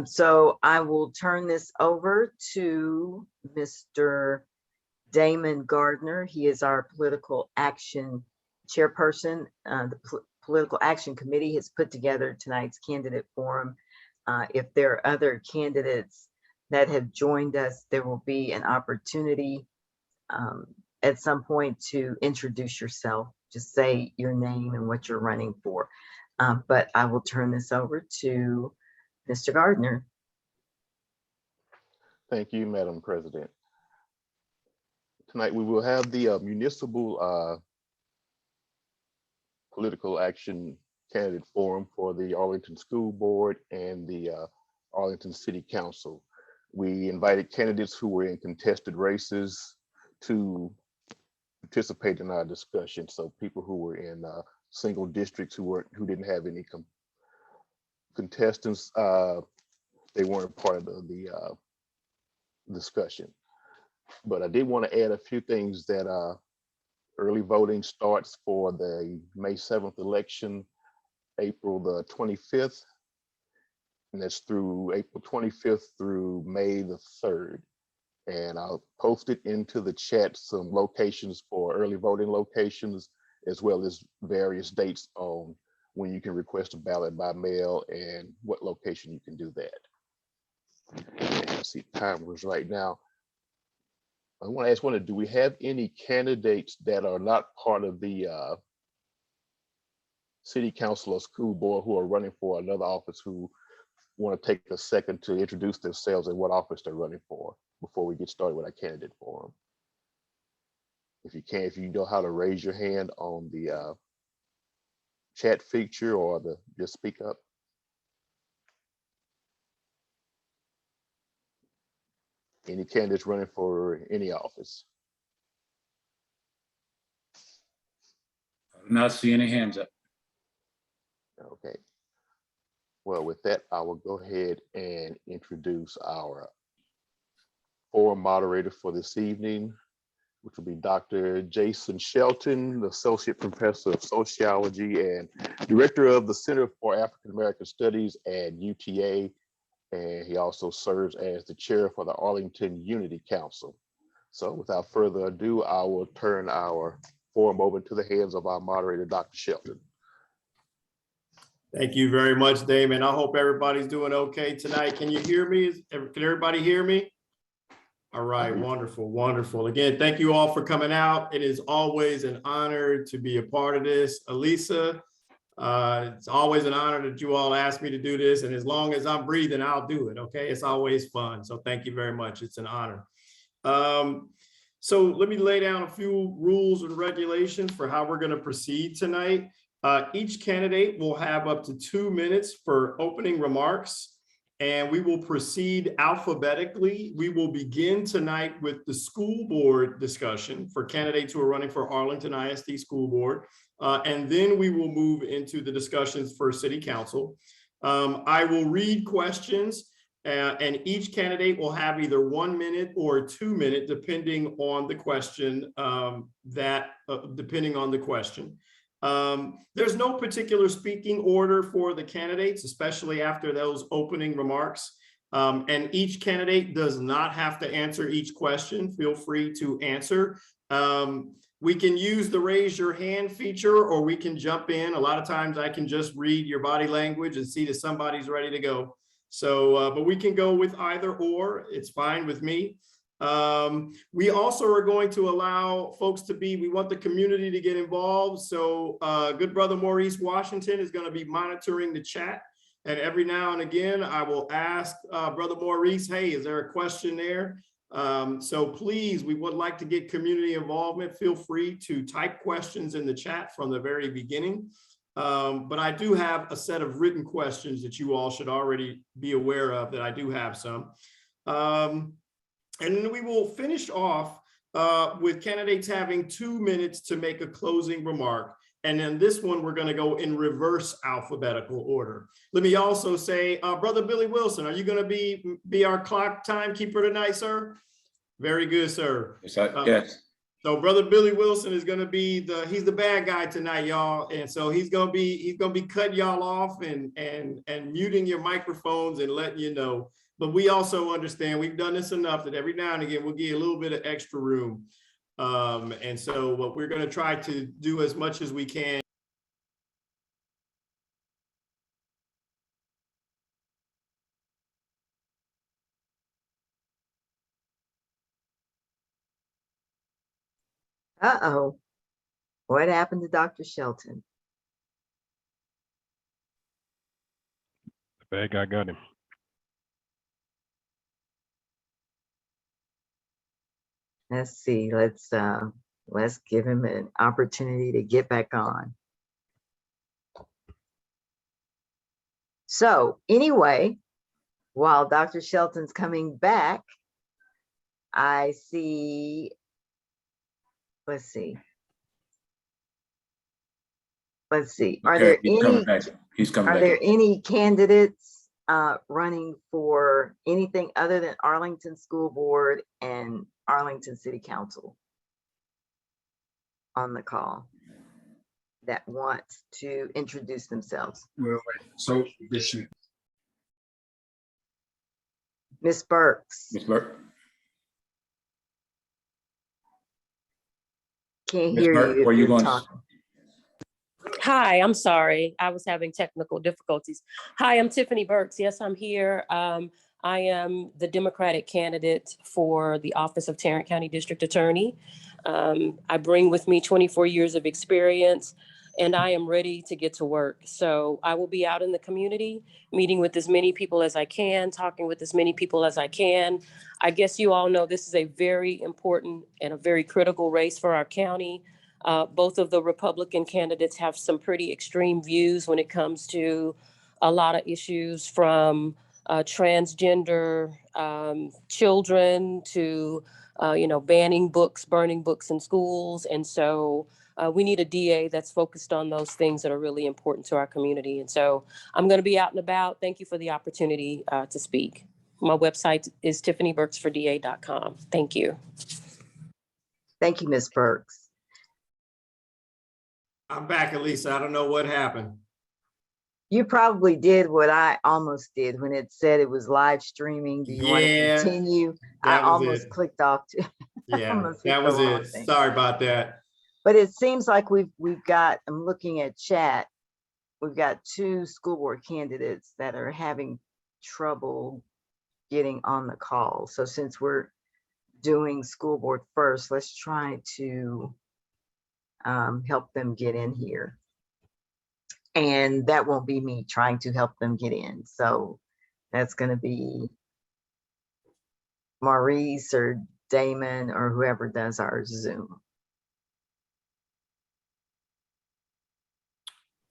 So I will turn this over to Mr. Damon Gardner. He is our political action chairperson. The Political Action Committee has put together tonight's candidate forum. If there are other candidates that have joined us, there will be an opportunity at some point to introduce yourself. Just say your name and what you're running for. But I will turn this over to Mr. Gardner. Thank you, Madam President. Tonight we will have the municipal political action candidate forum for the Arlington School Board and the Arlington City Council. We invited candidates who were in contested races to participate in our discussion. So people who were in single districts who didn't have any contestants, they weren't part of the discussion. But I did want to add a few things that early voting starts for the May 7th election, April the 25th, and that's through April 25th through May the 3rd. And I'll post it into the chat, some locations for early voting locations, as well as various dates on when you can request a ballot by mail and what location you can do that. And I see timers right now. I want to ask one, do we have any candidates that are not part of the city council or school board who are running for another office who want to take a second to introduce themselves and what office they're running for before we get started with our candidate forum? If you can, if you know how to raise your hand on the chat feature or just speak up. Any candidates running for any office? I'm not seeing any hands up. Okay. Well, with that, I will go ahead and introduce our forum moderator for this evening, which will be Dr. Jason Shelton, the Associate Professor of Sociology and Director of the Center for African American Studies at UTA. And he also serves as the chair for the Arlington Unity Council. So without further ado, I will turn our forum over to the hands of our moderator, Dr. Shelton. Thank you very much, Damon. I hope everybody's doing okay tonight. Can you hear me? Can everybody hear me? All right, wonderful, wonderful. Again, thank you all for coming out. It is always an honor to be a part of this. Elisa, it's always an honor that you all ask me to do this. And as long as I'm breathing, I'll do it, okay? It's always fun. So thank you very much. It's an honor. So let me lay down a few rules and regulations for how we're gonna proceed tonight. Each candidate will have up to 2 minutes for opening remarks. And we will proceed alphabetically. We will begin tonight with the school board discussion for candidates who are running for Arlington ISD School Board. And then we will move into the discussions for City Council. I will read questions and each candidate will have either 1 minute or 2 minutes, depending on the question, depending on the question. There's no particular speaking order for the candidates, especially after those opening remarks. And each candidate does not have to answer each question. Feel free to answer. We can use the raise your hand feature, or we can jump in. A lot of times I can just read your body language and see that somebody's ready to go. So, but we can go with either or. It's fine with me. We also are going to allow folks to we want the community to get involved. So good brother Maurice Washington is going to be monitoring the chat. And every now and again, I will ask brother Maurice, hey, is there a question there? So please, we would like to get community involvement. Feel free to type questions in the chat from the very beginning. But I do have a set of written questions that you all should already be aware of, that I do have some. And then we will finish off with candidates having 2 minutes to make a closing remark. And then this one, we're going to go in reverse alphabetical order. Let me also say, Brother Billy Wilson, are you going to be our clock timekeeper tonight, sir? Very good, sir. Yes. So Brother Billy Wilson is gonna be he's the bad guy tonight, y'all. And so he's gonna be cutting y'all off and muting your microphones and letting you know. But we also understand we've done this enough that every now and again we'll give you a little bit of extra room. And so what we're gonna try to do as much as we can. Uh-oh. What happened to Dr. Shelton? The bad guy got him. Let's see. Let's give him an opportunity to get back on. So anyway, while Dr. Shelton's coming back, I see, let's see. Are there He's coming any, back. He's coming are back. there any candidates running for anything other than Arlington School Board and Arlington City Council on the call that want to introduce themselves? Wait. So this should. Ms. Burks, Ms. Burke? can't Ms. hear Burke, you if where you you're going? talking. Hi, I'm sorry. I was having technical difficulties. Hi, I'm Tiffany Burks. Yes, I'm here. I am the Democratic candidate for the office of Tarrant County District Attorney. I bring with me 24 years of experience, and I am ready to get to work. So I will be out in the community, meeting with as many people as I can, talking with as many people as I can. I guess you all know this is a very important and a very critical race for our county. Both of the Republican candidates have some pretty extreme views when it comes to a lot of issues, from transgender children to, banning books, burning books in schools. And so we need a DA that's focused on those things that are really important to our community. And so I'm going to be out and about. Thank you for the opportunity to speak. My website is tiffanyburksforda.com. Thank you. Thank you, Ms. Burks. I'm back, Elisa. I don't know what happened. You probably did what I almost did when it said it was live streaming. Do you want to Yeah, continue? I that was almost it. clicked off too. Yeah, almost hit that the was wrong it. thing. Sorry about that. But it seems like we've got, I'm looking at chat, we've got 2 school board candidates that are having trouble getting on the call. So since we're doing school board first, let's try to help them get in here. And that won't be me trying to help them get in. So that's going to be Maurice or Damon or whoever does our Zoom.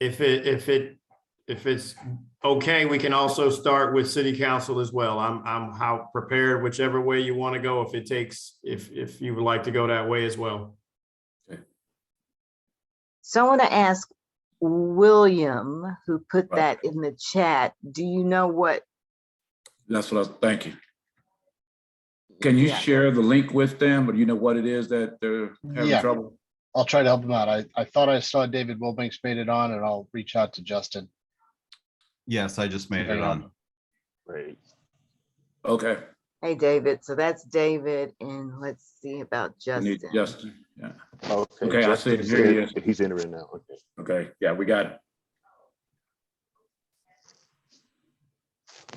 If it's okay, we can also start with city council as well. I'm how prepared, whichever way you want to go. If it takes, if you would like to go that way as well. So I want to ask William, who put Right. that in the chat, do you know what? That's what thank you. Can you Yeah. share the link with them, or do you know what it is that they're having Yeah. trouble? I'll try to help him out. I thought I saw David Wilbanks made it on, and I'll reach out to Justin. Yes, I just made it on. Great. Okay. Hey, David. So that's David. And let's see about We need Justin. Justin. Yeah. Okay, Okay, I see it. Justin's Here he in- is. He's entering now. Okay. Okay. Yeah, we got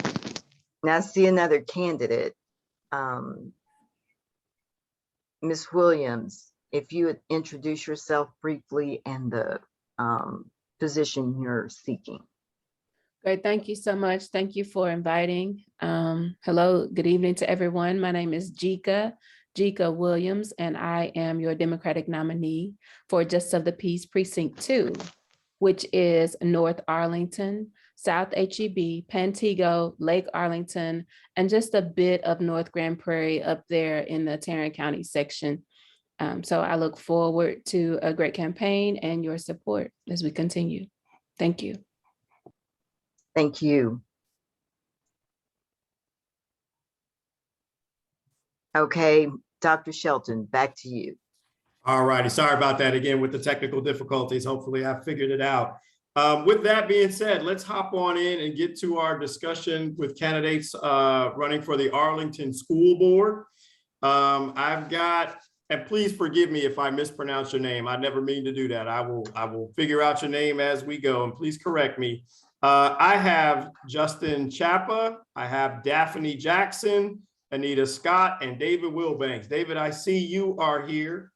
it. Now I see another candidate. Ms. Williams, if you would introduce yourself briefly and the position you're seeking. Great, thank you so much. Thank you for inviting. Hello, good evening to everyone. My name is Jika Williams, and I am your Democratic nominee for Justice of the Peace Precinct 2, which is North Arlington, South HEB, Pantego, Lake Arlington, and just a bit of North Grand Prairie up there in the Tarrant County section. So I look forward to a great campaign and your support as we continue. Thank you. Thank you. Okay, Dr. Shelton, back to you. All righty, sorry about that again with the technical difficulties. Hopefully I figured it out. With that being said, let's hop on in and get to our discussion with candidates running for the Arlington School Board. I've got, and please forgive me if I mispronounce your name. I never mean to do that. I will figure out your name as we go, and please correct me. I have Justin Chapa, I have Daphne Jackson, Anita Scott, and David Wilbanks. David, I see you are here.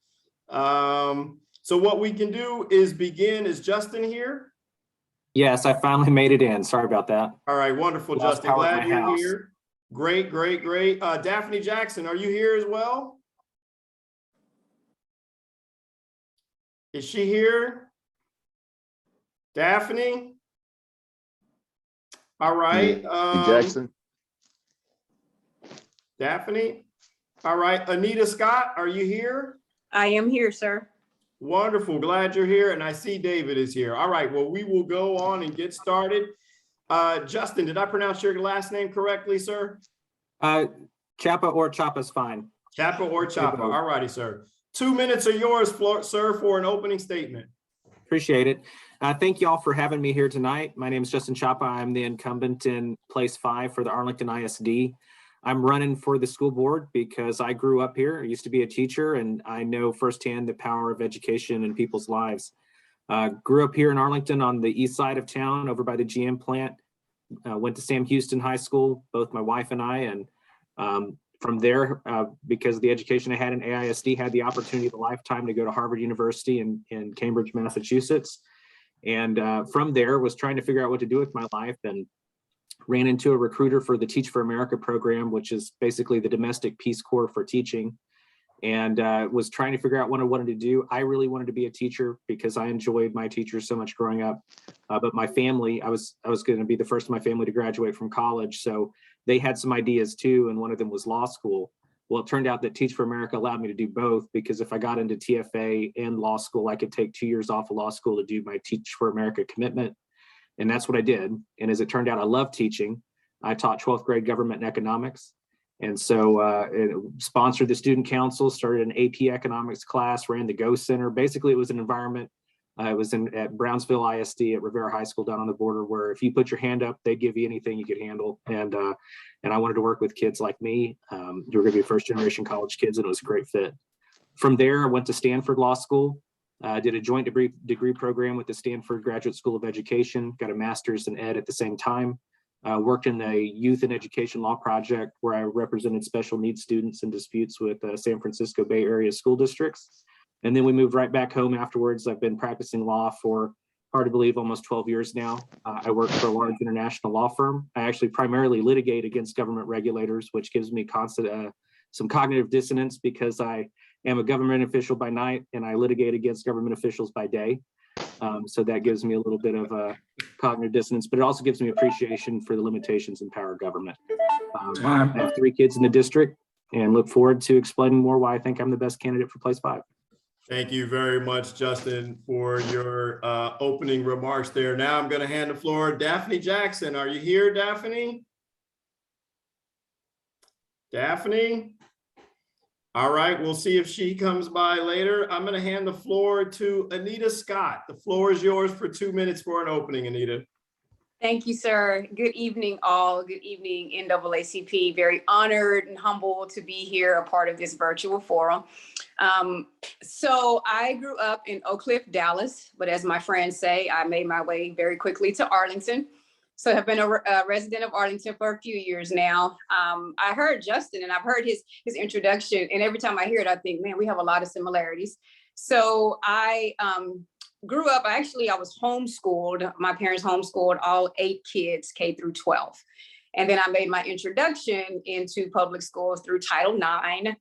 So what we can do is begin. Is Justin here? Yes, I finally made it in. Sorry about that. All right, wonderful, Lost Justin. power at Glad my you're house. here. Great, great, great. Daphne Jackson, are you here as well? Is she here? Daphne? All right. Jackson. Daphne? All right. Anita Scott, are you here? I am here, sir. Wonderful. Glad you're here. And I see David is here. All right. Well, we will go on and get started. Justin, did I pronounce your last name correctly, sir? Chapa or Chapa's fine. Chapa or Chapa. All righty, sir. 2 minutes are yours, sir, for an opening statement. Appreciate it. Thank you all for having me here tonight. My name is Justin Chapa. I'm the incumbent in place 5 for the Arlington ISD. I'm running for the school board because I grew up here. I used to be a teacher, and I know firsthand the power of education in people's lives. Grew up here in Arlington on the east side of town over by the GM plant. Went to Sam Houston High School, both my wife and I, and from there, because of the education I had in AISD, had the opportunity of a lifetime to go to Harvard University in Cambridge, Massachusetts. And from there was trying to figure out what to do with my life, and ran into a recruiter for the Teach for America program, which is basically the domestic Peace Corps for teaching, and was trying to figure out what I wanted to do. I really wanted to be a teacher because I enjoyed my teachers so much growing up. But my family, I was going to be the first in my family to graduate from college. So they had some ideas too. And one of them was law school. Well, it turned out that Teach for America allowed me to do both, because if I got into TFA and law school, I could take 2 years off of law school to do my Teach for America commitment. And that's what I did. And as it turned out, I love teaching. I taught 12th grade government and economics. And so sponsored the student council, started an AP economics class, ran the Go Center. Basically, it was an environment. I was at Brownsville ISD at Rivera High School down on the border, where if you put your hand up, they'd give you anything you could handle. And I wanted to work with kids like me. You were going to be first generation college kids, and it was a great fit. From there, I went to Stanford Law School. Did a joint degree program with the Stanford Graduate School of Education, got a master's in ed at the same time. Worked in the Youth and Education Law Project, where I represented special needs students in disputes with San Francisco Bay Area school districts. And then we moved right back home afterwards. I've been practicing law for, hard to believe, almost 12 years now. I work for a large international law firm. I actually primarily litigate against government regulators, which gives me constant some cognitive dissonance, because I am a government official by night and I litigate against government officials by day. So that gives me a little bit of cognitive dissonance, but it also gives me appreciation for the limitations in power of government. I have 3 kids in the district and look forward to explaining more why I think I'm the best candidate for place 5. Thank you very much, Justin, for your opening remarks there. Now I'm going to hand the floor to Daphne Jackson. Are you here, Daphne? Daphne? All right, we'll see if she comes by later. I'm going to hand the floor to Anita Scott. The floor is yours for 2 minutes for an opening, Anita. Thank you, sir. Good evening, all. Good evening, NAACP. Very honored and humbled to be here, a part of this virtual forum. So I grew up in Oak Cliff, Dallas, but as my friends say, I made my way very quickly to Arlington. So I've been a resident of Arlington for a few years now. I heard Justin and I've heard his introduction, and every time I hear it, I think, man, we have a lot of similarities. So I grew up, I was homeschooled. My parents homeschooled all 8 kids, K through 12. And then I made my introduction into public schools through Title IX,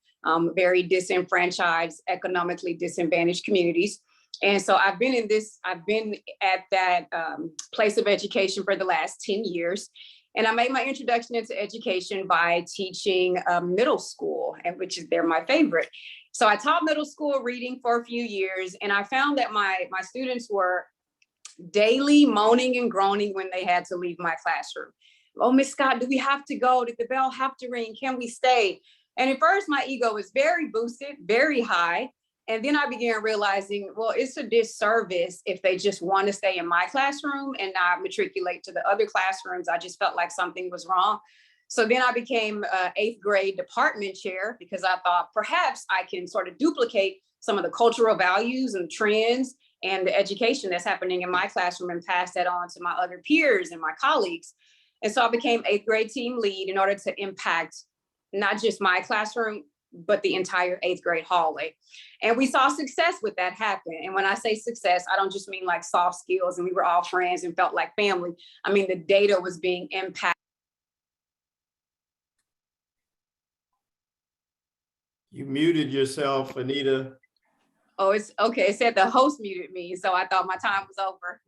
very disenfranchised, economically disadvantaged communities. And so I've been at that place of education for the last 10 years. And I made my introduction into education by teaching middle school, and they're my favorite. So I taught middle school reading for a few years, and I found that my students were daily moaning and groaning when they had to leave my classroom. Oh, Miss Scott, do we have to go? Did the bell have to ring? Can we stay? And at first my ego was very boosted, very high. And then I began realizing, well, it's a disservice if they just want to stay in my classroom and not matriculate to the other classrooms. I just felt like something was wrong. So then I became 8th grade department chair because I thought perhaps I can sort of duplicate some of the cultural values and trends and the education that's happening in my classroom and pass that on to my other peers and my colleagues. And so I became 8th grade team lead in order to impact not just my classroom, but the entire 8th grade hallway. And we saw success with that happen. And when I say success, I don't just mean like soft skills and we were all friends and felt like family. I mean, the data was being impacted. You muted yourself, Anita. Oh, it's okay. It said the host muted me, so I thought my time was over.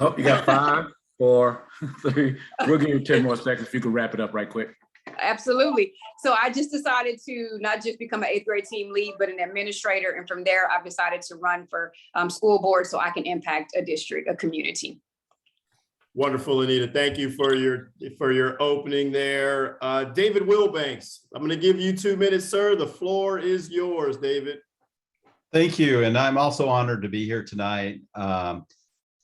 Oh, you got 5, 4, 3. We'll give you 10 more seconds if you can wrap it up right quick. Absolutely. So I just decided to not just become an 8th grade team lead, but an administrator. And from there, I've decided to run for school board so I can impact a district, a community. Wonderful, Anita. Thank you for your opening there. David Wilbanks, I'm going to give you 2 minutes, sir. The floor is yours, David. Thank you. And I'm also honored to be here tonight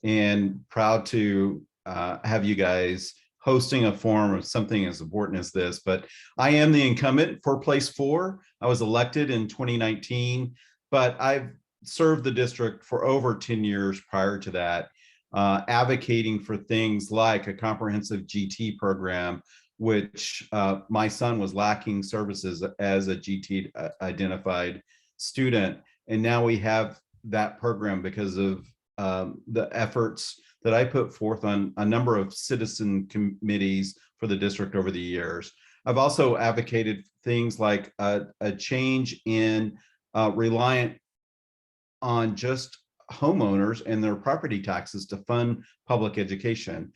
and proud to have you guys hosting a forum of something as important as this. But I am the incumbent for place 4. I was elected in 2019, but I've served the district for over 10 years prior to that, advocating for things like a comprehensive GT program, which my son was lacking services as a GT identified student. And now we have that program because of the efforts that I put forth on a number of citizen committees for the district over the years. I've also advocated things like a change in reliant on just homeowners and their property taxes to fund public education.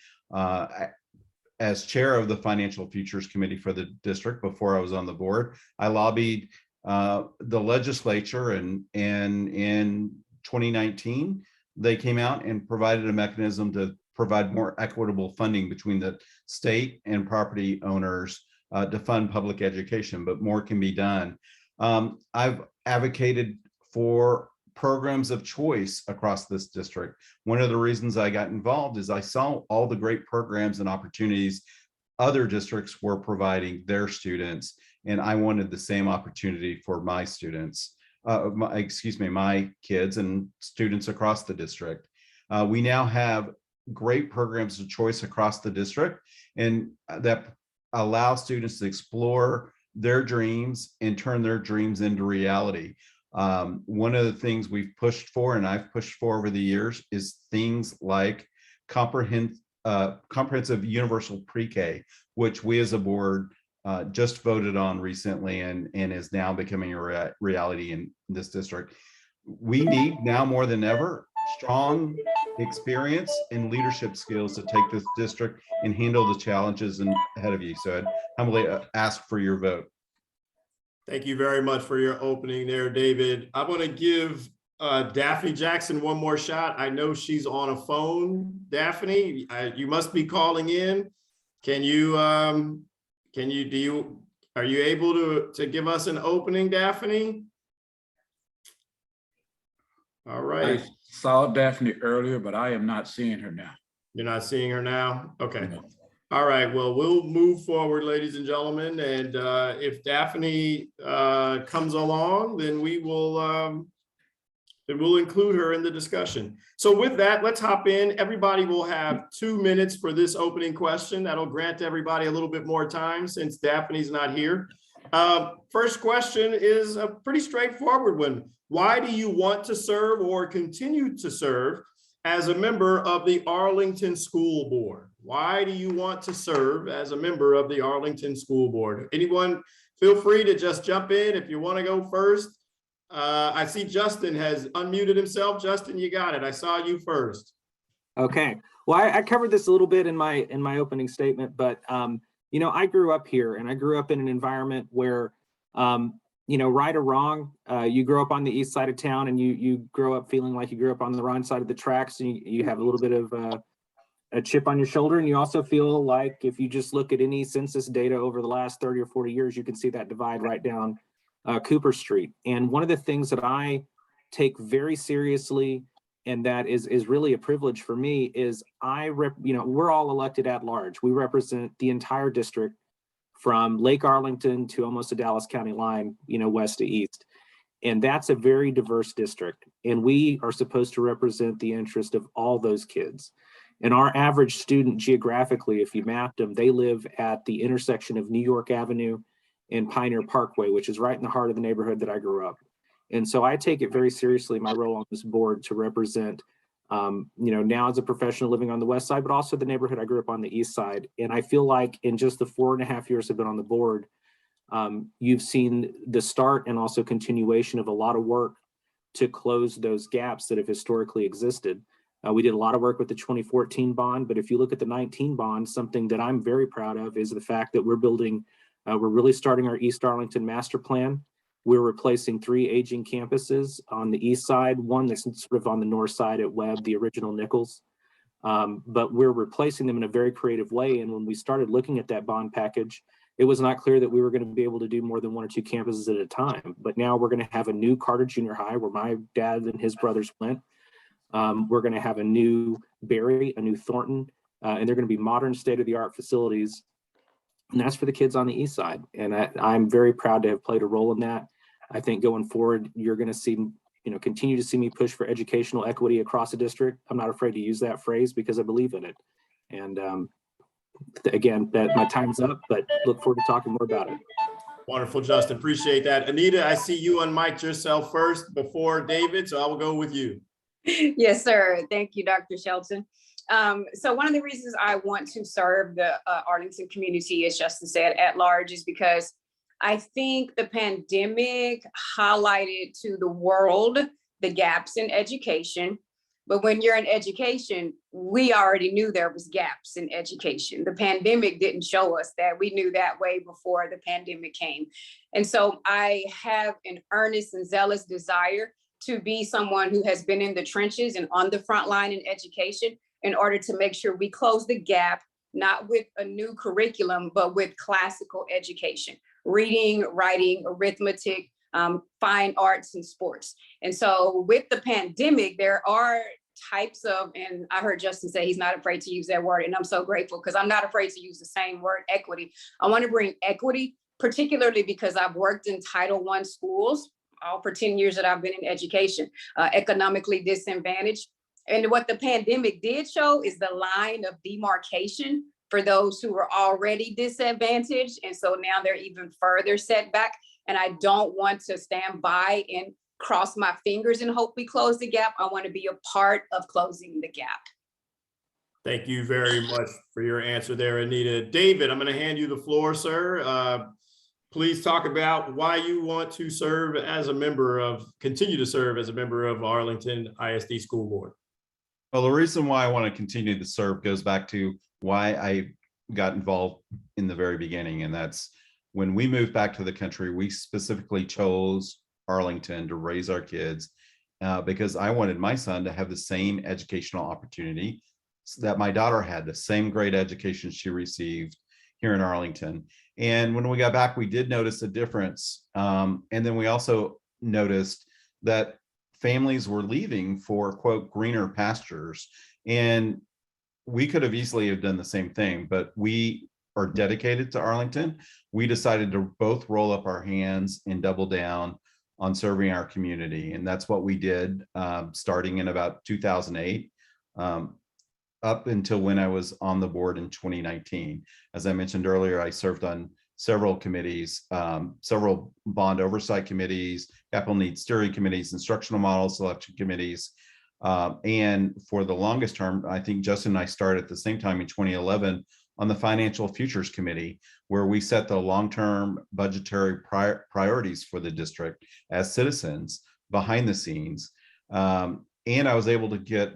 As chair of the Financial Futures Committee for the district before I was on the board, I lobbied the legislature, and in 2019 they came out and provided a mechanism to provide more equitable funding between the state and property owners to fund public education, but more can be done. I've advocated for programs of choice across this district. One of the reasons I got involved is I saw all the great programs and opportunities other districts were providing their students, and I wanted the same opportunity for my students, my kids and students across the district. We now have great programs of choice across the district, and that allow students to explore their dreams and turn their dreams into reality. One of the things we've pushed for, and I've pushed for over the years, is things like comprehensive universal pre-K, which we as a board just voted on recently and is now becoming a reality in this district. We need now more than ever strong experience and leadership skills to take this district and handle the challenges ahead of you. So I'd humbly ask for your vote. Thank you very much for your opening there, David. I'm going to give Daphne Jackson one more shot. I know she's on a phone. Daphne, you must be calling in. Are you able to give us an opening, Daphne? All right. I saw Daphne earlier, but I am not seeing her now. You're not seeing her now? Okay. No. All right, well, we'll move forward, ladies and gentlemen. And if Daphne comes along, then we'll include her in the discussion. So with that, let's hop in. Everybody will have 2 minutes for this opening question. That'll grant everybody a little bit more time since Daphne's not here. First question is a pretty straightforward one. Why do you want to serve or continue to serve as a member of the Arlington School Board? Why do you want to serve as a member of the Arlington School Board? Anyone, feel free to just jump in if you want to go first. I see Justin has unmuted himself. Justin, you got it. I saw you first. Okay. Well, I covered this a little bit in my opening statement, but you know, I grew up here, and I grew up in an environment where, you know, right or wrong, you grow up on the east side of town, and you grow up feeling like you grew up on the wrong side of the tracks, and you have a little bit of a chip on your shoulder, and you also feel like if you just look at any census data over the last 30 or 40 years, you can see that divide right down Cooper Street. And one of the things that I take very seriously, and that is really a privilege for me, is we're all elected at large. We represent the entire district from Lake Arlington to almost the Dallas County line, west to east. And that's a very diverse district. And we are supposed to represent the interest of all those kids. And our average student geographically, if you mapped them, they live at the intersection of New York Avenue and Pioneer Parkway, which is right in the heart of the neighborhood that I grew up. And so I take it very seriously, my role on this board, to represent, now as a professional living on the west side, but also the neighborhood I grew up on the east side. And I feel like in just the 4.5 years I've been on the board, you've seen the start and also continuation of a lot of work to close those gaps that have historically existed. We did a lot of work with the 2014 bond, but if you look at the 19 bond, something that I'm very proud of is the fact that we're really starting our East Arlington master plan. We're replacing 3 aging campuses on the east side, one that's sort of on the north side at Webb, the original Nichols. But we're replacing them in a very creative way. And when we started looking at that bond package, it was not clear that we were going to be able to do more than 1 or 2 campuses at a time. But now we're going to have a new Carter Junior High where my dad and his brothers went. We're going to have a new Berry, a new Thornton, and they're going to be modern state-of-the-art facilities. And that's for the kids on the east side. And I'm very proud to have played a role in that. I think going forward, you're going to see, continue to see me push for educational equity across the district. I'm not afraid to use that phrase because I believe in it. And again, that my time's up, but look forward to talking more about it. Wonderful, Justin. Appreciate that. Anita, I see you unmiked yourself first before David, so I will go with you. Yes, sir. Thank you, Dr. Shelton. So one of the reasons I want to serve the Arlington community, as Justin said, at large, is because I think the pandemic highlighted to the world the gaps in education. But when you're in education, we already knew there was gaps in education. The pandemic didn't show us that. We knew that way before the pandemic came. And so I have an earnest and zealous desire to be someone who has been in the trenches and on the front line in education in order to make sure we close the gap, not with a new curriculum, but with classical education, reading, writing, arithmetic, fine arts, and sports. And so with the pandemic, there are types of, and I heard Justin say he's not afraid to use that word, and I'm so grateful because I'm not afraid to use the same word, equity. I want to bring equity, particularly because I've worked in Title I schools all for 10 years that I've been in education, economically disadvantaged. And what the pandemic did show is the line of demarcation for those who were already disadvantaged. And so now they're even further set back. And I don't want to stand by and cross my fingers and hope we close the gap. I want to be a part of closing the gap. Thank you very much for your answer there, Anita. David, I'm going to hand you the floor, sir. Please talk about why you want to serve as a member of, continue to serve as a member of Arlington ISD School Board. Well, the reason why I want to continue to serve goes back to why I got involved in the very beginning. And that's when we moved back to the country, we specifically chose Arlington to raise our kids because I wanted my son to have the same educational opportunity that my daughter had, the same great education she received here in Arlington. And when we got back, we did notice a difference. And then we also noticed that families were leaving for, quote, greener pastures. And we could have easily have done the same thing, but we are dedicated to Arlington. We decided to both roll up our hands and double down on serving our community. And that's what we did starting in about 2008. Up until when I was on the board in 2019. As I mentioned earlier, I served on several committees, several bond oversight committees, capital needs steering committees, instructional model selection committees. And for the longest term, I think Justin and I started at the same time in 2011 on the Financial Futures Committee, where we set the long-term budgetary priorities for the district as citizens behind the scenes. And I was able to get,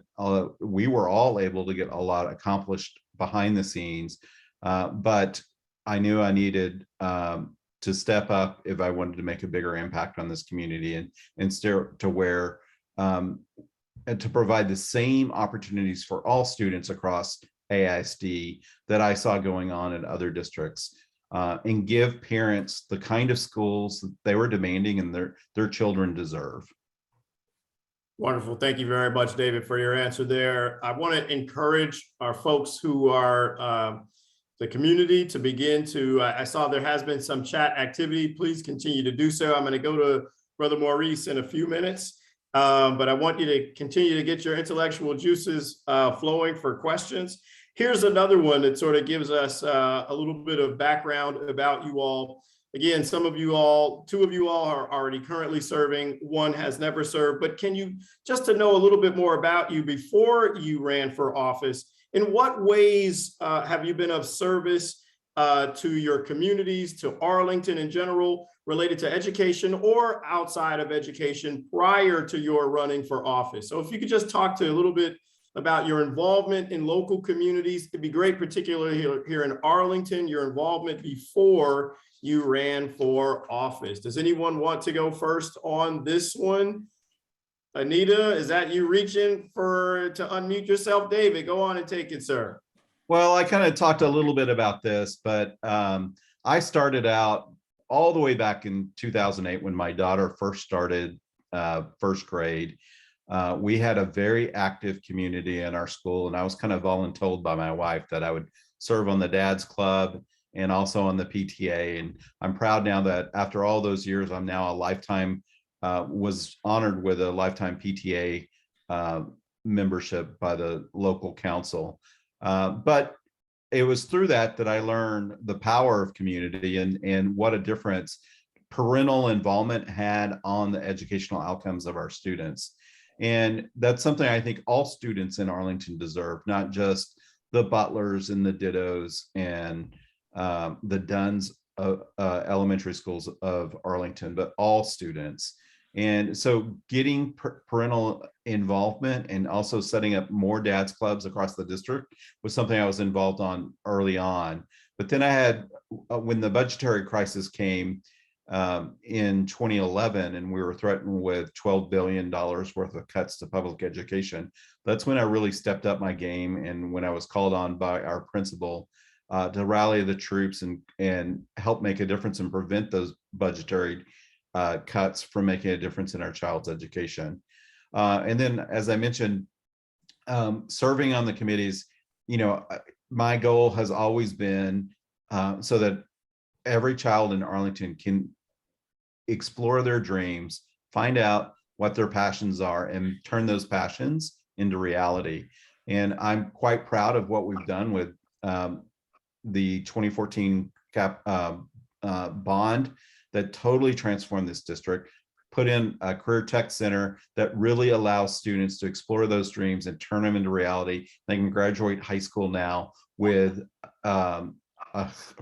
we were all able to get a lot accomplished behind the scenes, but I knew I needed to step up if I wanted to make a bigger impact on this community and start to where, and to provide the same opportunities for all students across AISD that I saw going on in other districts, and give parents the kind of schools that they were demanding and their children deserve. Wonderful. Thank you very much, David, for your answer there. I want to encourage our folks who are the community to begin to, I saw there has been some chat activity. Please continue to do so. I'm going to go to Brother Maurice in a few minutes, but I want you to continue to get your intellectual juices flowing for questions. Here's another one that sort of gives us a little bit of background about you all. Again, some of you all, two of you all are already currently serving, one has never served, but can you, just to know a little bit more about you before you ran for office, in what ways have you been of service to your communities, to Arlington in general, related to education or outside of education prior to your running for office? So if you could just talk to a little bit about your involvement in local communities, it'd be great, particularly here in Arlington, your involvement before you ran for office. Does anyone want to go first on this one? Anita, is that you reaching to unmute yourself? David, go on and take it, sir. Well, I kind of talked a little bit about this, but I started out all the way back in 2008 when my daughter first started first grade. We had a very active community in our school, and I was kind of voluntold by my wife that I would serve on the Dad's Club and also on the PTA. And I'm proud now that after all those years, I'm now a lifetime, was honored with a lifetime PTA membership by the local council. But it was through that I learned the power of community and what a difference parental involvement had on the educational outcomes of our students. And that's something I think all students in Arlington deserve, not just the Butlers and the Dittos and the Duns elementary schools of Arlington, but all students. And so getting parental involvement and also setting up more dad's clubs across the district was something I was involved on early on. But then I had, when the budgetary crisis came in 2011, and we were threatened with $12 billion worth of cuts to public education, that's when I really stepped up my game. And when I was called on by our principal to rally the troops and help make a difference and prevent those budgetary cuts from making a difference in our child's education. And then, as I mentioned, serving on the committees, you know, my goal has always been so that every child in Arlington can explore their dreams, find out what their passions are, and turn those passions into reality. And I'm quite proud of what we've done with the 2014 bond that totally transformed this district, put in a career tech center that really allows students to explore those dreams and turn them into reality. They can graduate high school now with a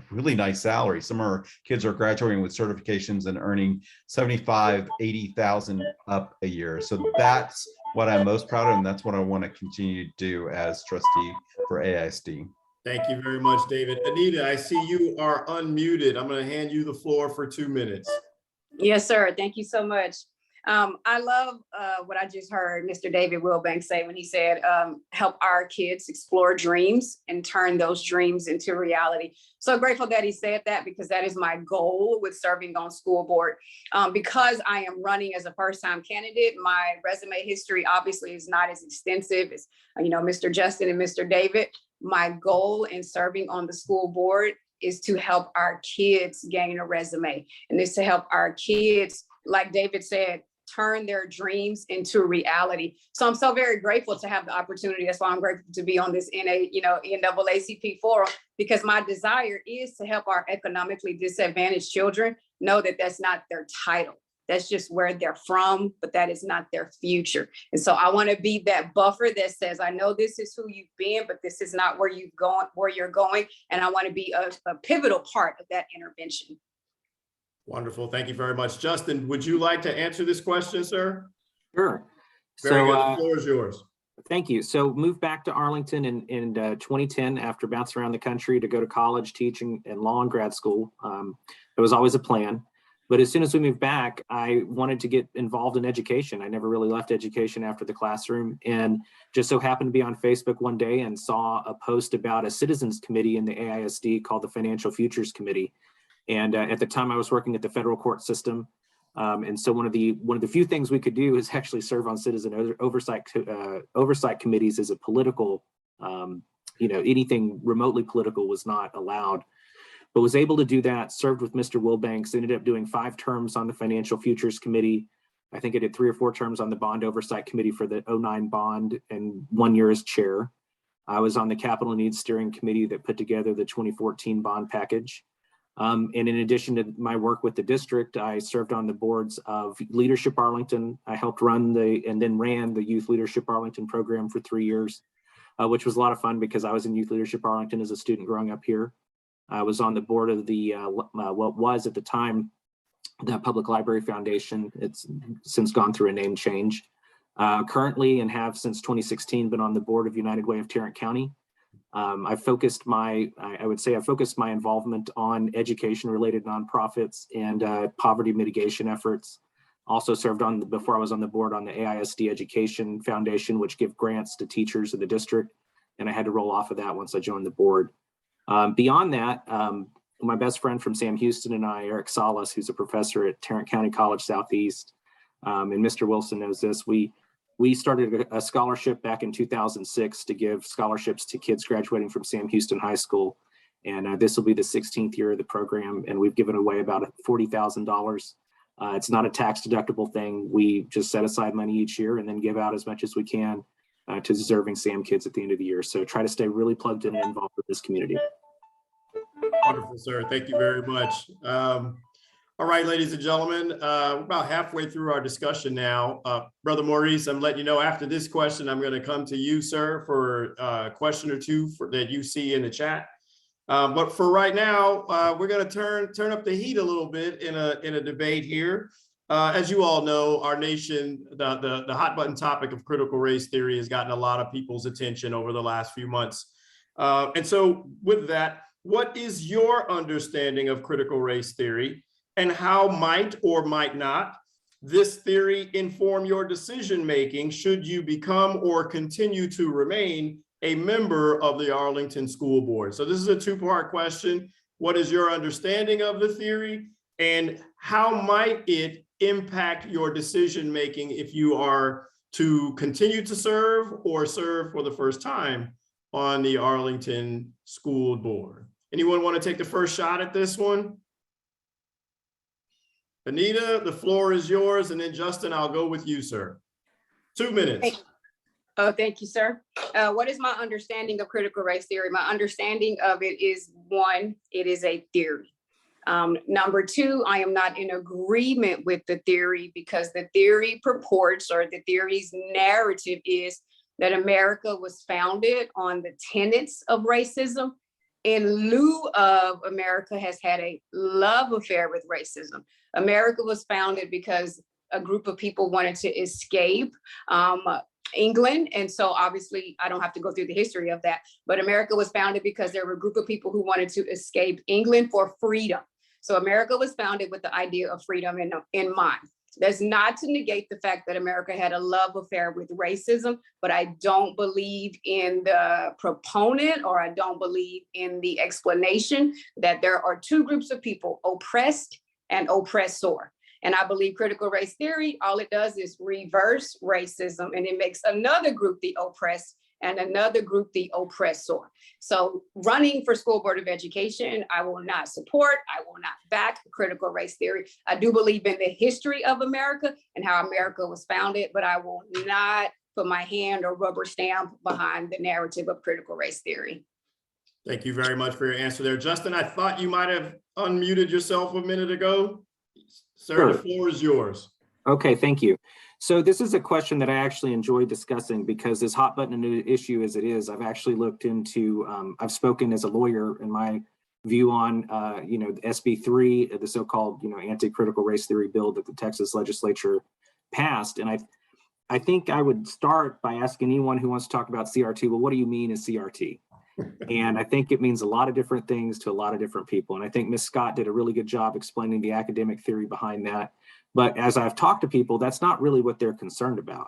really nice salary. Some of our kids are graduating with certifications and earning 75, 80,000 up a year. So that's what I'm most proud of, and that's what I want to continue to do as trustee for AISD. Thank you very much, David. Anita, I see you are unmuted. I'm going to hand you the floor for 2 minutes. Yes, sir. Thank you so much. I love what I just heard Mr. David Wilbanks say when he said, help our kids explore dreams and turn those dreams into reality. So grateful that he said that, because that is my goal with serving on school board. Because I am running as a first-time candidate, my resume history obviously is not as extensive as, you know, Mr. Justin and Mr. David. My goal in serving on the school board is to help our kids gain a resume, and is to help our kids, like David said, turn their dreams into reality. So I'm so very grateful to have the opportunity. That's why I'm grateful to be on this NAACP forum, because my desire is to help our economically disadvantaged children know that that's not their title. That's just where they're from, but that is not their future. And so I want to be that buffer that says, I know this is who you've been, but this is not where you're going. And I want to be a pivotal part of that intervention. Wonderful. Thank you very much. Justin, would you like to answer this question, sir? Sure. Very good. The floor is yours. Thank you. So moved back to Arlington in 2010 after bouncing around the country to go to college, teaching and law and grad school. It was always a plan. But as soon as we moved back, I wanted to get involved in education. I never really left education after the classroom, and just so happened to be on Facebook one day and saw a post about a citizens committee in the AISD called the Financial Futures Committee. And at the time I was working at the federal court system. And so one of the few things we could do is actually serve on citizen oversight committees as a political, anything remotely political was not allowed, but was able to do that, served with Mr. Wilbanks, ended up doing 5 terms on the Financial Futures Committee. I think I did 3 or 4 terms on the Bond Oversight Committee for the 09 bond and 1 year as chair. I was on the Capital Needs Steering Committee that put together the 2014 bond package. And in addition to my work with the district, I served on the boards of Leadership Arlington. I helped run and then ran the Youth Leadership Arlington program for 3 years, which was a lot of fun because I was in Youth Leadership Arlington as a student growing up here. I was on the board of the, what was at the time, the Public Library Foundation. It's since gone through a name change. Currently, and have since 2016, been on the board of United Way of Tarrant County. I focused my involvement on education-related nonprofits and poverty mitigation efforts. Also served on, before I was on the board, on the AISD Education Foundation, which give grants to teachers in the district. And I had to roll off of that once I joined the board. Beyond that, my best friend from Sam Houston and I, Eric Salas, who's a professor at Tarrant County College Southeast, and Mr. Wilson knows this, we started a scholarship back in 2006 to give scholarships to kids graduating from Sam Houston High School. And this will be the 16th year of the program. And we've given away about $40,000. It's not a tax deductible thing. We just set aside money each year and then give out as much as we can to deserving Sam kids at the end of the year. So try to stay really plugged in and involved with this community. Wonderful, sir. Thank you very much. All right, ladies and gentlemen, we're about halfway through our discussion now. Brother Maurice, I'm letting you know after this question, I'm going to come to you, sir, for a question or two that you see in the chat. But for right now, we're going to turn up the heat a little bit in a debate here. As you all know, our nation, the hot button topic of critical race theory has gotten a lot of people's attention over the last few months. And so with that, what is your understanding of critical race theory? And how might or might not this theory inform your decision-making should you become or continue to remain a member of the Arlington School Board? So this is a 2-part question. What is your understanding of the theory? And how might it impact your decision-making if you are to continue to serve or serve for the first time on the Arlington School Board? Anyone want to take the first shot at this one? Anita, the floor is yours. And then Justin, I'll go with you, sir. 2 minutes. Oh, thank you, sir. What is my understanding of critical race theory? My understanding of it is, 1, it is a theory. Number 2, I am not in agreement with the theory because the theory purports, or the theory's narrative is, that America was founded on the tenets of racism in lieu of America has had a love affair with racism. America was founded because a group of people wanted to escape England. And so obviously I don't have to go through the history of that, but America was founded because there were a group of people who wanted to escape England for freedom. So America was founded with the idea of freedom in mind. That's not to negate the fact that America had a love affair with racism, but I don't believe in the proponent, or I don't believe in the explanation that there are 2 groups of people, oppressed and oppressor. And I believe critical race theory, all it does is reverse racism, and it makes another group the oppressed and another group the oppressor. So running for school board of education, I will not support, I will not back critical race theory. I do believe in the history of America and how America was founded, but I will not put my hand or rubber stamp behind the narrative of critical race theory. Thank you very much for your answer there. Justin, I thought you might have unmuted yourself a minute ago. Sir, Sure. The floor is yours. Okay, thank you. So this is a question that I actually enjoy discussing because as hot button new issue as it is, I've actually looked into, I've spoken as a lawyer in my view on, the SB3, the so-called, anti-critical race theory bill that the Texas legislature passed. And I think I would start by asking anyone who wants to talk about CRT, well, what do you mean is CRT? And I think it means a lot of different things to a lot of different people. And I think Ms. Scott did a really good job explaining the academic theory behind that. But as I've talked to people, that's not really what they're concerned about.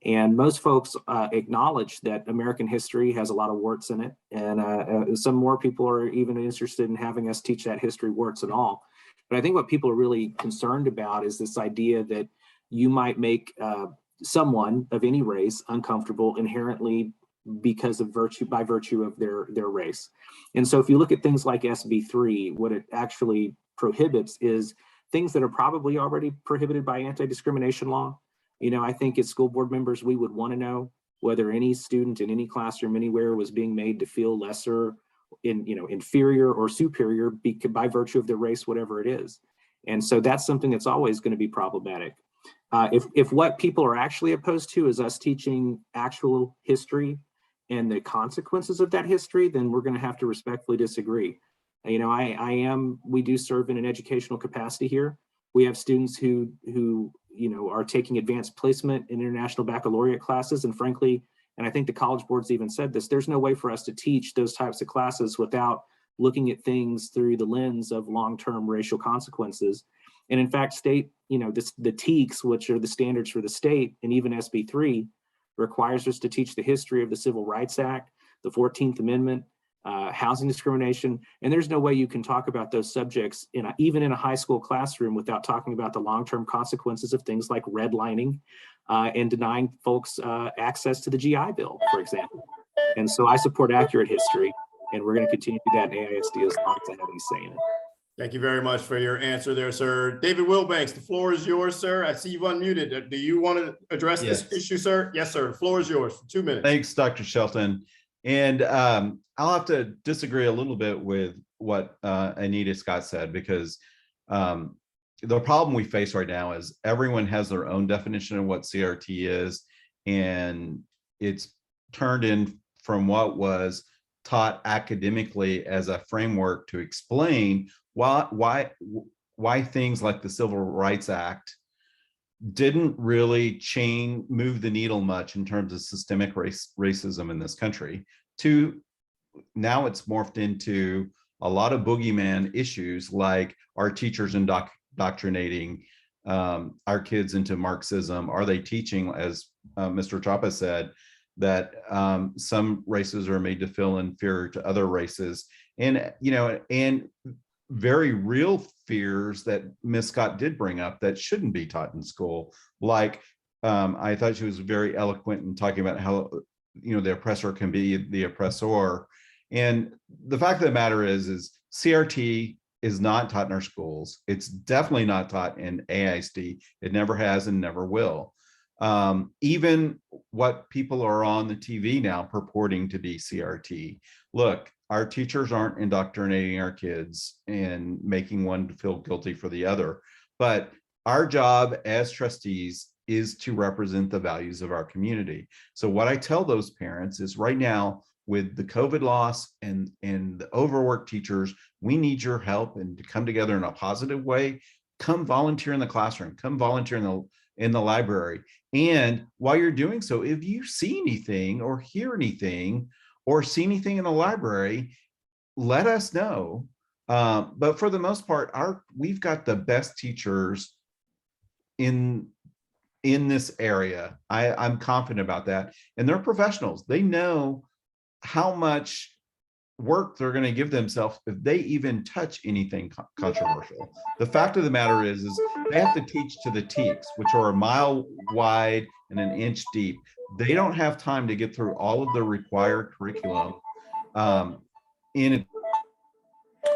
And most folks acknowledge that American history has a lot of warts in it. And some more people are even interested in having us teach that history, warts and all. But I think what people are really concerned about is this idea that you might make someone of any race uncomfortable inherently by virtue of their race. And so if you look at things like SB3, what it actually prohibits is things that are probably already prohibited by anti-discrimination law. You know, I think as school board members, we would want to know whether any student in any classroom anywhere was being made to feel lesser, inferior or superior by virtue of their race, whatever it is. And so that's something that's always going to be problematic. If what people are actually opposed to is us teaching actual history and the consequences of that history, then we're going to have to respectfully disagree. You know, we do serve in an educational capacity here. We have students who are taking advanced placement in international baccalaureate classes. And frankly, and I think the College Board's even said this, there's no way for us to teach those types of classes without looking at things through the lens of long-term racial consequences. And in fact, the TEACs, which are the standards for the state, and even SB3 requires us to teach the history of the Civil Rights Act, the 14th Amendment, housing discrimination. And there's no way you can talk about those subjects even in a high school classroom without talking about the long-term consequences of things like redlining and denying folks access to the GI Bill, for example. And so I support accurate history, and we're going to continue to do that in AISD as long as I have any say in it. Thank you very much for your answer there, sir. David Wilbanks, the floor is yours, sir. I see you've unmuted. Do you want to address this issue, sir? Yes, sir. The floor is yours for 2 minutes. Thanks, Dr. Shelton. And I'll have to disagree a little bit with what Anita Scott said, because the problem we face right now is everyone has their own definition of what CRT is, and it's turned in from what was taught academically as a framework to explain why things like the Civil Rights Act didn't really move the needle much in terms of systemic racism in this country. To now it's morphed into a lot of boogeyman issues, like are teachers indoctrinating our kids into Marxism? Are they teaching, as Mr. Chapa said, that some races are made to feel inferior to other races? And very real fears that Ms. Scott did bring up that shouldn't be taught in school. Like, I thought she was very eloquent in talking about how, the oppressor can be the oppressor. And the fact of the matter is CRT is not taught in our schools. It's definitely not taught in AISD. It never has and never will. Even what people are on the TV now purporting to be CRT. Look, our teachers aren't indoctrinating our kids and making one feel guilty for the other. But our job as trustees is to represent the values of our community. So what I tell those parents is right now, with the COVID loss and the overworked teachers, we need your help and to come together in a positive way. Come volunteer in the classroom, come volunteer in the library. And while you're doing so, if you see anything or hear anything or see anything in the library, let us know. But for the most part, we've got the best teachers in this area. I'm confident about that. And they're professionals. They know how much work they're going to give themselves if they even touch anything controversial. The fact of the matter is they have to teach to the TEACs, which are a mile wide and an inch deep. They don't have time to get through all of the required curriculum. Thank you,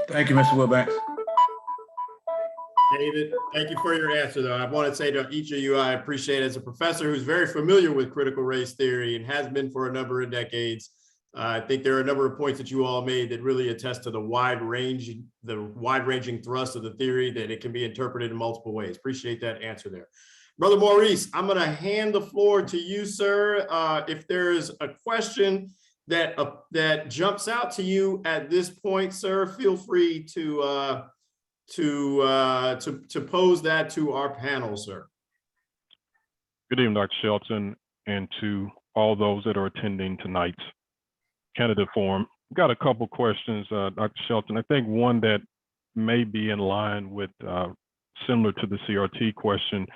Mr. Wilbanks. David, thank you for your answer, though. I want to say to each of you, I appreciate it. As a professor who's very familiar with critical race theory and has been for a number of decades, I think there are a number of points that you all made that really attest to the wide-ranging thrust of the theory, that it can be interpreted in multiple ways. Appreciate that answer there. Brother Maurice, I'm going to hand the floor to you, sir. If there's a question that jumps out to you at this point, sir, feel free to pose that to our panel, sir. Good evening, Dr. Shelton, and to all those that are attending tonight's candidate forum. Got a couple questions, Dr. Shelton. I think one that may be in line with similar to the CRT question.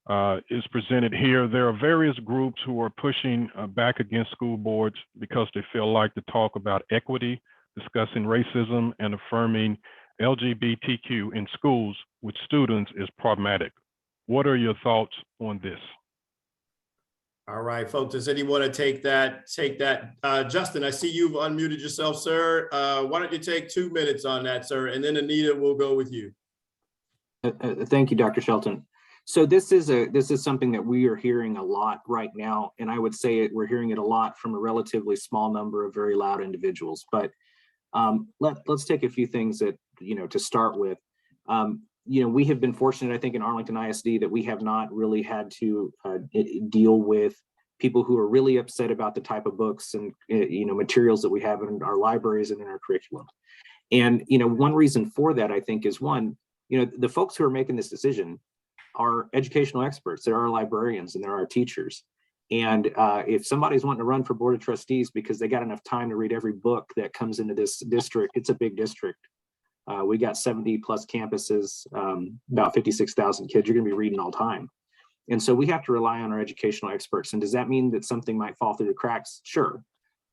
is presented here. There are various groups who are pushing back against school boards because they feel like the talk about equity, discussing racism, and affirming LGBTQ in schools with students is problematic. What are your thoughts on this? All right, folks, does anyone want to take that? Justin, I see you've unmuted yourself, sir. Why don't you take 2 minutes on that, sir? And then Anita will go with you. Thank you, Dr. Shelton. So this is something that we are hearing a lot right now, and I would say we're hearing it a lot from a relatively small number of very loud individuals. But let's take a few things that to start with. We have been fortunate, I think, in Arlington ISD that we have not really had to deal with people who are really upset about the type of books and materials that we have in our libraries and in our curriculum. And one reason for that, I think, is one, the folks who are making this decision are educational experts. There are librarians and there are teachers. And if somebody's wanting to run for board of trustees because they got enough time to read every book that comes into this district, it's a big district. We got 70 plus campuses, about 56,000 kids. You're going to be reading all time. And so we have to rely on our educational experts. And does that mean that something might fall through the cracks? Sure.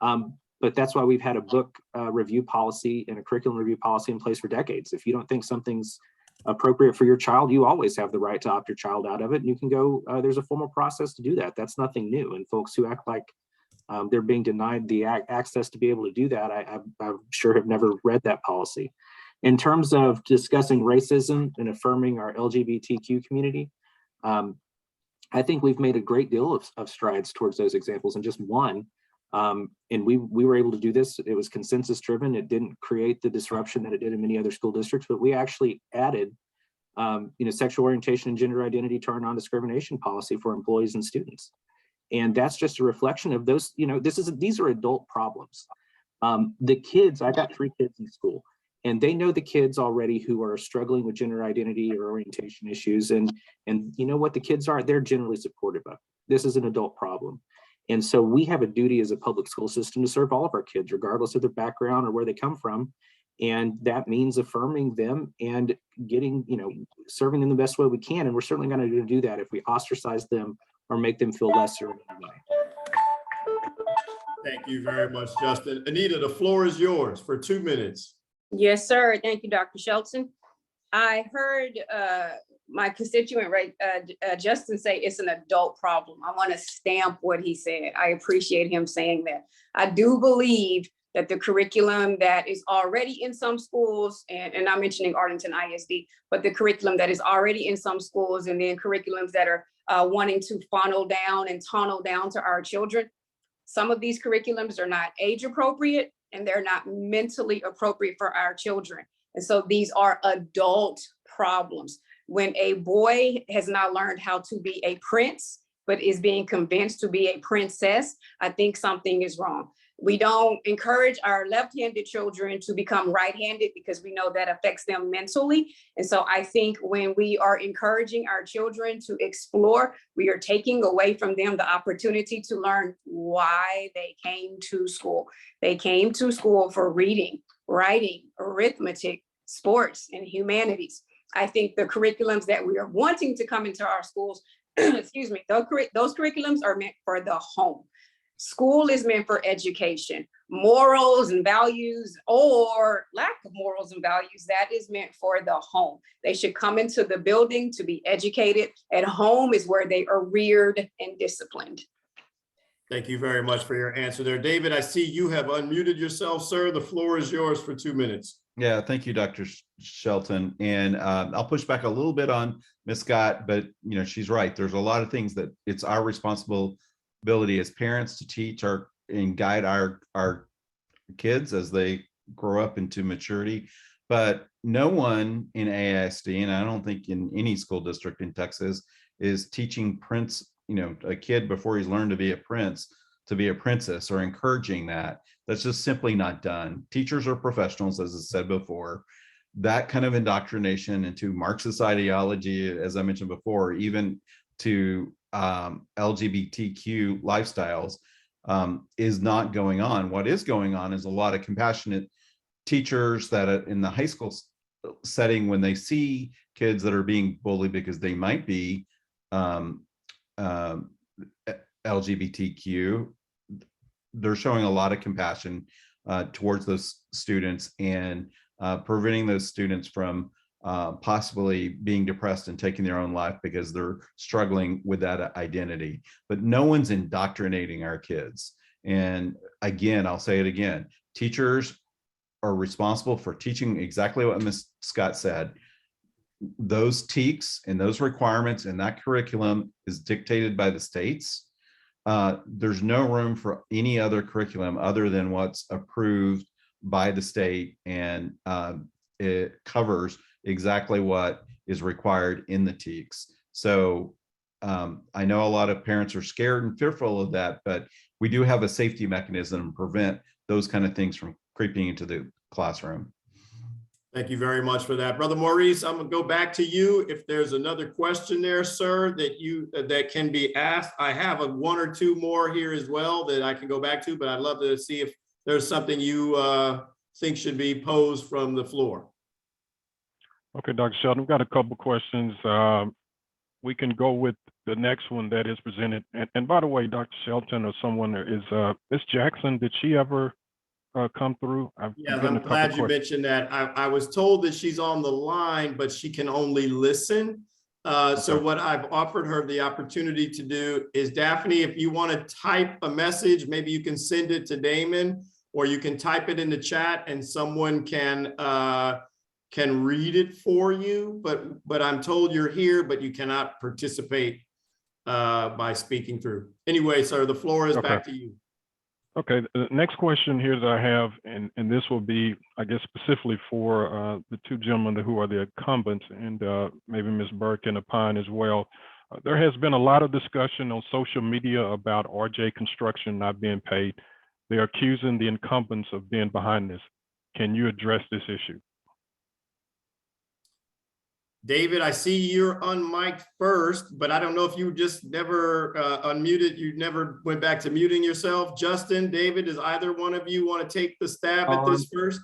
But that's why we've had a book review policy and a curriculum review policy in place for decades. If you don't think something's appropriate for your child, you always have the right to opt your child out of it. And you can go, there's a formal process to do that. That's nothing new. And folks who act like they're being denied the access to be able to do that, I'm sure have never read that policy. In terms of discussing racism and affirming our LGBTQ community, I think we've made a great deal of strides towards those examples. And just one, and we were able to do this. It was consensus driven. It didn't create the disruption that it did in many other school districts, but we actually added sexual orientation and gender identity to our non-discrimination policy for employees and students. And that's just a reflection of those, these are adult problems. The kids, I got 3 kids in school, and they know the kids already who are struggling with gender identity or orientation issues. And you know what the kids are, they're generally supportive of. This is an adult problem. And so we have a duty as a public school system to serve all of our kids, regardless of their background or where they come from. And that means affirming them and getting, serving them the best way we can. And we're certainly going to do that if we ostracize them or make them feel lesser in any way. Thank you very much, Justin. Anita, the floor is yours for 2 minutes. Yes, sir. Thank you, Dr. Shelton. I heard my constituent, Justin, say it's an adult problem. I want to stamp what he said. I appreciate him saying that. I do believe that the curriculum that is already in some schools, and I'm mentioning Arlington ISD, but the curriculum that is already in some schools, and then curriculums that are wanting to funnel down and tunnel down to our children. Some of these curriculums are not age appropriate, and they're not mentally appropriate for our children. And so these are adult problems. When a boy has not learned how to be a prince, but is being convinced to be a princess, I think something is wrong. We don't encourage our left-handed children to become right-handed because we know that affects them mentally. And so I think when we are encouraging our children to explore, we are taking away from them the opportunity to learn why they came to school. They came to school for reading, writing, arithmetic, sports, and humanities. I think the curriculums that we are wanting to come into our schools, excuse me, those curriculums are meant for the home. School is meant for education, morals and values, or lack of morals and values, that is meant for the home. They should come into the building to be educated. At home is where they are reared and disciplined. Thank you very much for your answer there. David, I see you have unmuted yourself, sir. The floor is yours for 2 minutes. Yeah, thank you, Dr. Shelton. And I'll push back a little bit on Ms. Scott, but she's right. There's a lot of things that it's our responsibility as parents to teach and guide our kids as they grow up into maturity. But no one in AISD, and I don't think in any school district in Texas, is teaching a kid before he's learned to be a prince to be a princess, or encouraging that. That's just simply not done. Teachers are professionals, as I said before. That kind of indoctrination into Marxist ideology, as I mentioned before, even to LGBTQ lifestyles, is not going on. What is going on is a lot of compassionate teachers that in the high school setting, when they see kids that are being bullied because they might be, LGBTQ, they're showing a lot of compassion towards those students and preventing those students from possibly being depressed and taking their own life because they're struggling with that identity. But no one's indoctrinating our kids. And again, I'll say it again, teachers are responsible for teaching exactly what Ms. Scott said. Those TEKS and those requirements and that curriculum is dictated by the states. There's no room for any other curriculum other than what's approved by the state, and it covers exactly what is required in the TEKS. So I know a lot of parents are scared and fearful of that, but we do have a safety mechanism to prevent those kind of things from creeping into the classroom. Thank you very much for that. Brother Maurice, I'm gonna go back to you. If there's another question there, sir, that can be asked. I have one or two more here as well that I can go back to, but I'd love to see if there's something you think should be posed from the floor. Okay, Dr. Shelton, we've got a couple questions. We can go with the next one that is presented. And by the way, Dr. Shelton or someone is Ms. Jackson, did she ever come through? Yeah, I'm glad you mentioned that. I was told that she's on the line, but she can only listen. So what I've offered her the opportunity to do is, Daphne, if you want to type a message, maybe you can send it to Damon, or you can type it in the chat and someone can read it for you. But I'm told you're here, but you cannot participate by speaking through. Anyway, sir, the floor is back to you. Okay, the next question here that I have, and this will be, I guess, specifically for the two gentlemen who are the incumbents, and maybe Ms. Burke can opine as well. There has been a lot of discussion on social media about RJ Construction not being paid. They're accusing the incumbents of being behind this. Can you address this issue? David, I see you're unmiked first, but I don't know if you just never unmuted. You never went back to muting yourself. Justin, David, does either one of you want to take the stab at this first?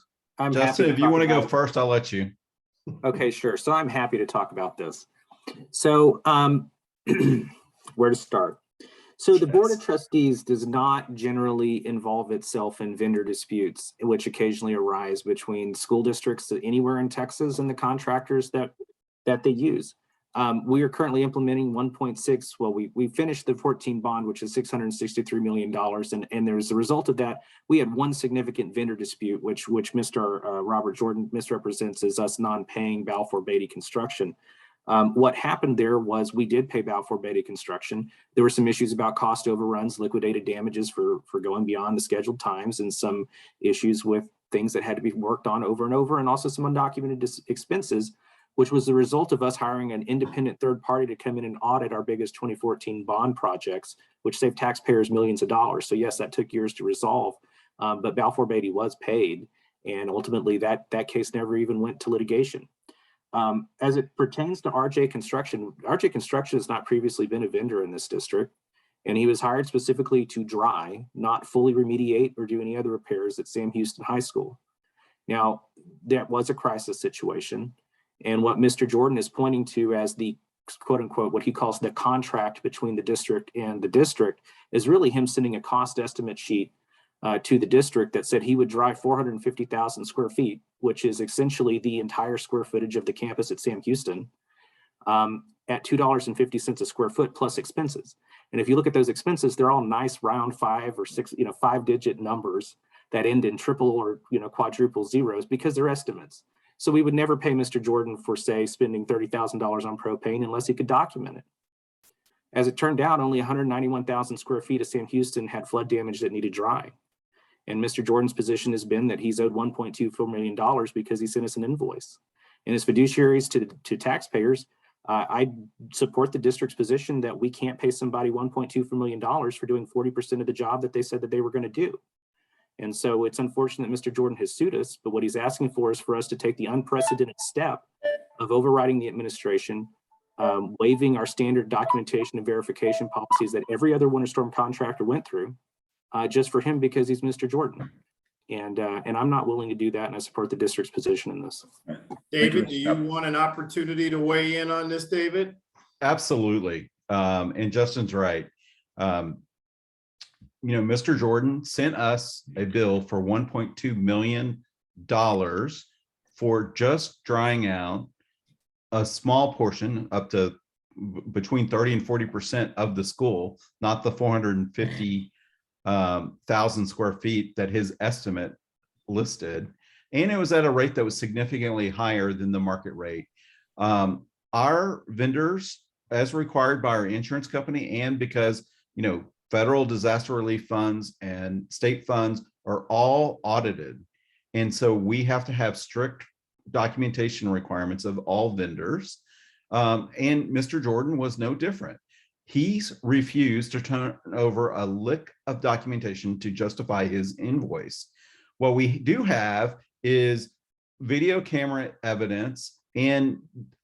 Justin, if you want to go first, I'll let you. Okay, sure. So I'm happy to talk about this. So where to start? So the Board of Trustees does not generally involve itself in vendor disputes, which occasionally arise between school districts anywhere in Texas and the contractors that they use. We are currently implementing 1.6. Well, we finished the 14 bond, which is $663 million. And there's a result of that. We had one significant vendor dispute, which Mr. Robert Jordan misrepresents as us non-paying Balfour Beatty Construction. What happened there was we did pay Balfour Beatty Construction. There were some issues about cost overruns, liquidated damages for going beyond the scheduled times, and some issues with things that had to be worked on over and over, and also some undocumented expenses, which was the result of us hiring an independent third party to come in and audit our biggest 2014 bond projects, which saved taxpayers millions of dollars. So yes, that took years to resolve, but Balfour Beatty was paid, and ultimately that case never even went to litigation. As it pertains to RJ Construction has not previously been a vendor in this district, and he was hired specifically to dry, not fully remediate or do any other repairs at Sam Houston High School. Now, that was a crisis situation, and what Mr. Jordan is pointing to as the quote unquote, what he calls the contract between the district and the district, is really him sending a cost estimate sheet to the district that said he would dry 450,000 square feet, which is essentially the entire square footage of the campus at Sam Houston, at $2.50 a square foot plus expenses. And if you look at those expenses, they're all nice round 5 or 6, 5-digit numbers that end in triple or quadruple zeros because they're estimates. So we would never pay Mr. Jordan for, say, spending $30,000 on propane unless he could document it. As it turned out, only 191,000 square feet of Sam Houston had flood damage that needed dry. And Mr. Jordan's position has been that he's owed $1.24 million because he sent us an invoice. And as fiduciaries to taxpayers, I support the district's position that we can't pay somebody $1.24 million for doing 40% of the job that they said that they were going to do. And so it's unfortunate Mr. Jordan has sued us, but what he's asking for is for us to take the unprecedented step of overriding the administration, waiving our standard documentation and verification policies that every other winter storm contractor went through, just for him because he's Mr. Jordan. And I'm not willing to do that, and I support the district's position in this. David, do you want an opportunity to weigh in on this, David? Absolutely. And Justin's right. Mr. Jordan sent us a bill for $1.2 million for just drying out a small portion, up to between 30 and 40% of the school, not the 450,000 square feet that his estimate listed. And it was at a rate that was significantly higher than the market rate. Our vendors, as required by our insurance company, and because, federal disaster relief funds and state funds are all audited. And so we have to have strict documentation requirements of all vendors. And Mr. Jordan was no different. He's refused to turn over a lick of documentation to justify his invoice. What we do have is video camera evidence and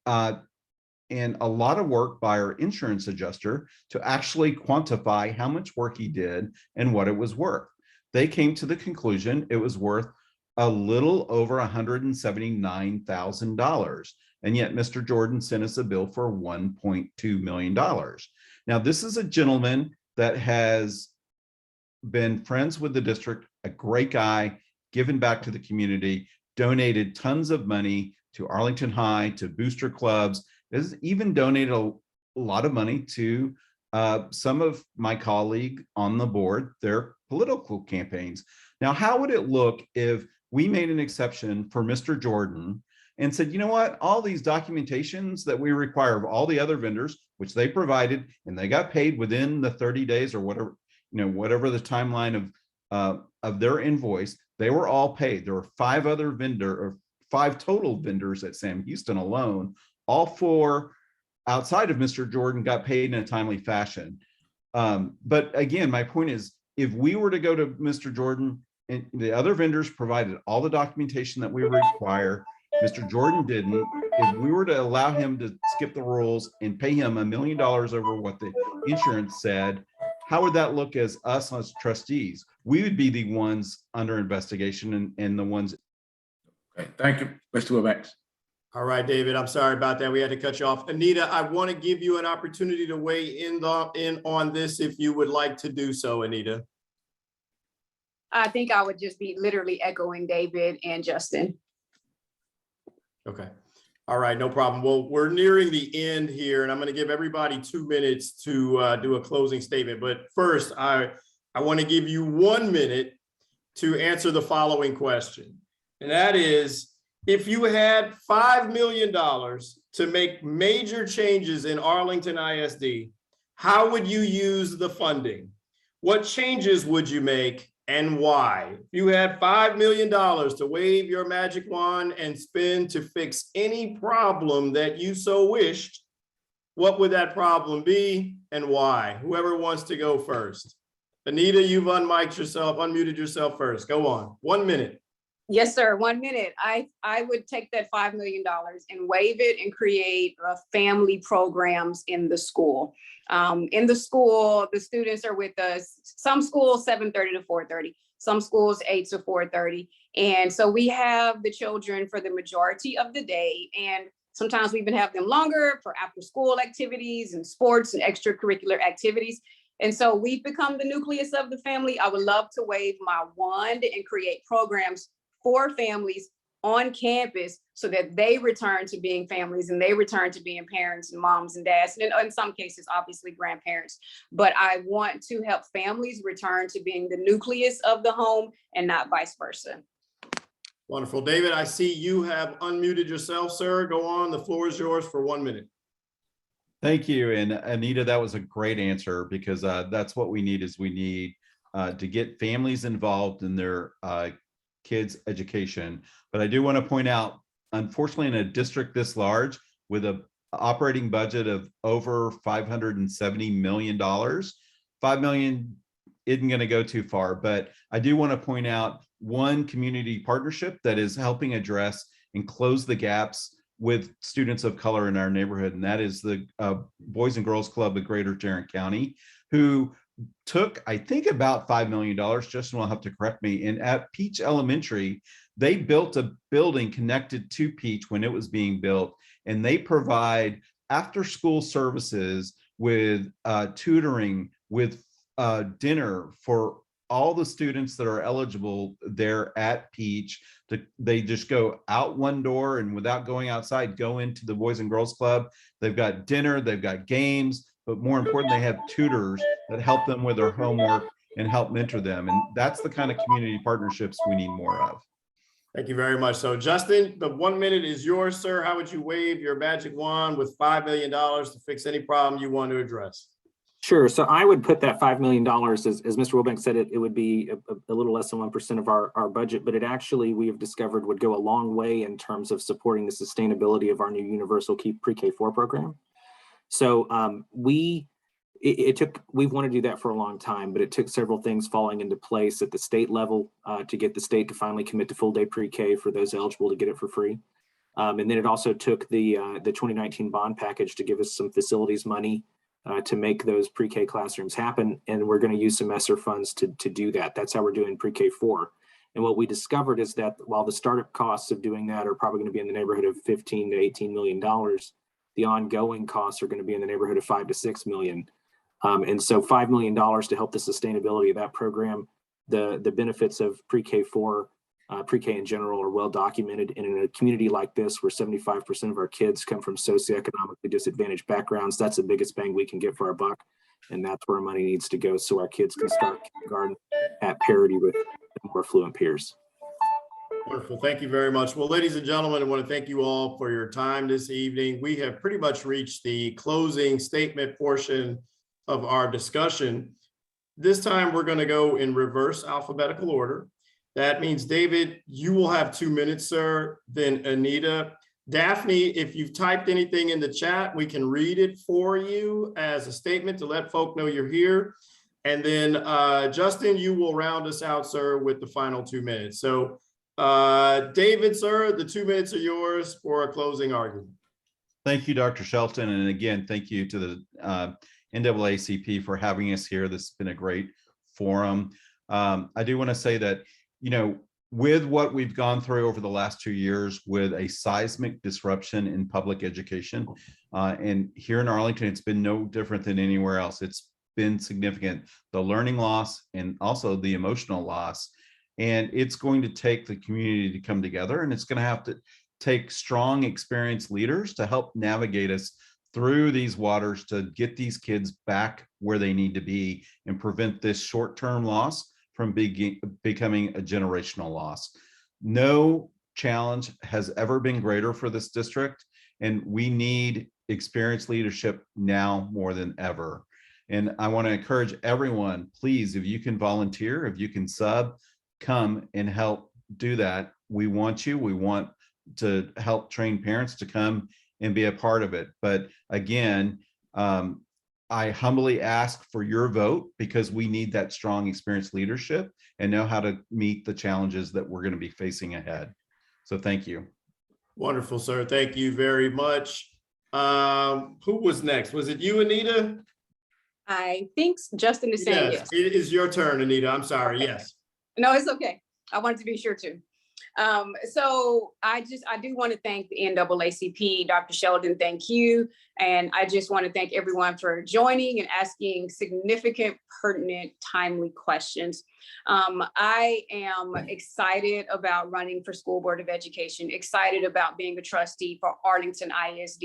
a lot of work by our insurance adjuster to actually quantify how much work he did and what it was worth. They came to the conclusion it was worth a little over $179,000. And yet Mr. Jordan sent us a bill for $1.2 million. Now, this is a gentleman that has been friends with the district, a great guy, given back to the community, donated tons of money to Arlington High, to booster clubs, has even donated a lot of money to some of my colleague on the board, their political campaigns. Now, how would it look if we made an exception for Mr. Jordan and said, you know what, all these documentations that we require of all the other vendors, which they provided, and they got paid within the 30 days or whatever, whatever the timeline of their invoice, they were all paid. There were five total vendors at Sam Houston alone. All four outside of Mr. Jordan got paid in a timely fashion. But again, my point is, if we were to go to Mr. Jordan and the other vendors provided all the documentation that we require, Mr. Jordan didn't, if we were to allow him to skip the rules and pay him $1 million over what the insurance said, how would that look as us as trustees? We would be the ones under investigation and the ones. Okay, thank you, Mr. Wilbanks. All right, David, I'm sorry about that. We had to cut you off. Anita, I want to give you an opportunity to weigh in on this if you would like to do so, Anita. I think I would just be literally echoing David and Justin. Okay. All right, no problem. Well, we're nearing the end here, and I'm going to give everybody 2 minutes to do a closing statement. But first, I want to give you 1 minute to answer the following question. And that is, if you had $5 million to make major changes in Arlington ISD, how would you use the funding? What changes would you make and why? If you had $5 million to wave your magic wand and spend to fix any problem that you so wished, what would that problem be and why? Whoever wants to go first. Anita, you've unmuted yourself first. Go on, 1 minute. Yes, sir. 1 minute. I would take that $5 million and waive it and create family programs in the school. In the school, the students are with us. Some schools 7:30 to 4:30, some schools 8 to 4:30. And so we have the children for the majority of the day. And sometimes we even have them longer for after school activities and sports and extracurricular activities. And so we've become the nucleus of the family. I would love to wave my wand and create programs for families on campus so that they return to being families and they return to being parents and moms and dads, and in some cases, obviously grandparents. But I want to help families return to being the nucleus of the home and not vice versa. Wonderful. David, I see you have unmuted yourself, sir. Go on. The floor is yours for 1 minute. Thank you. And Anita, that was a great answer, because that's what we need. We need to get families involved in their kids' education. But I do want to point out, unfortunately, in a district this large with an operating budget of over $570 million, $5 million isn't going to go too far. But I do want to point out one community partnership that is helping address and close the gaps with students of color in our neighborhood. And that is the Boys and Girls Club of Greater Tarrant County, who took, I think, about $5 million. Justin will have to correct me. And at Peach Elementary, they built a building connected to Peach when it was being built, and they provide after-school services with tutoring, with dinner for all the students that are eligible there at Peach. They just go out one door and without going outside, go into the Boys and Girls Club. They've got dinner, they've got games, but more important, they have tutors that help them with their homework and help mentor them. And that's the kind of community partnerships we need more of. Thank you very much. So Justin, the 1 minute is yours, sir. How would you wave your magic wand with $5 million to fix any problem you want to address? Sure. So I would put that $5 million, as Mr. Wilbank said, it would be a little less than 1% of our budget, but it actually, we have discovered, would go a long way in terms of supporting the sustainability of our new universal pre-K4 program. So we want to do that for a long time, but it took several things falling into place at the state level to get the state to finally commit to full day pre-K for those eligible to get it for free. And then it also took the 2019 bond package to give us some facilities money to make those pre-K classrooms happen. And we're going to use some ESSER funds to do that. That's how we're doing pre-K4. And what we discovered is that while the startup costs of doing that are probably going to be in the neighborhood of $15 to $18 million, the ongoing costs are going to be in the neighborhood of $5 to $6 million. And so $5 million to help the sustainability of that program. The benefits of pre-K4, pre-K in general, are well documented. And in a community like this, where 75% of our kids come from socioeconomically disadvantaged backgrounds, that's the biggest bang we can get for our buck. And that's where our money needs to go, so our kids can start kindergarten at parity with more affluent peers. Wonderful. Thank you very much. Well, ladies and gentlemen, I want to thank you all for your time this evening. We have pretty much reached the closing statement portion of our discussion. This time we're going to go in reverse alphabetical order. That means, David, you will have 2 minutes, sir. Then Anita. Daphne, if you've typed anything in the chat, we can read it for you as a statement to let folk know you're here. And then Justin, you will round us out, sir, with the final 2 minutes. So David, sir, the 2 minutes are yours for a closing argument. Thank you, Dr. Shelton. And again, thank you to the NAACP for having us here. This has been a great forum. I do want to say that, with what we've gone through over the last 2 years with a seismic disruption in public education, and here in Arlington, it's been no different than anywhere else. It's been significant, the learning loss and also the emotional loss. And it's going to take the community to come together, and it's going to have to take strong, experienced leaders to help navigate us through these waters to get these kids back where they need to be and prevent this short-term loss from becoming a generational loss. No challenge has ever been greater for this district, and we need experienced leadership now more than ever. And I want to encourage everyone, please, if you can volunteer, if you can sub, come and help do that. We want you. We want to help train parents to come and be a part of it. But again, I humbly ask for your vote, because we need that strong, experienced leadership and know how to meet the challenges that we're going to be facing ahead. So thank you. Wonderful, sir. Thank you very much. Who was next? Was it you, Anita? I think Justin is saying yes. It is your turn, Anita. I'm sorry. Okay. Yes. No, it's okay. I wanted to be sure too. So I do want to thank the NAACP, Dr. Sheldon, thank you. And I just want to thank everyone for joining and asking significant, pertinent, timely questions. I am excited about running for School Board of Education, excited about being a trustee for Arlington ISD,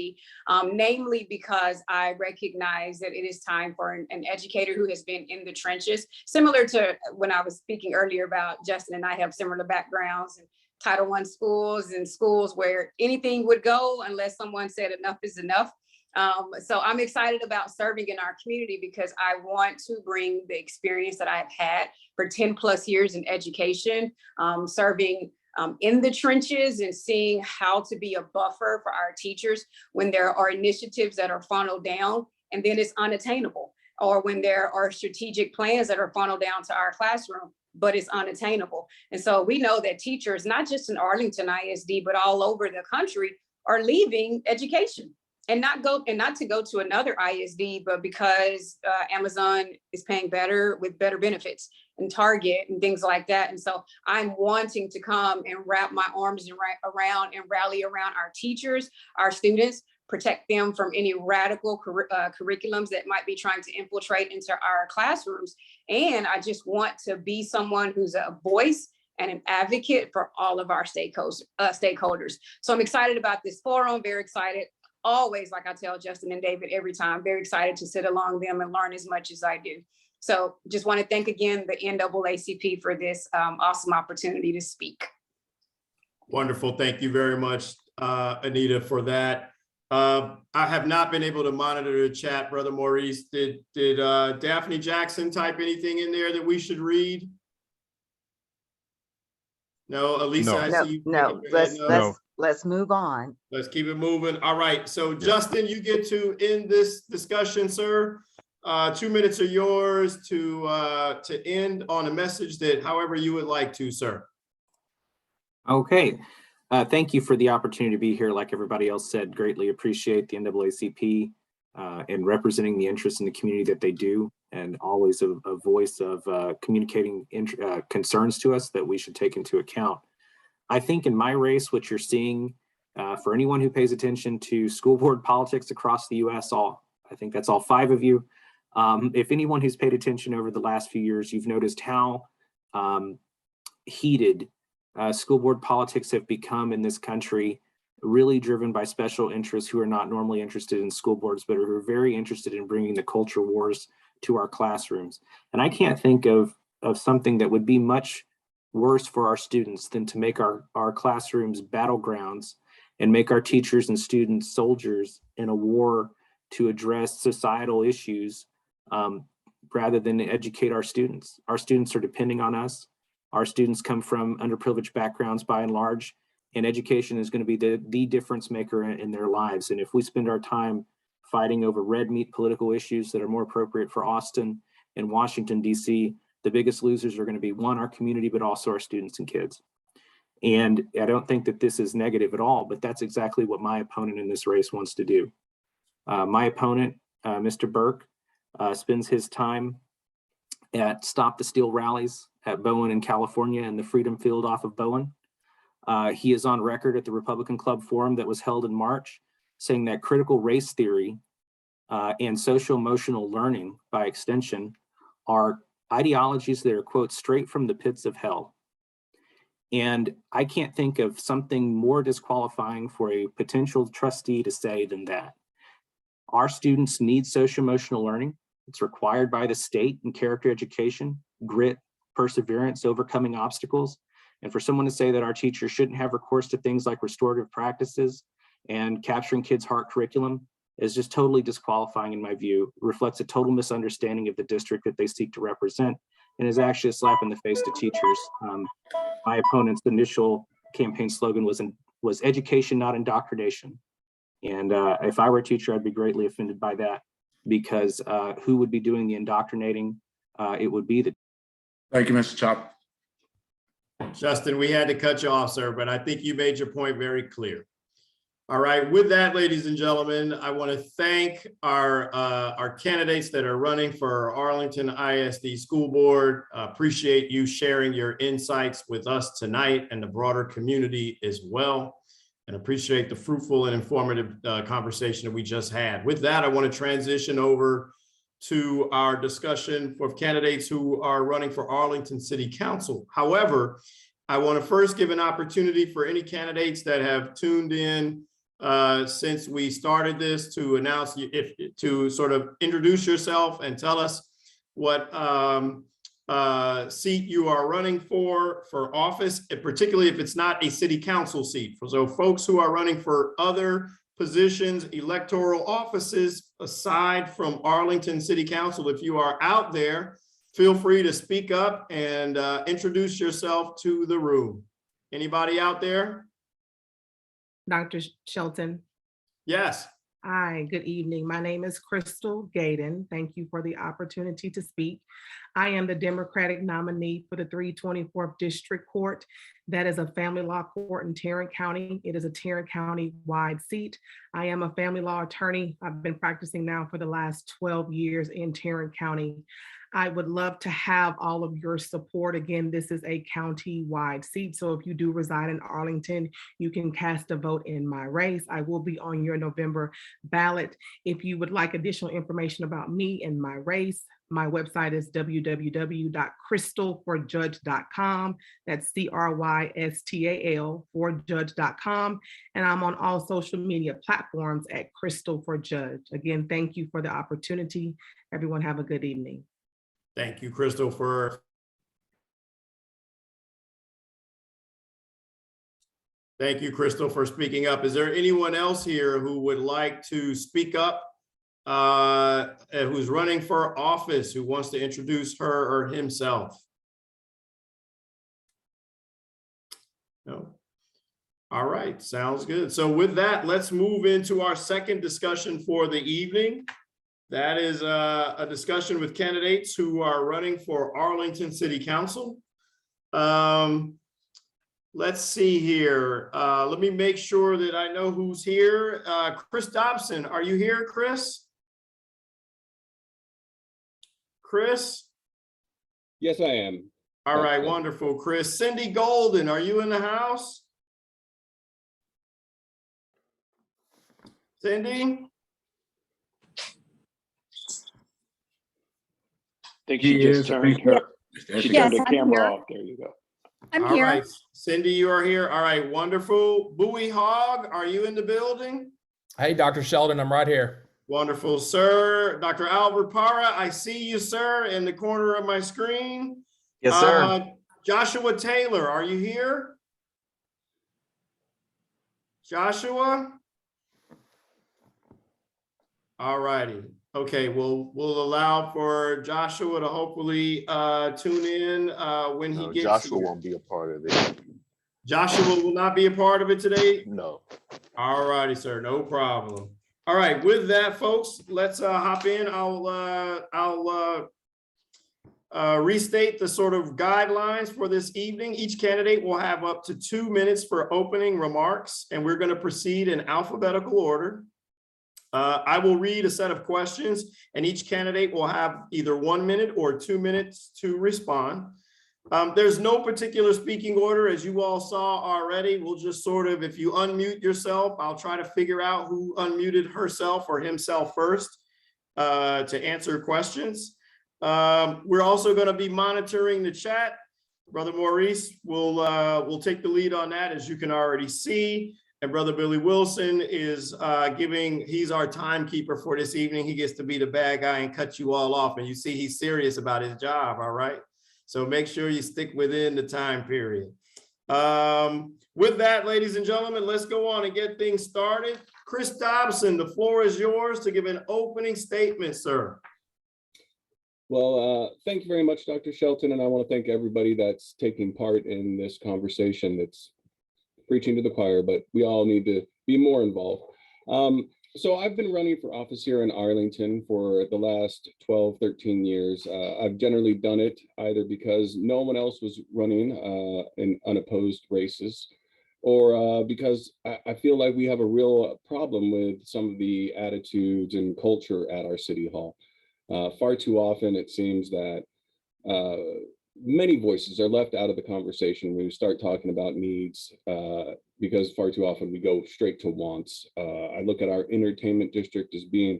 namely because I recognize that it is time for an educator who has been in the trenches, similar to when I was speaking earlier about Justin and I have similar backgrounds in Title I schools and schools where anything would go unless someone said enough is enough. So I'm excited about serving in our community because I want to bring the experience that I've had for 10 plus years in education, serving in the trenches and seeing how to be a buffer for our teachers when there are initiatives that are funneled down and then it's unattainable, or when there are strategic plans that are funneled down to our classroom, but it's unattainable. And so we know that teachers, not just in Arlington ISD, but all over the country, are leaving education. And not to go to another ISD, but because Amazon is paying better with better benefits and Target and things like that. And so I'm wanting to come and wrap my arms around and rally around our teachers, our students, protect them from any radical curriculums that might be trying to infiltrate into our classrooms. And I just want to be someone who's a voice and an advocate for all of our stakeholders. So I'm excited about this forum, very excited. Always, like I tell Justin and David every time, very excited to sit along them and learn as much as I do. So just want to thank again the NAACP for this awesome opportunity to speak. Wonderful. Thank you very much, Anita, for that. I have not been able to monitor the chat, Brother Maurice. Did Daphne Jackson type anything in there that we should read? No, Elisa, No. I No, see you. no, let's move on. Let's keep it moving. All right. So Justin, you get to end this discussion, sir. 2 minutes are yours to end on a message that however you would like to, sir. Okay. Thank you for the opportunity to be here. Like everybody else said, greatly appreciate the NAACP and representing the interests in the community that they do, and always a voice of communicating concerns to us that we should take into account. I think in my race, what you're seeing for anyone who pays attention to school board politics across the US, I think that's all 5 of you. If anyone who's paid attention over the last few years, you've noticed how heated school board politics have become in this country, really driven by special interests who are not normally interested in school boards, but who are very interested in bringing the culture wars to our classrooms. And I can't think of something that would be much worse for our students than to make our classrooms battlegrounds and make our teachers and students soldiers in a war to address societal issues rather than educate our students. Our students are depending on us. Our students come from underprivileged backgrounds by and large, and education is going to be the difference maker in their lives. And if we spend our time fighting over red meat political issues that are more appropriate for Austin and Washington, DC, the biggest losers are going to be, one, our community, but also our students and kids. And I don't think that this is negative at all, but that's exactly what my opponent in this race wants to do. My opponent, Mr. Burke, spends his time at Stop the Steal rallies at Bowen in California and the Freedom Field off of Bowen. He is on record at the Republican Club Forum that was held in March, saying that critical race theory and social emotional learning, by extension, are ideologies that are, quote, straight from the pits of hell. And I can't think of something more disqualifying for a potential trustee to say than that. Our students need social emotional learning. It's required by the state in character education, grit, perseverance, overcoming obstacles. And for someone to say that our teachers shouldn't have recourse to things like restorative practices and capturing kids' heart curriculum is just totally disqualifying in my view, reflects a total misunderstanding of the district that they seek to represent, and is actually a slap in the face to teachers. My opponent's initial campaign slogan was education, not indoctrination. And if I were a teacher, I'd be greatly offended by that, because who would be doing the indoctrinating? It would be the. Thank you, Mr. Chop. Justin, we had to cut you off, sir, but I think you made your point very clear. All right, with that, ladies and gentlemen, I want to thank our candidates that are running for Arlington ISD School Board. Appreciate you sharing your insights with us tonight and the broader community as well. And appreciate the fruitful and informative conversation that we just had. With that, I want to transition over to our discussion for candidates who are running for Arlington City Council. However, I want to first give an opportunity for any candidates that have tuned in since we started this to announce, to sort of introduce yourself and tell us what seat you are running for office, particularly if it's not a city council seat. So folks who are running for other positions, electoral offices aside from Arlington City Council, if you are out there, feel free to speak up and introduce yourself to the room. Anybody out there? Dr. Shelton. Yes. Hi, good evening. My name is Crystal Gaydon. Thank you for the opportunity to speak. I am the Democratic nominee for the 324th District Court. That is a family law court in Tarrant County. It is a Tarrant County-wide seat. I am a family law attorney. I've been practicing now for the last 12 years in Tarrant County. I would love to have all of your support. Again, this is a county-wide seat, so if you do reside in Arlington, you can cast a vote in my race. I will be on your November ballot. If you would like additional information about me and my race, my website is www.crystalforjudge.com. That's CRYSTAL for judge.com. And I'm on all social media platforms at Crystal for Judge. Again, thank you for the opportunity. Everyone have a good evening. Thank you, Crystal, for speaking up. Is there anyone else here who would like to speak up, who's running for office, who wants to introduce her or himself? No. All right, sounds good. So with that, let's move into our second discussion for the evening. That is a discussion with candidates who are running for Arlington City Council. Let's see here. Let me make sure that I know who's here. Chris Dobson, are you here, Chris? Chris? Yes, I am. All right, wonderful, Chris. Cindy Golden, are you in the house? Cindy? I think she just turned her, she turned the camera off. There you go. I'm here. All right, Cindy, you are here. All right, wonderful. Bowie Hogg, are you in the building? Hey, Dr. Sheldon, I'm right here. Wonderful, sir. Dr. Albert Para, I see you, sir, in the corner of my screen. Yes, sir. Joshua Taylor, are you here? Joshua? All righty. Okay, we'll allow for Joshua to hopefully tune in when he gets Joshua here. won't be a part of it. Joshua will not be a part of it today? No. All righty, sir, no problem. All right, with that, folks, let's hop in. I'll restate the sort of guidelines for this evening. Each candidate will have up to 2 minutes for opening remarks, and we're going to proceed in alphabetical order. I will read a set of questions, and each candidate will have either 1 minute or 2 minutes to respond. There's no particular speaking order, as you all saw already. We'll just sort of, if you unmute yourself, I'll try to figure out who unmuted herself or himself first to answer questions. We're also going to be monitoring the chat. Brother Maurice will take the lead on that, as you can already see. And Brother Billy Wilson is he's our timekeeper for this evening. He gets to be the bad guy and cut you all off. And you see he's serious about his job, all right? So make sure you stick within the time period. With that, ladies and gentlemen, let's go on and get things started. Chris Dobson, the floor is yours to give an opening statement, sir. Well, thank you very much, Dr. Shelton. And I want to thank everybody that's taking part in this conversation. That's preaching to the choir, but we all need to be more involved. So I've been running for office here in Arlington for the last 12, 13 years. I've generally done it either because no one else was running in unopposed races, or because I feel like we have a real problem with some of the attitudes and culture at our city hall. Far too often it seems that many voices are left out of the conversation when we start talking about needs, because far too often we go straight to wants. I look at our entertainment district as being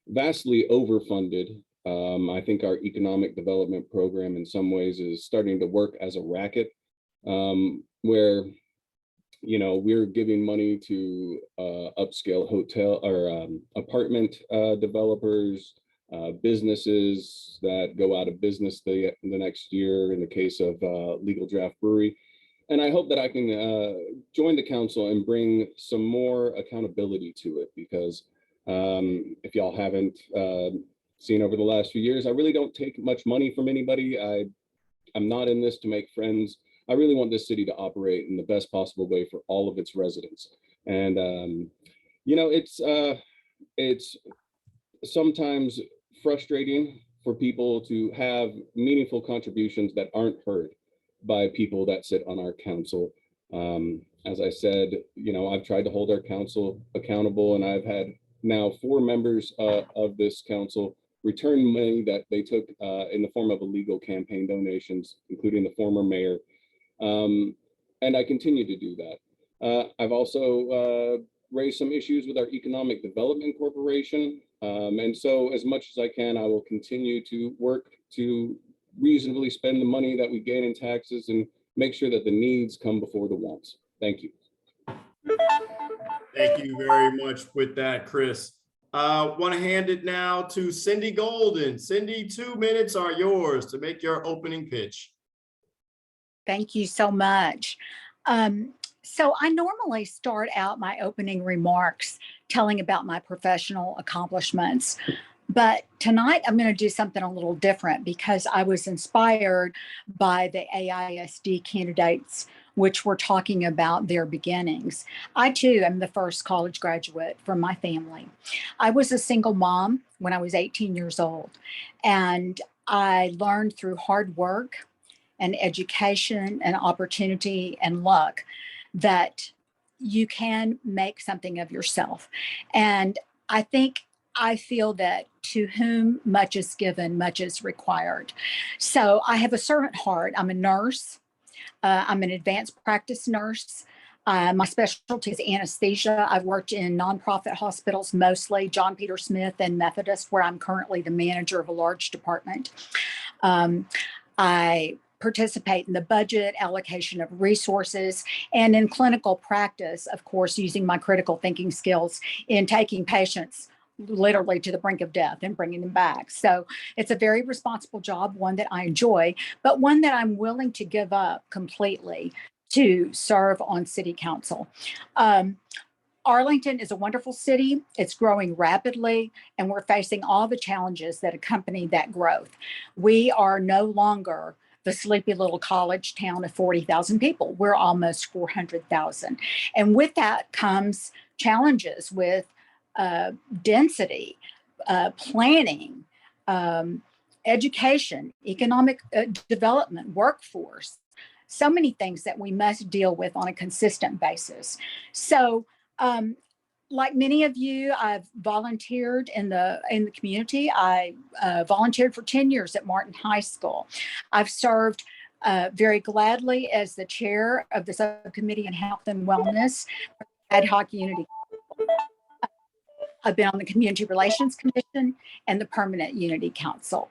vastly overfunded. I think our economic development program in some ways is starting to work as a racket, where we're giving money to upscale hotel or apartment developers, businesses that go out of business the next year in the case of Legal Draft Brewery. And I hope that I can join the council and bring some more accountability to it, because if y'all haven't seen over the last few years, I really don't take much money from anybody. I'm not in this to make friends. I really want this city to operate in the best possible way for all of its residents. And, it's sometimes frustrating for people to have meaningful contributions that aren't heard by people that sit on our council. As I said, I've tried to hold our council accountable, and I've had now 4 members of this council return money that they took in the form of illegal campaign donations, including the former mayor. And I continue to do that. I've also raised some issues with our Economic Development Corporation. And so as much as I can, I will continue to work to reasonably spend the money that we gain in taxes and make sure that the needs come before the wants. Thank you. Thank you very much with that, Chris. Want to hand it now to Cindy Golden. Cindy, 2 minutes are yours to make your opening pitch. Thank you so much. So I normally start out my opening remarks telling about my professional accomplishments, but tonight I'm going to do something a little different because I was inspired by the AISD candidates, which were talking about their beginnings. I too am the first college graduate from my family. I was a single mom when I was 18 years old, and I learned through hard work and education and opportunity and luck that you can make something of yourself. And I feel that to whom much is given, much is required. So I have a servant heart. I'm a nurse. I'm an advanced practice nurse. My specialty is anesthesia. I've worked in nonprofit hospitals, mostly John Peter Smith and Methodist, where I'm currently the manager of a large department. I participate in the budget, allocation of resources, and in clinical practice, of course, using my critical thinking skills in taking patients literally to the brink of death and bringing them back. So it's a very responsible job, one that I enjoy, but one that I'm willing to give up completely to serve on city council. Arlington is a wonderful city. It's growing rapidly, and we're facing all the challenges that accompany that growth. We are no longer the sleepy little college town of 40,000 people. We're almost 400,000. And with that comes challenges with density, planning, education, economic development, workforce, so many things that we must deal with on a consistent basis. So, like many of you, I've volunteered in the community. I volunteered for 10 years at Martin High School. I've served very gladly as the chair of the subcommittee on health and wellness, ad hoc unity. I've been on the Community Relations Commission and the Permanent Unity Council.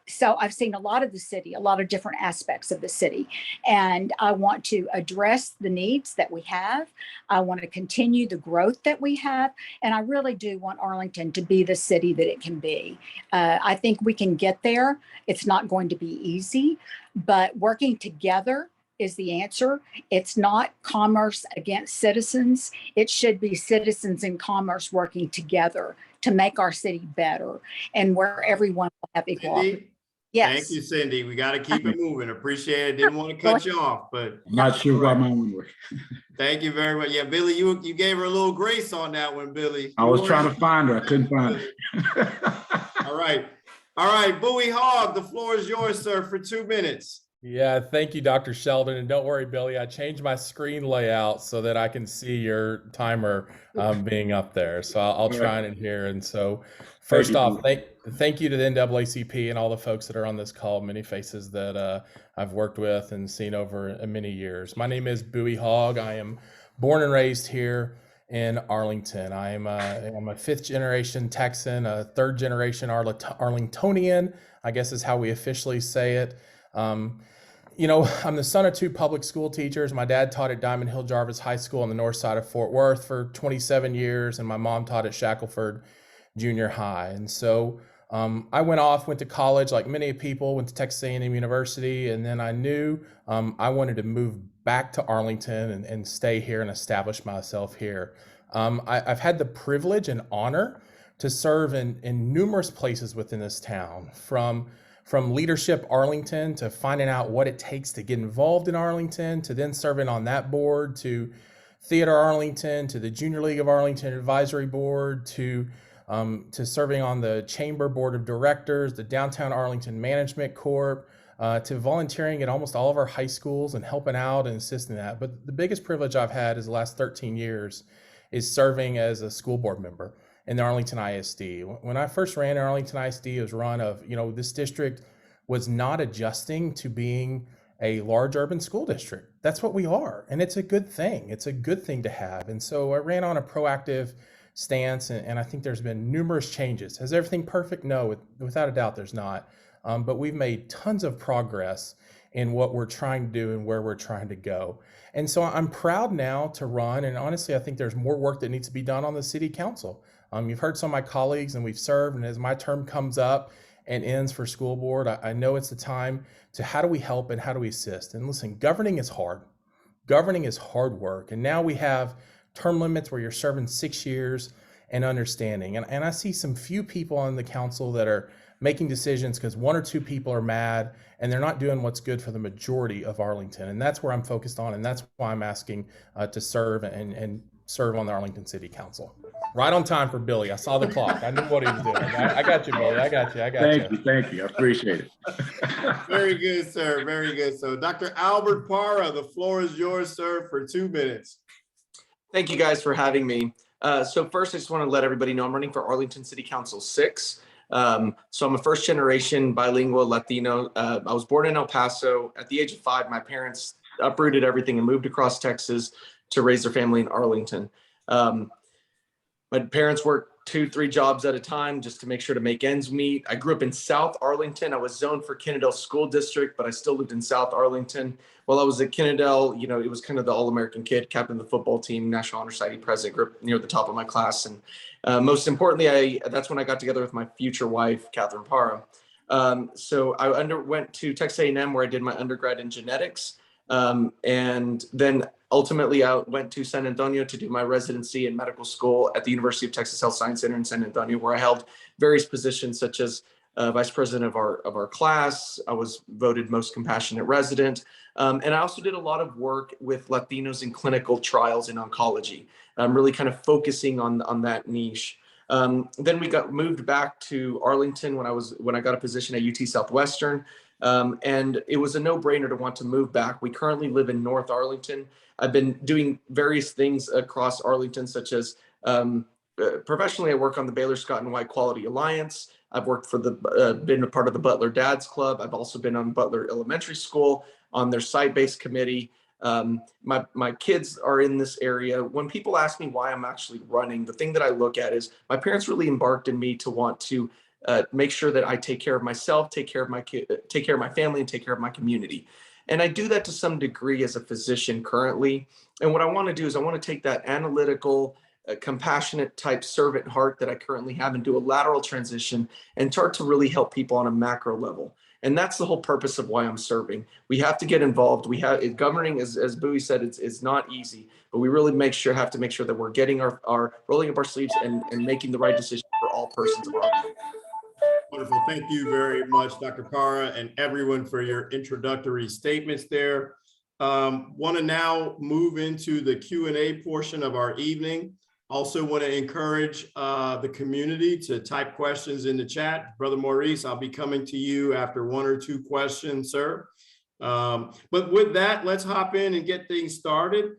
So I've seen a lot of the city, a lot of different aspects of the city. And I want to address the needs that we have. I want to continue the growth that we have. And I really do want Arlington to be the city that it can be. I think we can get there. It's not going to be easy, but working together is the answer. It's not commerce against citizens. It should be citizens and commerce working together to make our city better and where everyone will have equal opportunity. Yes. Thank you, Cindy. We got to keep it moving. Appreciate it. Didn't want to cut you off, but I'm not sure why mine would work. thank you very much. Yeah, Billy, you gave her a little grace on that one, Billy. I was trying to find her. I couldn't find her. All right. All right, Bowie Hogg, the floor is yours, sir, for 2 minutes. Yeah, thank you, Dr. Sheldon. And don't worry, Billy, I changed my screen layout so that I can see your timer being up there. So I'll try and adhere. And so first off, thank you to the NAACP and all the folks that are on this call, many faces that I've worked with and seen over many years. My name is Bowie Hogg. I am born and raised here in Arlington. I'm a fifth generation Texan, a third generation Arlingtonian, I guess is how we officially say it. You know, I'm the son of two public school teachers. My dad taught at Diamond Hill Jarvis High School on the north side of Fort Worth for 27 years, and my mom taught at Shackelford Junior High. And so I went to college like many people, went to Texas A&M University, and then I knew I wanted to move back to Arlington and stay here and establish myself here. I've had the privilege and honor to serve in numerous places within this town, from Leadership Arlington to finding out what it takes to get involved in Arlington, to then serving on that board, to Theater Arlington, to the Junior League of Arlington Advisory Board, to serving on the Chamber Board of Directors, the Downtown Arlington Management Corp, to volunteering at almost all of our high schools and helping out and assisting that. But the biggest privilege I've had is the last 13 years is serving as a school board member. in the Arlington ISD. When I first ran in Arlington ISD, it was run of, this district was not adjusting to being a large urban school district. That's what we are. And it's a good thing. It's a good thing to have. And so I ran on a proactive stance, and I think there's been numerous changes. Is everything perfect? No, without a doubt, there's not. But we've made tons of progress in what we're trying to do and where we're trying to go. And so I'm proud now to run. And honestly, I think there's more work that needs to be done on the city council. You've heard some of my colleagues, and we've served. And as my term comes up and ends for school board, I know it's the time to how do we help and how do we assist? And listen, governing is hard. Governing is hard work. And now we have term limits where you're serving 6 years and understanding. And I see some few people on the council that are making decisions because 1 or 2 people are mad and they're not doing what's good for the majority of Arlington. And that's where I'm focused on. And that's why I'm asking to serve and serve on the Arlington City Council. Right on time for Billy. I saw the clock. I knew what he was doing. I got you, Billy. I got you. Thank you. I appreciate it. Very good, sir. Very good. So Dr. Albert Parra, the floor is yours, sir, for 2 minutes. Thank you guys for having me. So first, I just want to let everybody know I'm running for Arlington City Council 6. So I'm a first generation bilingual Latino. I was born in El Paso. At the age of 5, my parents uprooted everything and moved across Texas to raise their family in Arlington. My parents worked 2-3 jobs at a time just to make sure to make ends meet. I grew up in South Arlington. I was zoned for Kennedale School District, but I still lived in South Arlington. While I was at Kennedale, it was kind of the all-American kid, captain of the football team, National Honor Society president, grew up near the top of my class. And most importantly, that's when I got together with my future wife, Catherine Parra. So I went to Texas A&M where I did my undergrad in genetics. And then ultimately I went to San Antonio to do my residency in medical school at the University of Texas Health Science Center in San Antonio, where I held various positions such as vice president of our class. I was voted most compassionate resident. And I also did a lot of work with Latinos in clinical trials in oncology, really kind of focusing on that niche. Then we got moved back to Arlington when I got a position at UT Southwestern. And it was a no-brainer to want to move back. We currently live in North Arlington. I've been doing various things across Arlington, such as professionally, I work on the Baylor Scott and White Quality Alliance. I've worked for been a part of the Butler Dads Club. I've also been on Butler Elementary School on their site-based committee. My kids are in this area. When people ask me why I'm actually running, the thing that I look at is my parents really embarked in me to want to make sure that I take care of myself, take care of my family, and take care of my community. And I do that to some degree as a physician currently. And what I want to do is I want to take that analytical, compassionate type servant heart that I currently have and do a lateral transition and start to really help people on a macro level. And that's the whole purpose of why I'm serving. We have to get involved. Governing, as Bowie said, it's not easy, but we really have to make sure that we're getting our rolling up our sleeves and making the right decision for all persons of our life. Wonderful. Thank you very much, Dr. Parra, and everyone for your introductory statements there. Want to now move into the Q&A portion of our evening. Also want to encourage the community to type questions in the chat. Brother Maurice, I'll be coming to you after 1 or 2 questions, sir. But with that, let's hop in and get things started.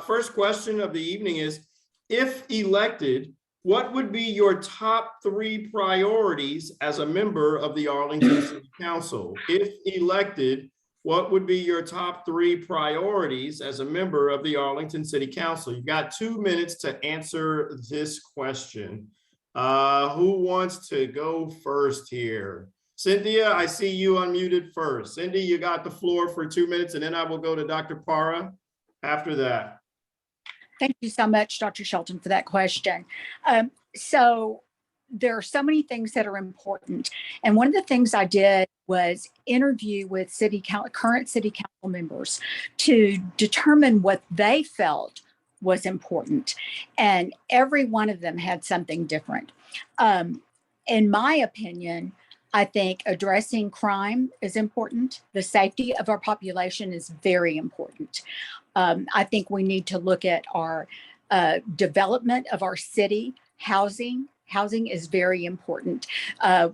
First question of the evening is, if elected, what would be your top 3 priorities as a member of the Arlington City Council? If elected, what would be your top 3 priorities as a member of the Arlington City Council? You've got 2 minutes to answer this question. Who wants to go first here? Cynthia, I see you unmuted first. Cindy, you got the floor for 2 minutes, and then I will go to Dr. Parra after that. Thank you so much, Dr. Shelton, for that question. So there are so many things that are important. And one of the things I did was interview with current city council members to determine what they felt was important. And every one of them had something different. In my opinion, I think addressing crime is important. The safety of our population is very important. I think we need to look at our development of our city. Housing is very important.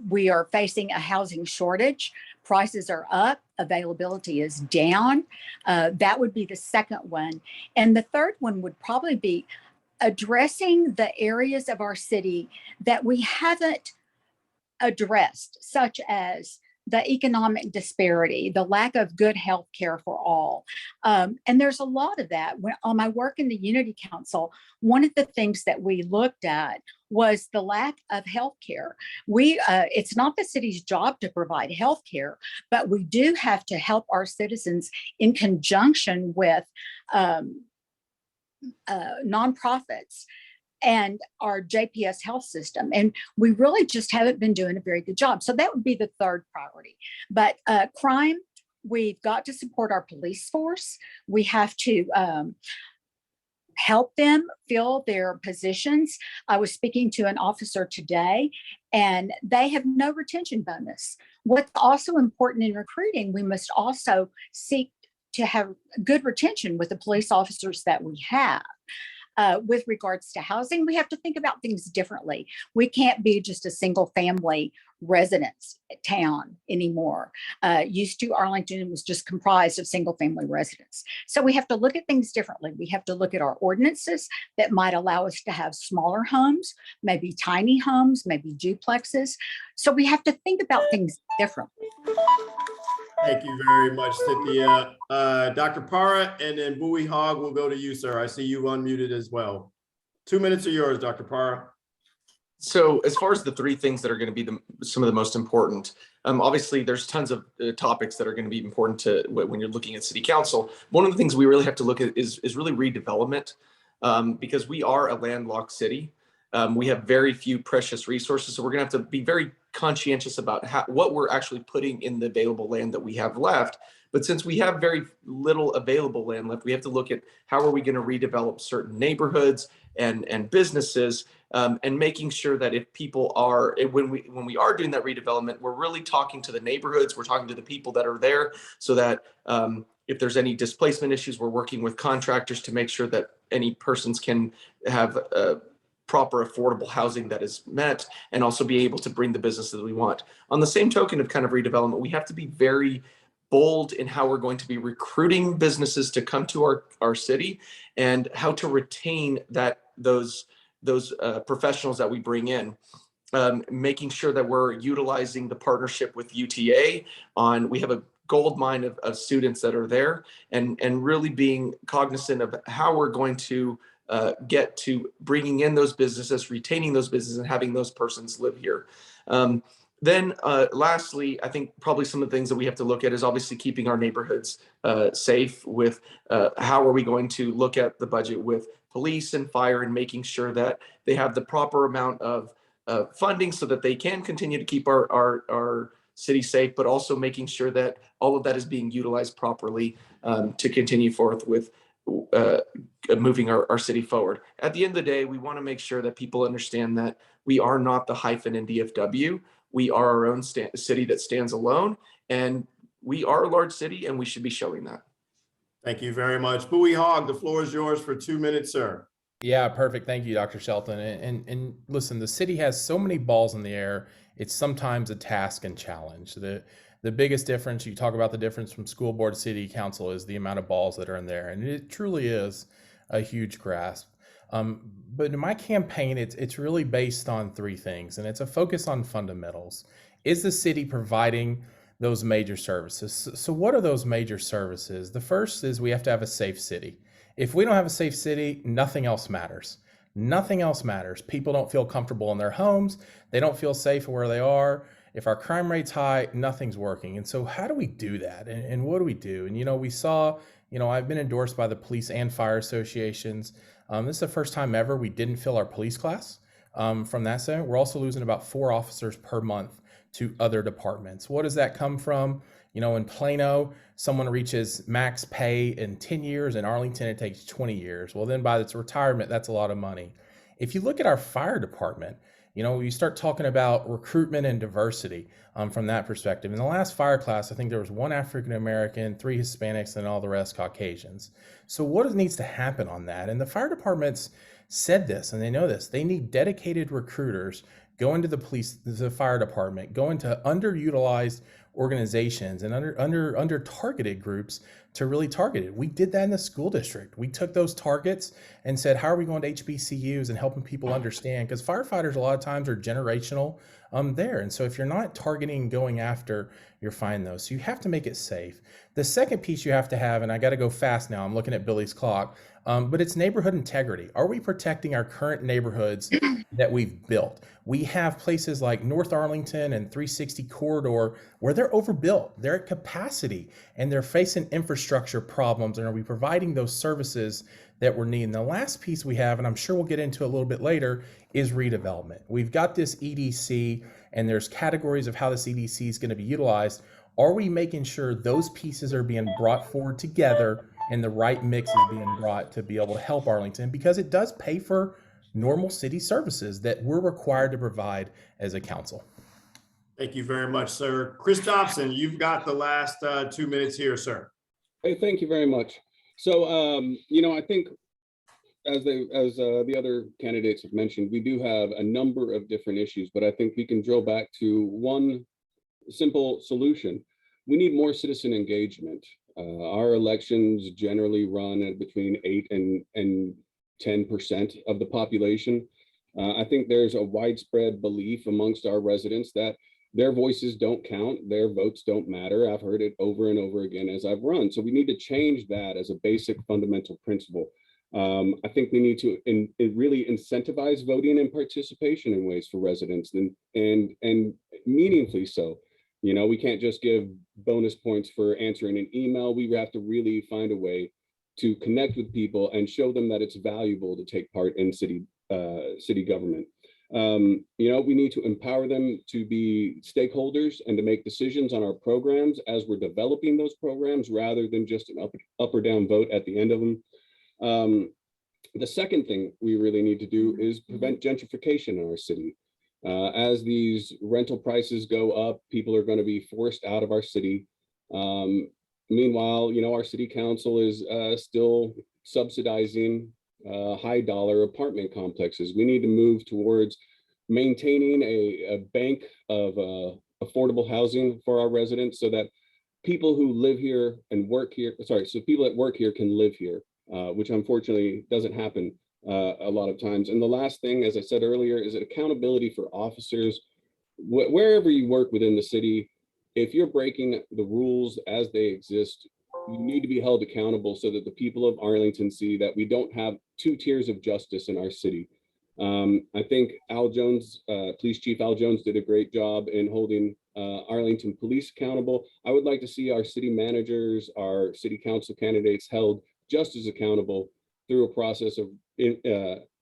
We are facing a housing shortage. Prices are up, availability is down. That would be the second one. And the third one would probably be addressing the areas of our city that we haven't addressed, such as the economic disparity, the lack of good health care for all. And there's a lot of that. On my work in the Unity Council, one of the things that we looked at was the lack of health care. It's not the city's job to provide health care, but we do have to help our citizens in conjunction with nonprofits and our JPS health system. And we really just haven't been doing a very good job. So that would be the third priority. But crime, we've got to support our police force. We have to help them fill their positions. I was speaking to an officer today, and they have no retention bonus. What's also important in recruiting, we must also seek to have good retention with the police officers that we have. With regards to housing, we have to think about things differently. We can't be just a single family residence town anymore. Used to, Arlington was just comprised of single family residents. So we have to look at things differently. We have to look at our ordinances that might allow us to have smaller homes, maybe tiny homes, maybe duplexes. So we have to think about things differently. Thank you very much, Cynthia. Dr. Para, and then Bowie Hogg will go to you, sir. I see you unmuted as well. 2 minutes are yours, Dr. Para. So as far as the three things that are going to be some of the most important, obviously there's tons of topics that are going to be important to when you're looking at city council. One of the things we really have to look at is really redevelopment, because we are a landlocked city. We have very few precious resources, so we're going to have to be very conscientious about what we're actually putting in the available land that we have left. But since we have very little available land left, we have to look at how are we going to redevelop certain neighborhoods and businesses, and making sure that if people are, when we are doing that redevelopment, we're really talking to the neighborhoods, we're talking to the people that are there, so that if there's any displacement issues, we're working with contractors to make sure that any persons can have proper affordable housing that is met, and also be able to bring the businesses that we want. On the same token of kind of redevelopment, we have to be very bold in how we're going to be recruiting businesses to come to our city, and how to retain those professionals that we bring in. Making sure that we're utilizing the partnership with UTA we have a gold mine of students that are there, and really being cognizant of how we're going to get to bringing in those businesses, retaining those businesses, and having those persons live here. Then lastly, I think probably some of the things that we have to look at is obviously keeping our neighborhoods safe with how are we going to look at the budget with police and fire, and making sure that they have the proper amount of funding so that they can continue to keep our city safe, but also making sure that all of that is being utilized properly to continue forth with moving our city forward. At the end of the day, we want to make sure that people understand that we are not the hyphen in DFW. We are our own city that stands alone, and we are a large city, and we should be showing that. Thank you very much. Bowie Hogg, the floor is yours for 2 minutes, sir. Yeah, perfect. Thank you, Dr. Shelton. And listen, the city has so many balls in the air. It's sometimes a task and challenge. The biggest difference, you talk about the difference from school board to city council, is the amount of balls that are in there. And it truly is a huge grasp. But in my campaign, it's really based on three things, and it's a focus on fundamentals. Is the city providing those major services? So what are those major services? The first is we have to have a safe city. If we don't have a safe city, nothing else matters. Nothing else matters. People don't feel comfortable in their homes. They don't feel safe where they are. If our crime rate's high, nothing's working. And so how do we do that? And what do we do? And, we saw, I've been endorsed by the police and fire associations. This is the first time ever we didn't fill our police class from that side. We're also losing about 4 officers per month to other departments. What does that come from? In Plano, someone reaches max pay in 10 years. In Arlington, it takes 20 years. Well, then by its retirement, that's a lot of money. If you look at our fire department, you start talking about recruitment and diversity from that perspective. In the last fire class, I think there was 1 African-American, 3 Hispanics, and all the rest Caucasians. So what needs to happen on that? And the fire departments said this, and they know this. They need dedicated recruiters go into the police, the fire department, go into underutilized organizations and under targeted groups to really target it. We did that in the school district. We took those targets and said, how are we going to HBCUs and helping people understand? Because firefighters a lot of times are generational there. And so if you're not targeting, going after, you're finding those. So you have to make it safe. The second piece you have to have, and I got to go fast now, I'm looking at Billy's clock, but it's neighborhood integrity. Are we protecting our current neighborhoods that we've built? We have places like North Arlington and 360 Corridor where they're overbuilt, they're at capacity, and they're facing infrastructure problems. And are we providing those services that we're needing? The last piece we have, and I'm sure we'll get into a little bit later, is redevelopment. We've got this EDC, and there's categories of how this EDC is going to be utilized. Are we making sure those pieces are being brought forward together and the right mix is being brought to be able to help Arlington? Because it does pay for normal city services that we're required to provide as a council. Thank you very much, sir. Chris Dobson, you've got the last 2 minutes here, sir. Hey, thank you very much. So, you know, I think as the other candidates have mentioned, we do have a number of different issues, but I think we can drill back to one simple solution. We need more citizen engagement. Our elections generally run at between 8 and 10% of the population. I think there's a widespread belief amongst our residents that their voices don't count, their votes don't matter. I've heard it over and over again as I've run. So we need to change that as a basic fundamental principle. I think we need to really incentivize voting and participation in ways for residents and meaningfully so. You know, we can't just give bonus points for answering an email. We have to really find a way to connect with people and show them that it's valuable to take part in city government. You know, we need to empower them to be stakeholders and to make decisions on our programs as we're developing those programs, rather than just an up or down vote at the end of them. The second thing we really need to do is prevent gentrification in our city. As these rental prices go up, people are going to be forced out of our city. Meanwhile, you know, our city council is still subsidizing high dollar apartment complexes. We need to move towards maintaining a bank of affordable housing for our residents, so that people who live here and work here, so people that work here can live here, which unfortunately doesn't happen a lot of times. And the last thing, as I said earlier, is accountability for officers. Wherever you work within the city, if you're breaking the rules as they exist, you need to be held accountable, so that the people of Arlington see that we don't have two tiers of justice in our city. I think Al Jones, Police Chief Al Jones, did a great job in holding Arlington police accountable. I would like to see our city managers, our city council candidates held just as accountable through a process of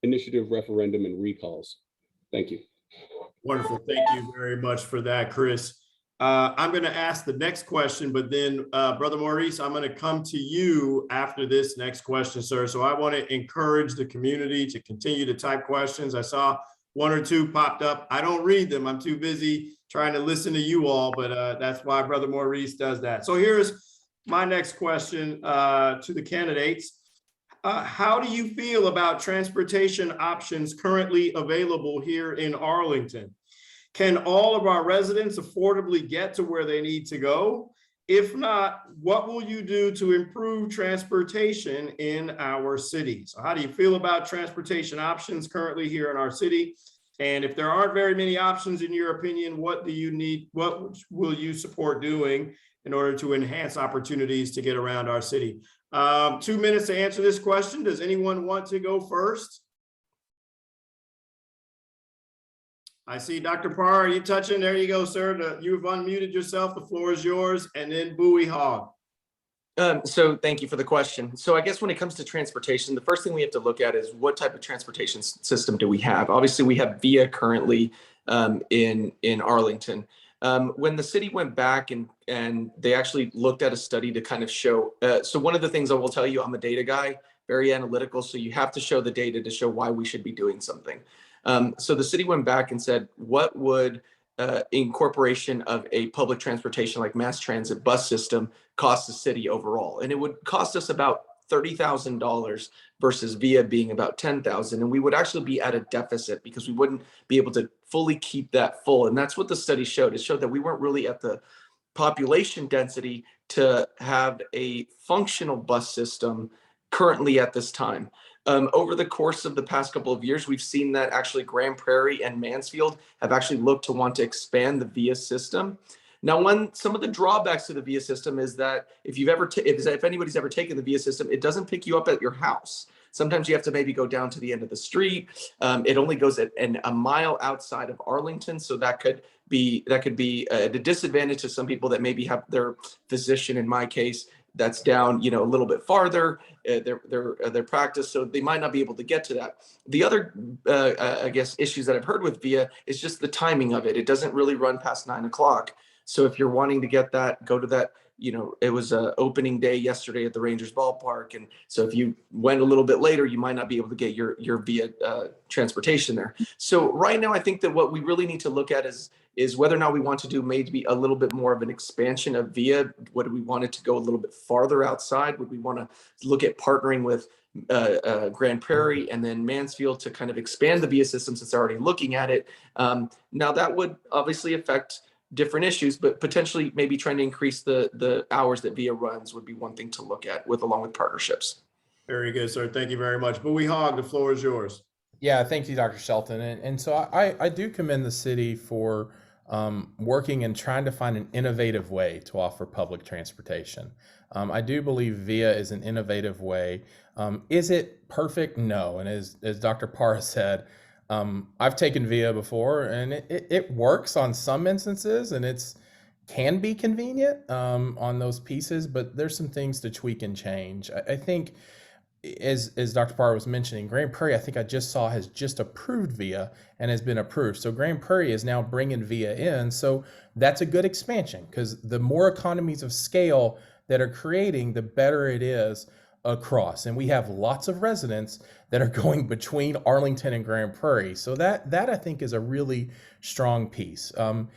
initiative, referendum, and recalls. Thank you. Wonderful. Thank you very much for that, Chris. I'm going to ask the next question, but then Brother Maurice, I'm going to come to you after this next question, sir. So I want to encourage the community to continue to type questions. I saw one or two popped up. I don't read them. I'm too busy trying to listen to you all, but that's why Brother Maurice does that. So here's my next question to the candidates. How do you feel about transportation options currently available here in Arlington? Can all of our residents affordably get to where they need to go? If not, what will you do to improve transportation in our city? So how do you feel about transportation options currently here in our city? And if there aren't very many options in your opinion, what do you need? What will you support doing in order to enhance opportunities to get around our city? 2 minutes to answer this question. Does anyone want to go first? I see Dr. Parr, are you touching? There you go, sir. You've unmuted yourself. The floor is yours. And then Bowie Hogg. So thank you for the question. So I guess when it comes to transportation, the first thing we have to look at is what type of transportation system do we have? Obviously, we have VIA currently in Arlington. When the city went back and they actually looked at a study to kind of show, so one of the things I will tell you, I'm a data guy, very analytical, so you have to show the data to show why we should be doing something. So the city went back and said, what would incorporation of a public transportation like mass transit bus system cost the city overall? And it would cost us about $30,000 versus VIA being about $10,000. And we would actually be at a deficit because we wouldn't be able to fully keep that full. And that's what the study showed. It showed that we weren't really at the population density to have a functional bus system currently at this time. Over the course of the past couple of years, we've seen that actually Grand Prairie and Mansfield have actually looked to want to expand the VIA system. Now, some of the drawbacks to the VIA system is that if anybody's ever taken the VIA system, it doesn't pick you up at your house. Sometimes you have to maybe go down to the end of the street. It only goes at a mile outside of Arlington, so that could be a disadvantage to some people that maybe have their physician, in my case, that's down, a little bit farther, their practice, so they might not be able to get to that. The other, I guess, issues that I've heard with VIA is just the timing of it. It doesn't really run past 9 o'clock. So if you're wanting to get that, go to that, it was opening day yesterday at the Rangers ballpark. And so if you went a little bit later, you might not be able to get your VIA transportation there. So right now, I think that what we really need to look at is whether or not we want to do maybe a little bit more of an expansion of VIA. Would we want it to go a little bit farther outside? Would we want to look at partnering with Grand Prairie and then Mansfield to kind of expand the VIA system since they're already looking at it? Now that would obviously affect different issues, but potentially maybe trying to increase the hours that VIA runs would be one thing to look at along with partnerships. Very good, sir. Thank you very much. Bowie Hogg, the floor is yours. Yeah, thank you, Dr. Shelton. And so I do commend the city for working and trying to find an innovative way to offer public transportation. I do believe VIA is an innovative way. Is it perfect? No. And as Dr. Parra said, I've taken VIA before, and it works on some instances, and it's can be convenient on those pieces, but there's some things to tweak and change. I think, as Dr. Parra was mentioning, Grand Prairie, I think I just saw, has just approved VIA and has been approved. So Grand Prairie is now bringing VIA in. So that's a good expansion, because the more economies of scale that are creating, the better it is across. And we have lots of residents that are going between Arlington and Grand Prairie. So that I think is a really strong piece. From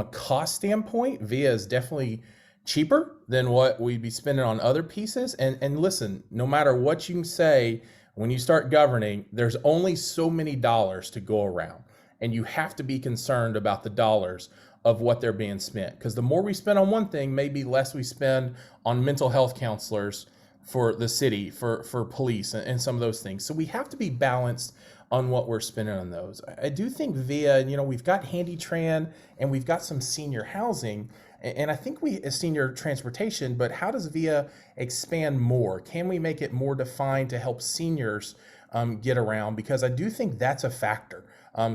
a cost standpoint, VIA is definitely cheaper than what we'd be spending on other pieces. And listen, no matter what you can say, when you start governing, there's only so many dollars to go around. And you have to be concerned about the dollars of what they're being spent. Because the more we spend on one thing, maybe less we spend on mental health counselors for the city, for police and some of those things. So we have to be balanced on what we're spending on those. I do think VIA, we've got HandyTran and we've got some senior housing, and I think senior transportation, but how does VIA expand more? Can we make it more defined to help seniors get around? Because I do think that's a factor.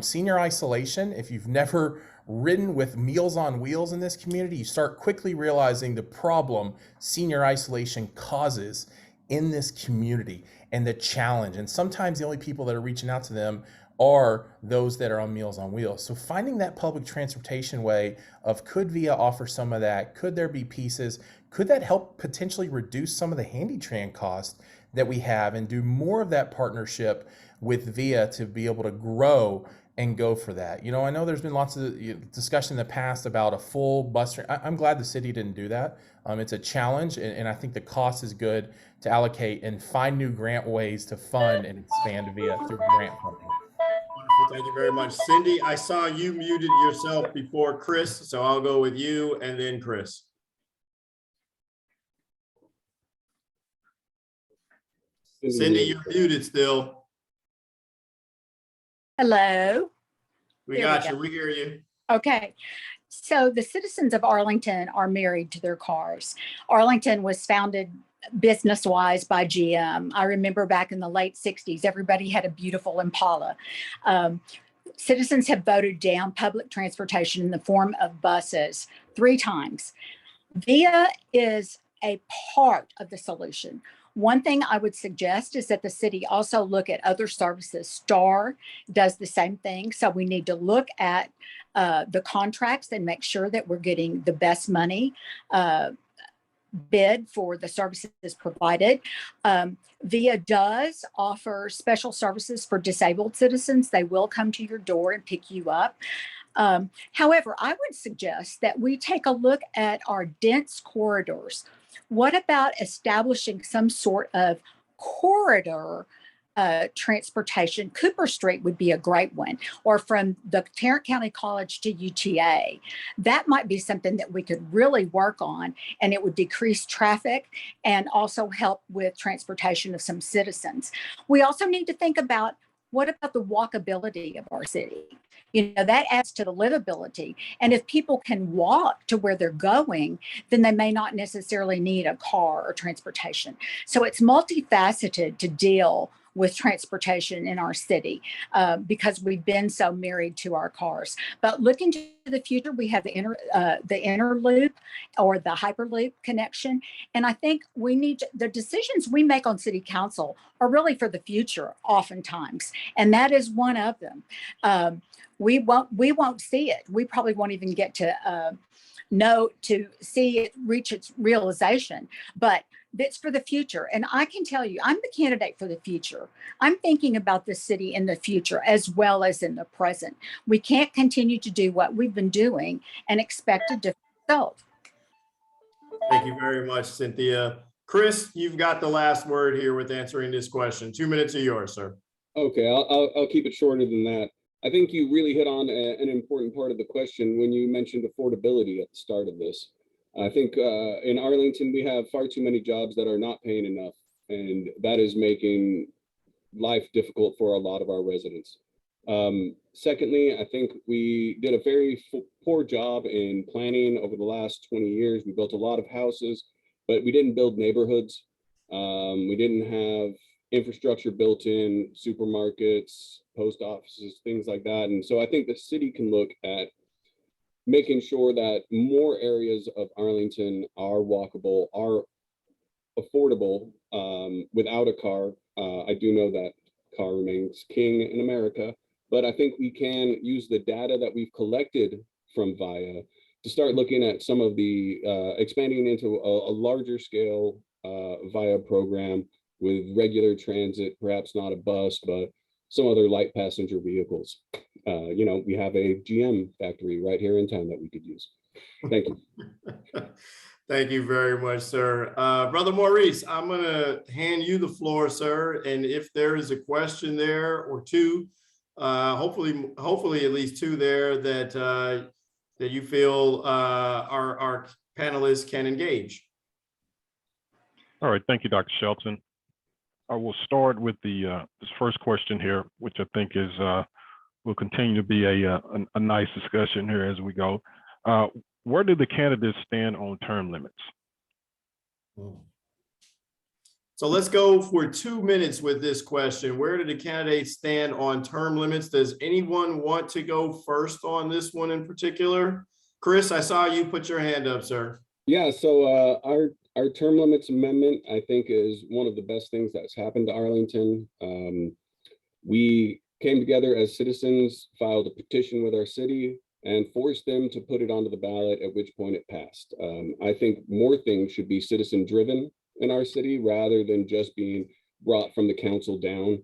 Senior isolation, if you've never ridden with Meals on Wheels in this community, you start quickly realizing the problem senior isolation causes in this community and the challenge. And sometimes the only people that are reaching out to them are those that are on Meals on Wheels. So finding that public transportation way of, could VIA offer some of that? Could there be pieces? Could that help potentially reduce some of the HandyTran costs that we have and do more of that partnership with VIA to be able to grow and go for that? I know there's been lots of discussion in the past about a full bus. I'm glad the city didn't do that. It's a challenge, and I think the cost is good to allocate and find new grant ways to fund and expand VIA through grant funding. Wonderful, thank you very much. Cindy, I saw you muted yourself before Chris, so I'll go with you and then Chris. Cindy, you're muted still. Hello. We got you. We hear you. Okay. So the citizens of Arlington are married to their cars. Arlington was founded business-wise by GM. I remember back in the late 60s, everybody had a beautiful Impala. Citizens have voted down public transportation in the form of buses 3 times. VIA is a part of the solution. One thing I would suggest is that the city also look at other services. STAR does the same thing. So we need to look at the contracts and make sure that we're getting the best money bid for the services provided. VIA does offer special services for disabled citizens. They will come to your door and pick you up. However, I would suggest that we take a look at our dense corridors. What about establishing some sort of corridor transportation, Cooper Street would be a great one, or from the Tarrant County College to UTA. That might be something that we could really work on, and it would decrease traffic and also help with transportation of some citizens. We also need to think about, what about the walkability of our city? You know, that adds to the livability. And if people can walk to where they're going, then they may not necessarily need a car or transportation. So it's multifaceted to deal with transportation in our city because we've been so married to our cars. But looking to the future, we have the inner loop or the hyperloop connection. And I think the decisions we make on city council are really for the future oftentimes. And that is one of them. We won't see it. We probably won't even get to see it reach its realization, but that's for the future. And I can tell you, I'm the candidate for the future. I'm thinking about the city in the future as well as in the present. We can't continue to do what we've been doing and expect a different result. Thank you very much, Cynthia. Chris, you've got the last word here with answering this question. 2 minutes are yours, sir. Okay, I'll keep it shorter than that. I think you really hit on an important part of the question when you mentioned affordability at the start of this. I think in Arlington, we have far too many jobs that are not paying enough, and that is making life difficult for a lot of our residents. Secondly, I think we did a very poor job in planning over the last 20 years. We built a lot of houses, but we didn't build neighborhoods. We didn't have infrastructure built in, supermarkets, post offices, things like that. And so I think the city can look at making sure that more areas of Arlington are walkable, are affordable without a car. I do know that car remains king in America, but I think we can use the data that we've collected from VIA to start looking at some of the expanding into a larger scale VIA program with regular transit, perhaps not a bus, but some other light passenger vehicles. You know, we have a GM factory right here in town that we could use. Thank you. Thank you very much, sir. Brother Maurice, I'm going to hand you the floor, sir. And if there is a question there or two, hopefully at least two there that you feel our panelists can engage. All right, thank you, Dr. Shelton. I will start with this first question here, which I think is will continue to be a nice discussion here as we go. Where do the candidates stand on term limits? So let's go for 2 minutes with this question. Where do the candidates stand on term limits? Does anyone want to go first on this one in particular? Chris, I saw you put your hand up, sir. Yeah, so our term limits amendment, I think, is one of the best things that's happened to Arlington. We came together as citizens, filed a petition with our city, and forced them to put it onto the ballot, at which point it passed. I think more things should be citizen-driven in our city rather than just being brought from the council down.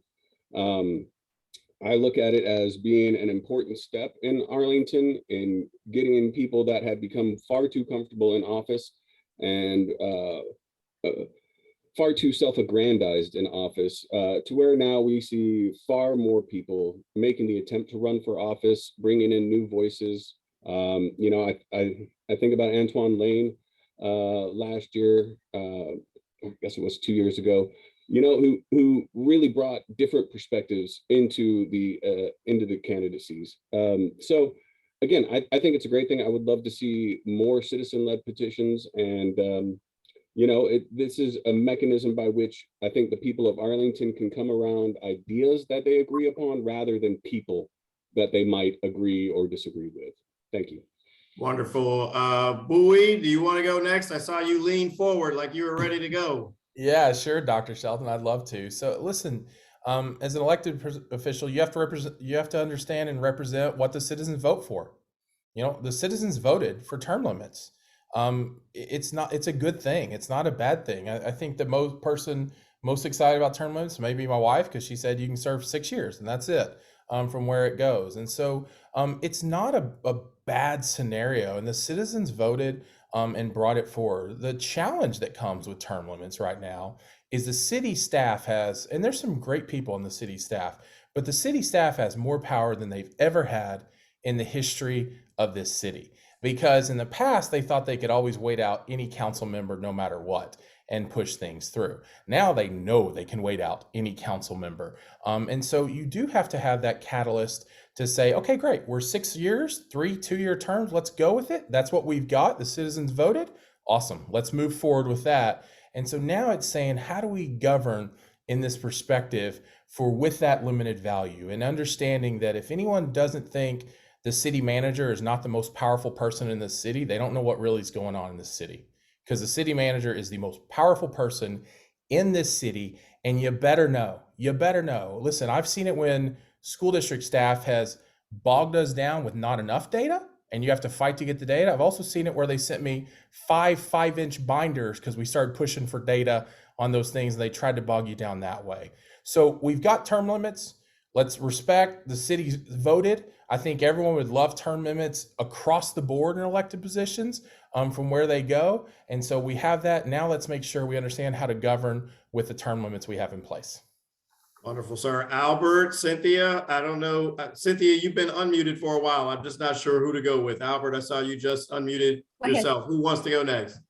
I look at it as being an important step in Arlington in getting people that had become far too comfortable in office and far too self-aggrandized in office to where now we see far more people making the attempt to run for office, bringing in new voices. You know, I think about Antoine Lane last year, I guess it was 2 years ago, you know, who really brought different perspectives into the candidacies. So again, I think it's a great thing. I would love to see more citizen-led petitions, and you know, this is a mechanism by which I think the people of Arlington can come around ideas that they agree upon rather than people that they might agree or disagree with. Thank you. Wonderful. Bowie, do you want to go next? I saw you lean forward like you were ready to go. Yeah, sure, Dr. Shelton, I'd love to. So listen, as an elected official, you have to understand and represent what the citizens vote for. You know, the citizens voted for term limits. It's a good thing. It's not a bad thing. I think the most excited about term limits may be my wife, because she said you can serve 6 years and that's it, from where it goes. And so it's not a bad scenario, and the citizens voted and brought it forward. The challenge that comes with term limits right now is the city staff has, and there's some great people in the city staff, but the city staff has more power than they've ever had in the history of this city. Because in the past, they thought they could always wait out any council member no matter what and push things through. Now they know they can wait out any council member. And so you do have to have that catalyst to say, okay, great, we're 6 years, 3 2-year terms, let's go with it. That's what we've got. The citizens voted. Awesome, let's move forward with that. And so now it's saying, how do we govern in this perspective for with that limited value, and understanding that if anyone doesn't think the city manager is not the most powerful person in the city, they don't know what really is going on in the city, because the city manager is the most powerful person in this city. And you better know, listen, I've seen it when school district staff has bogged us down with not enough data and you have to fight to get the data. I've also seen it where they sent me 5-inch binders because we started pushing for data on those things, and they tried to bog you down that way. So we've got term limits. Let's respect the city voted. I think everyone would love term limits across the board in elected positions from where they go. And so we have that. Now let's make sure we understand how to govern with the term limits we have in place. Wonderful, sir. Albert, Cynthia, I don't know. Cynthia, you've been unmuted for a while. I'm just not sure who to go with. Albert, I saw you just unmuted yourself. Who wants to go next?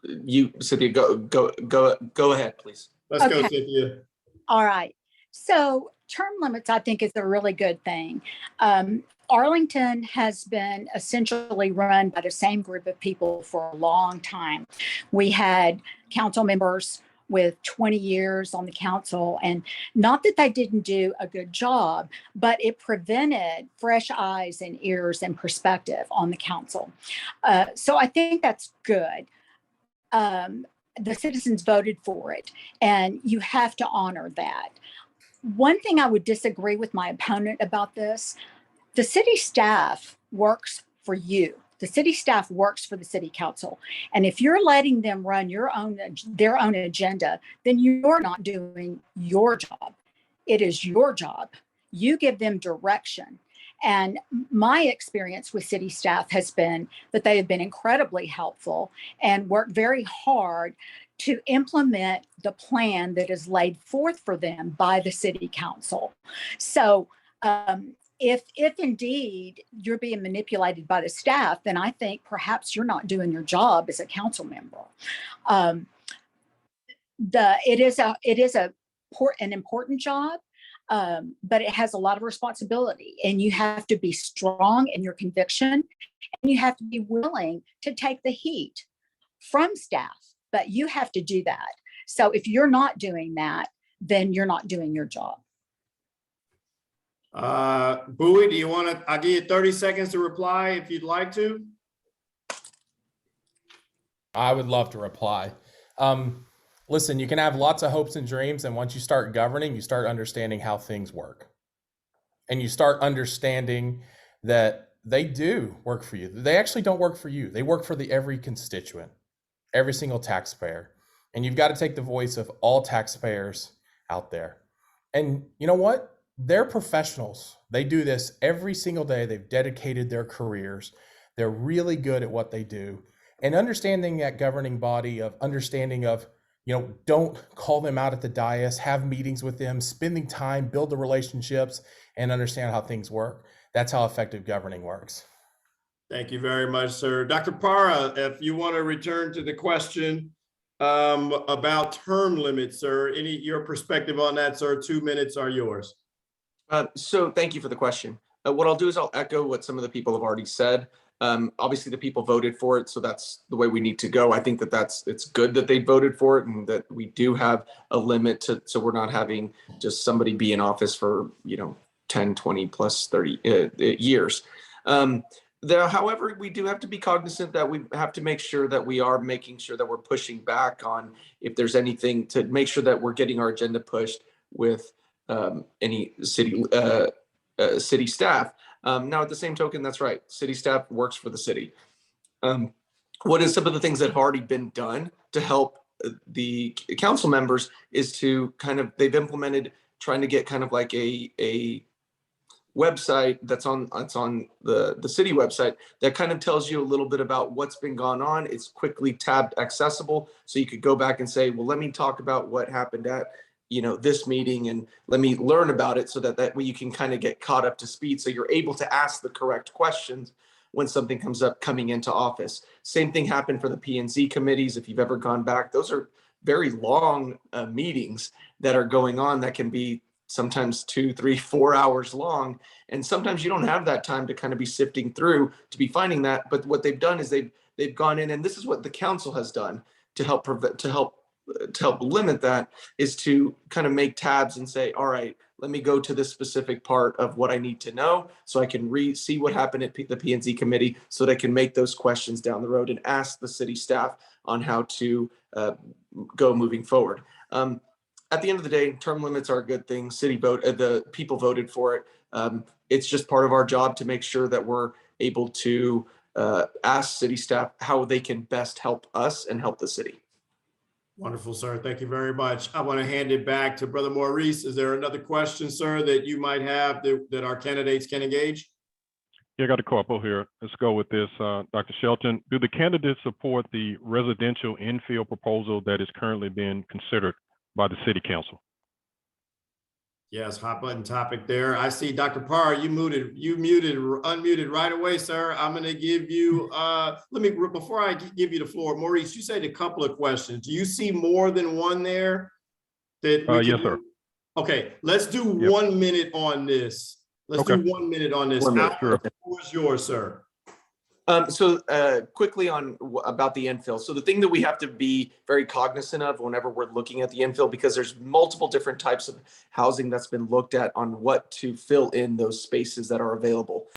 You, Cynthia, go ahead, please. Let's go, Cynthia. All right. So term limits, I think, is a really good thing. Arlington has been essentially run by the same group of people for a long time. We had council members with 20 years on the council, and not that they didn't do a good job, but it prevented fresh eyes and ears and perspective on the council. So I think that's good. The citizens voted for it, and you have to honor that. One thing I would disagree with my opponent about this, the city staff works for you. The city staff works for the city council. And if you're letting them run their own agenda, then you're not doing your job. It is your job. You give them direction. And my experience with city staff has been that they have been incredibly helpful and work very hard to implement the plan that is laid forth for them by the city council. So if indeed you're being manipulated by the staff, then I think perhaps you're not doing your job as a council member. It is an important job. But it has a lot of responsibility, and you have to be strong in your conviction, and you have to be willing to take the heat from staff, but you have to do that. So if you're not doing that, then you're not doing your job. Bowie, do you want to, I'll give you 30 seconds to reply if you'd like to. I would love to reply. Listen, you can have lots of hopes and dreams, and once you start governing, you start understanding how things work. And you start understanding that they do work for you. They actually don't work for you. They work for every constituent, every single taxpayer. And you've got to take the voice of all taxpayers out there. And you know what? They're professionals. They do this every single day. They've dedicated their careers. They're really good at what they do. And understanding that governing body of understanding of, don't call them out at the dais, have meetings with them, spending time, build the relationships, and understand how things work. That's how effective governing works. Thank you very much, sir. Dr. Parra, if you want to return to the question about term limits, sir, your perspective on that, sir, 2 minutes are yours. So thank you for the question. What I'll do is I'll echo what some of the people have already said. Obviously the people voted for it, so that's the way we need to go. I think that it's good that they voted for it, and that we do have a limit so we're not having just somebody be in office for 10, 20 plus 30 years. However, we do have to be cognizant that we have to make sure that we are making sure that we're pushing back on if there's anything, to make sure that we're getting our agenda pushed with any city staff. Now, at the same token, that's right. City staff works for the city. What is some of the things that have already been done to help the council members is to they've implemented trying to get kind of like a website that's on the city website that kind of tells you a little bit about what's been gone on. It's quickly tabbed accessible, so you could go back and say, well, let me talk about what happened at this meeting, and let me learn about it, so that way you can kind of get caught up to speed, so you're able to ask the correct questions when something comes up coming into office. Same thing happened for the P&Z committees. If you've ever gone back, those are very long meetings that are going on that can be sometimes 2, 3, 4 hours long. And sometimes you don't have that time to kind of be sifting through to be finding that. But what they've done is they've gone in, and this is what the council has done to help limit that, is to kind of make tabs and say, all right, let me go to this specific part of what I need to know, so I can see what happened at the P&Z committee, so that I can make those questions down the road and ask the city staff on how to go moving forward. At the end of the day, term limits are a good thing. The people voted for it. It's just part of our job to make sure that we're able to ask city staff how they can best help us and help the city. Wonderful, sir. Thank you very much. I want to hand it back to Brother Maurice. Is there another question, sir, that you might have that our candidates can engage? Yeah, I got a couple here. Let's go with this. Dr. Shelton, do the candidates support the residential infill proposal that is currently being considered by the city council? Yes, hot button topic there. I see Dr. Parr, unmuted right away, sir. I'm going to give you, before I give you the floor, Maurice, you said a couple of questions. Do you see more than one there? Yes, sir. Okay, let's do 1 minute on this. Let's do 1 minute on this. Sure. The floor is yours, sir. So quickly about the infill. So the thing that we have to be very cognizant of whenever we're looking at the infill, because there's multiple different types of housing that's been looked at on what to fill in those spaces that are available.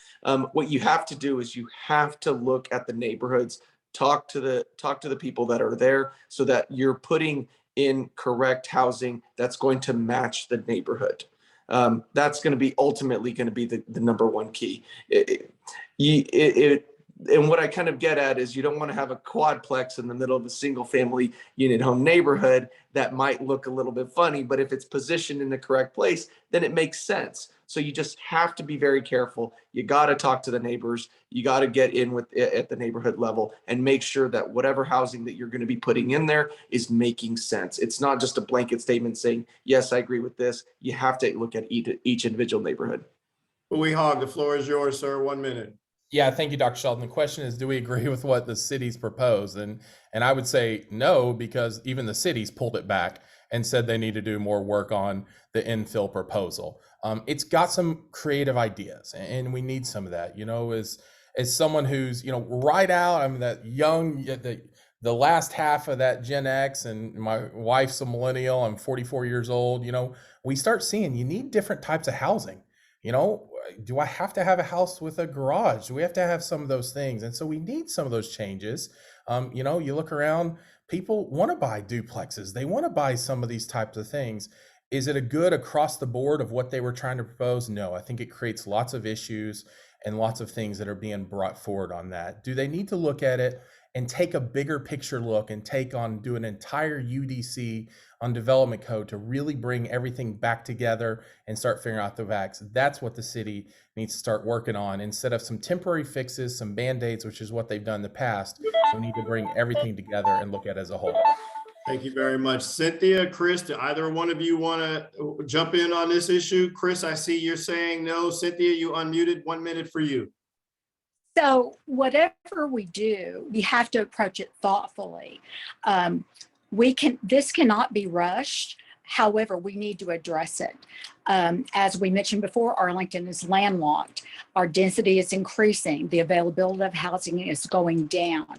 What you have to do is you have to look at the neighborhoods, talk to the people that are there, so that you're putting in correct housing that's going to match the neighborhood. That's going to be ultimately going to be the number one key. And what I kind of get at is, you don't want to have a quadplex in the middle of a single family unit home neighborhood that might look a little bit funny, but if it's positioned in the correct place, then it makes sense. So you just have to be very careful. You got to talk to the neighbors. You got to get in with at the neighborhood level and make sure that whatever housing that you're going to be putting in there is making sense. It's not just a blanket statement saying, yes, I agree with this. You have to look at each individual neighborhood. Bowie Hogg, the floor is yours, sir. 1 minute. Yeah, thank you, Dr. Shelton. The question is, do we agree with what the city's proposed? And I would say no, because even the city's pulled it back and said they need to do more work on the infill proposal. It's got some creative ideas, and we need some of that. As someone who's right out, I'm that young, the last half of that Gen X, and my wife's a millennial. I'm 44 years old. We start seeing you need different types of housing. Do I have to have a house with a garage? Do we have to have some of those things? And so we need some of those changes. You look around, people want to buy duplexes. They want to buy some of these types of things. Is it a good across the board of what they were trying to propose? No, I think it creates lots of issues and lots of things that are being brought forward on that. Do they need to look at it and take a bigger picture look and do an entire UDC on development code to really bring everything back together and start figuring out the facts? That's what the city needs to start working on, instead of some temporary fixes, some band-aids, which is what they've done in the past. We need to bring everything together and look at it as a whole. Thank you very much. Cynthia, Chris, do either one of you want to jump in on this issue? Chris, I see you're saying no. Cynthia, you unmuted. 1 minute for you. So whatever we do, we have to approach it thoughtfully. This cannot be rushed. However, we need to address it. As we mentioned before, Arlington is landlocked. Our density is increasing. The availability of housing is going down.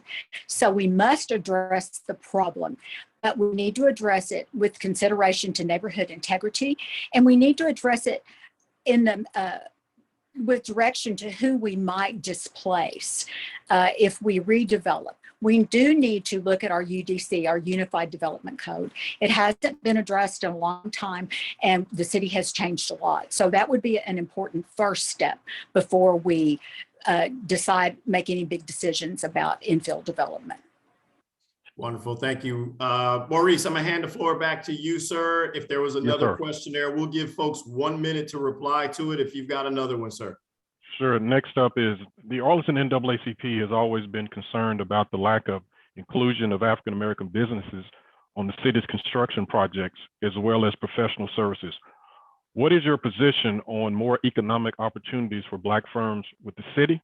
So we must address the problem, but we need to address it with consideration to neighborhood integrity, and we need to address it with direction to who we might displace if we redevelop. We do need to look at our UDC, our Unified Development Code. It hasn't been addressed in a long time, and the city has changed a lot. So that would be an important first step before we make any big decisions about infill development. Wonderful, thank you. Maurice, I'm gonna hand the floor back to you, sir. If there was another sir. question there, we'll give folks 1 minute to reply to it if you've got another one, sir. Sure. Next up is the Arleston NAACP has always been concerned about the lack of inclusion of African-American businesses on the city's construction projects, as well as professional services. What is your position on more economic opportunities for Black firms with the city?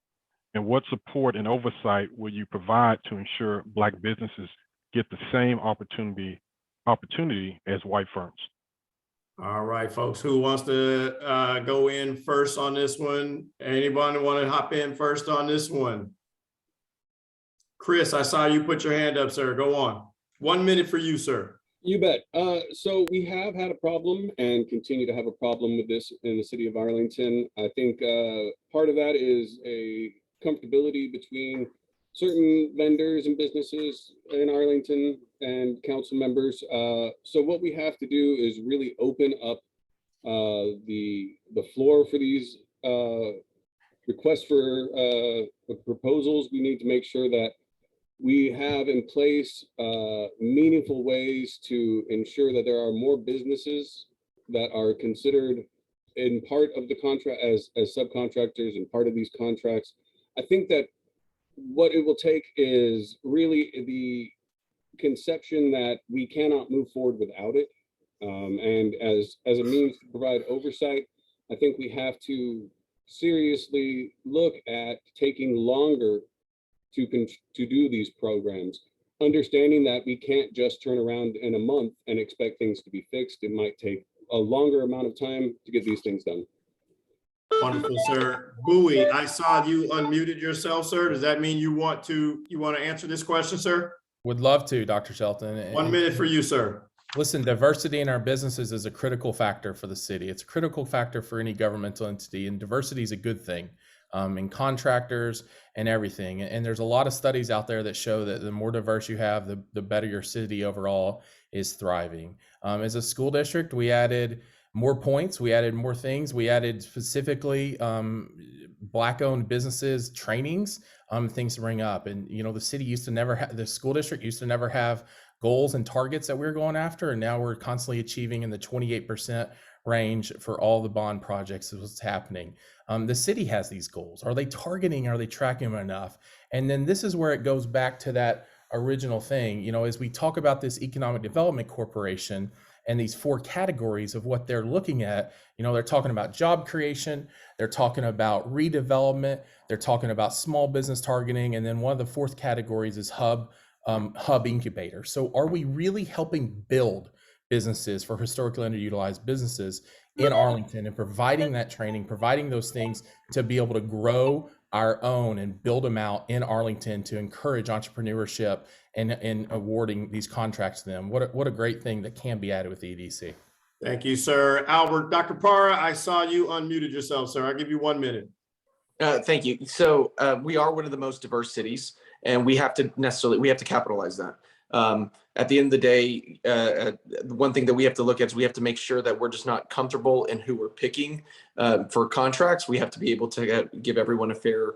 And what support and oversight will you provide to ensure Black businesses get the same opportunity as white firms? All right, folks, who wants to go in first on this one? Anybody want to hop in first on this one? Chris, I saw you put your hand up, sir. Go on. 1 minute for you, sir. You bet. So we have had a problem and continue to have a problem with this in the city of Arlington. I think part of that is a comfortability between certain vendors and businesses in Arlington and council members. So what we have to do is really open up the floor for these requests for proposals. We need to make sure that we have in place meaningful ways to ensure that there are more businesses that are considered in part of the contract as subcontractors and part of these contracts. I think that what it will take is really the conception that we cannot move forward without it. And as a means to provide oversight, I think we have to seriously look at taking longer to do these programs, understanding that we can't just turn around in a month and expect things to be fixed. It might take a longer amount of time to get these things done. Wonderful, sir. Bowie, I saw you unmuted yourself, sir. Does that mean you want to answer this question, sir? Would love to, Dr. Shelton. 1 minute for you, sir. Listen, diversity in our businesses is a critical factor for the city. It's a critical factor for any governmental entity, and diversity is a good thing in contractors and everything. And there's a lot of studies out there that show that the more diverse you have, the better your city overall is thriving. As a school district, we added more points, we added more things, we added specifically Black-owned businesses trainings, things to bring up. And the city used to never have, the school district used to never have goals and targets that we're going after, and now we're constantly achieving in the 28% range for all the bond projects is what's happening. The city has these goals. Are they targeting, are they tracking them enough? And then this is where it goes back to that original thing, as we talk about this Economic Development Corporation and these 4 categories of what they're looking at, they're talking about job creation, they're talking about redevelopment, they're talking about small business targeting, and then one of the 4th categories is hub incubator. So are we really helping build businesses for historically underutilized businesses in Arlington and providing that training, providing those things to be able to grow our own and build them out in Arlington to encourage entrepreneurship and awarding these contracts to them? What a great thing that can be added with the EDC. Thank you, sir. Albert, Dr. Parra, I saw you unmuted yourself, sir. I'll give you 1 minute. Thank you. So we are one of the most diverse cities, and we have to capitalize that. At the end of the day, one thing that we have to look at is we have to make sure that we're just not comfortable in who we're picking for contracts. We have to be able to give everyone a fair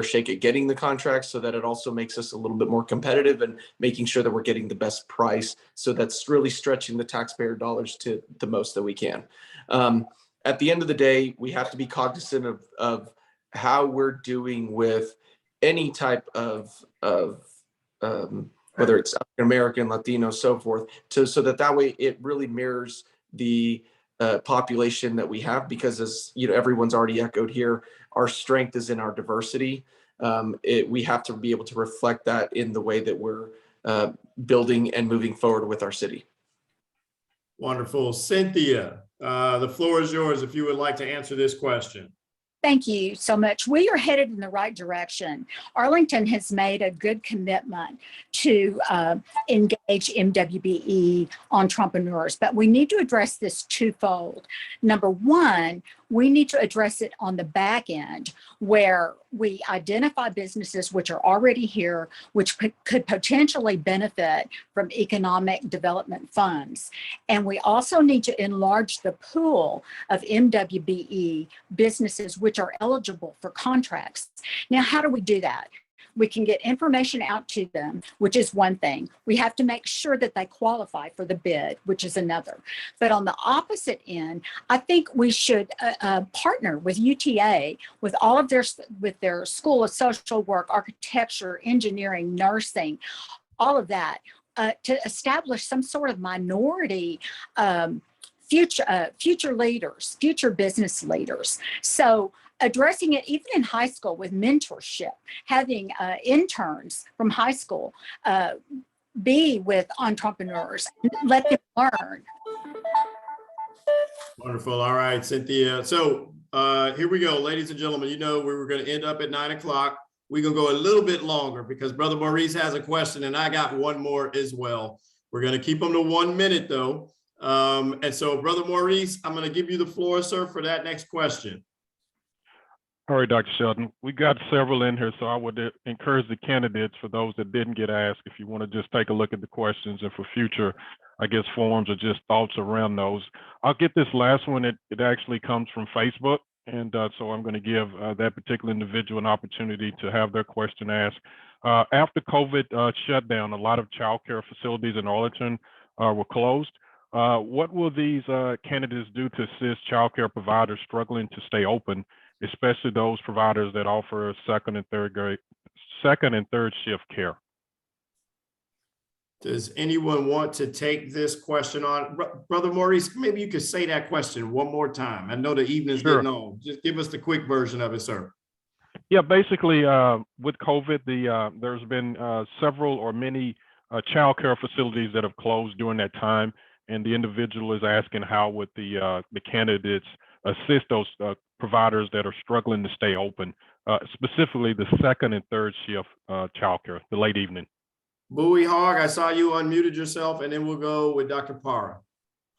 shake at getting the contracts, so that it also makes us a little bit more competitive and making sure that we're getting the best price. So that's really stretching the taxpayer dollars to the most that we can. At the end of the day, we have to be cognizant of how we're doing with any type of whether it's African American, Latino, so forth, so that way it really mirrors the population that we have, because as everyone's already echoed here, our strength is in our diversity. We have to be able to reflect that in the way that we're building and moving forward with our city. Wonderful. Cynthia, the floor is yours if you would like to answer this question. Thank you so much. We are headed in the right direction. Arlington has made a good commitment to engage MWBE entrepreneurs, but we need to address this twofold. Number one, we need to address it on the back end, where we identify businesses which are already here, which could potentially benefit from economic development funds. And we also need to enlarge the pool of MWBE businesses which are eligible for contracts. Now, how do we do that? We can get information out to them, which is one thing. We have to make sure that they qualify for the bid, which is another. But on the opposite end, I think we should partner with UTA, with all of their School of Social Work, Architecture, Engineering, Nursing, all of that, to establish some sort of minority future leaders, future business leaders. So addressing it even in high school with mentorship, having interns from high school be with entrepreneurs, let them learn. Wonderful. All right, Cynthia. So here we go, ladies and gentlemen. You know, we were going to end up at 9 o'clock. We're going to go a little bit longer because Brother Maurice has a question and I got one more as well. We're going to keep them to 1 minute though. And so Brother Maurice, I'm going to give you the floor, sir, for that next question. All right, Dr. Shelton, we got several in here, so I would encourage the candidates, for those that didn't get asked, if you want to just take a look at the questions and for future, I guess, forums or just thoughts around those. I'll get this last one. It actually comes from Facebook. And so I'm going to give that particular individual an opportunity to have their question asked. After COVID shutdown, a lot of childcare facilities in Arlington were closed. What will these candidates do to assist childcare providers struggling to stay open, especially those providers that offer second and third shift care? Does anyone want to take this question on? Brother Maurice, maybe you could say that question one more time. I know the evening's getting on. Just give us the quick version of it, sir. Yeah, basically with COVID, there's been several or many childcare facilities that have closed during that time. And the individual is asking how would the candidates assist those providers that are struggling to stay open, specifically the second and third shift childcare, the late evening. Bowie Hogg, I saw you unmuted yourself, and then we'll go with Dr. Parra.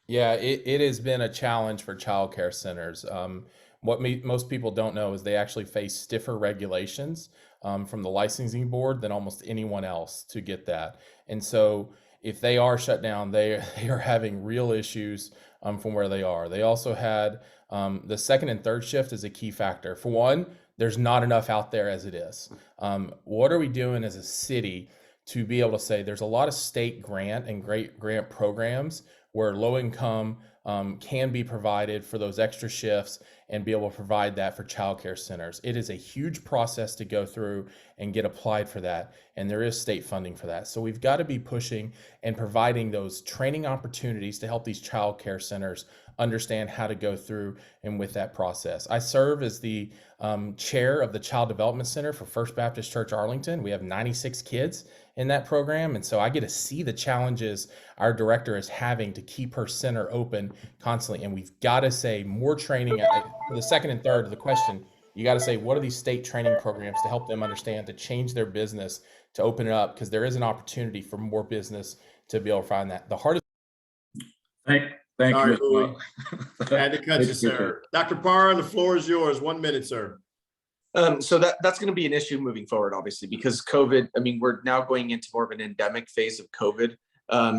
Yeah, it has been a challenge for childcare centers. What most people don't know is they actually face stiffer regulations from the licensing board than almost anyone else to get that. And so if they are shut down, they are having real issues from where they are. They also had the second and third shift is a key factor. For one, there's not enough out there as it is. What are we doing as a city to be able to say there's a lot of state grant and great grant programs where low income can be provided for those extra shifts and be able to provide that for childcare centers. It is a huge process to go through and get applied for that. And there is state funding for that. So we've got to be pushing and providing those training opportunities to help these childcare centers understand how to go through and with that process. I serve as the chair of the Child Development Center for First Baptist Church Arlington. We have 96 kids in that program. And so I get to see the challenges our director is having to keep her center open constantly. And we've got to say more training. For the second and third of the question, you got to say, what are these state training programs to help them understand to change their business, to open it up? Because there is an opportunity for more business to be able to find that. The hardest. Thank Sorry, you. I had to cut you, sir. Dr. Parra, the floor is yours. 1 minute, sir. So that's going to be an issue moving forward, obviously, because COVID, I mean, we're now going into more of an endemic phase of COVID.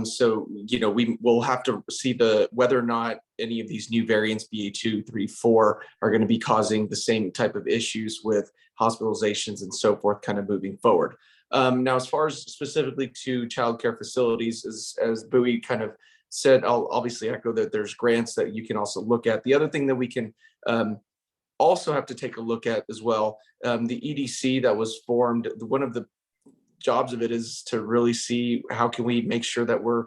So, you know, we will have to see whether or not any of these new variants, BA2, 3, 4, are going to be causing the same type of issues with hospitalizations and so forth kind of moving forward. Now, as far as specifically to childcare facilities, as Bowie kind of said, I'll obviously echo that there's grants that you can also look at. The other thing that we can also have to take a look at as well, the EDC that was formed, one of the jobs of it is to really see how can we make sure that we're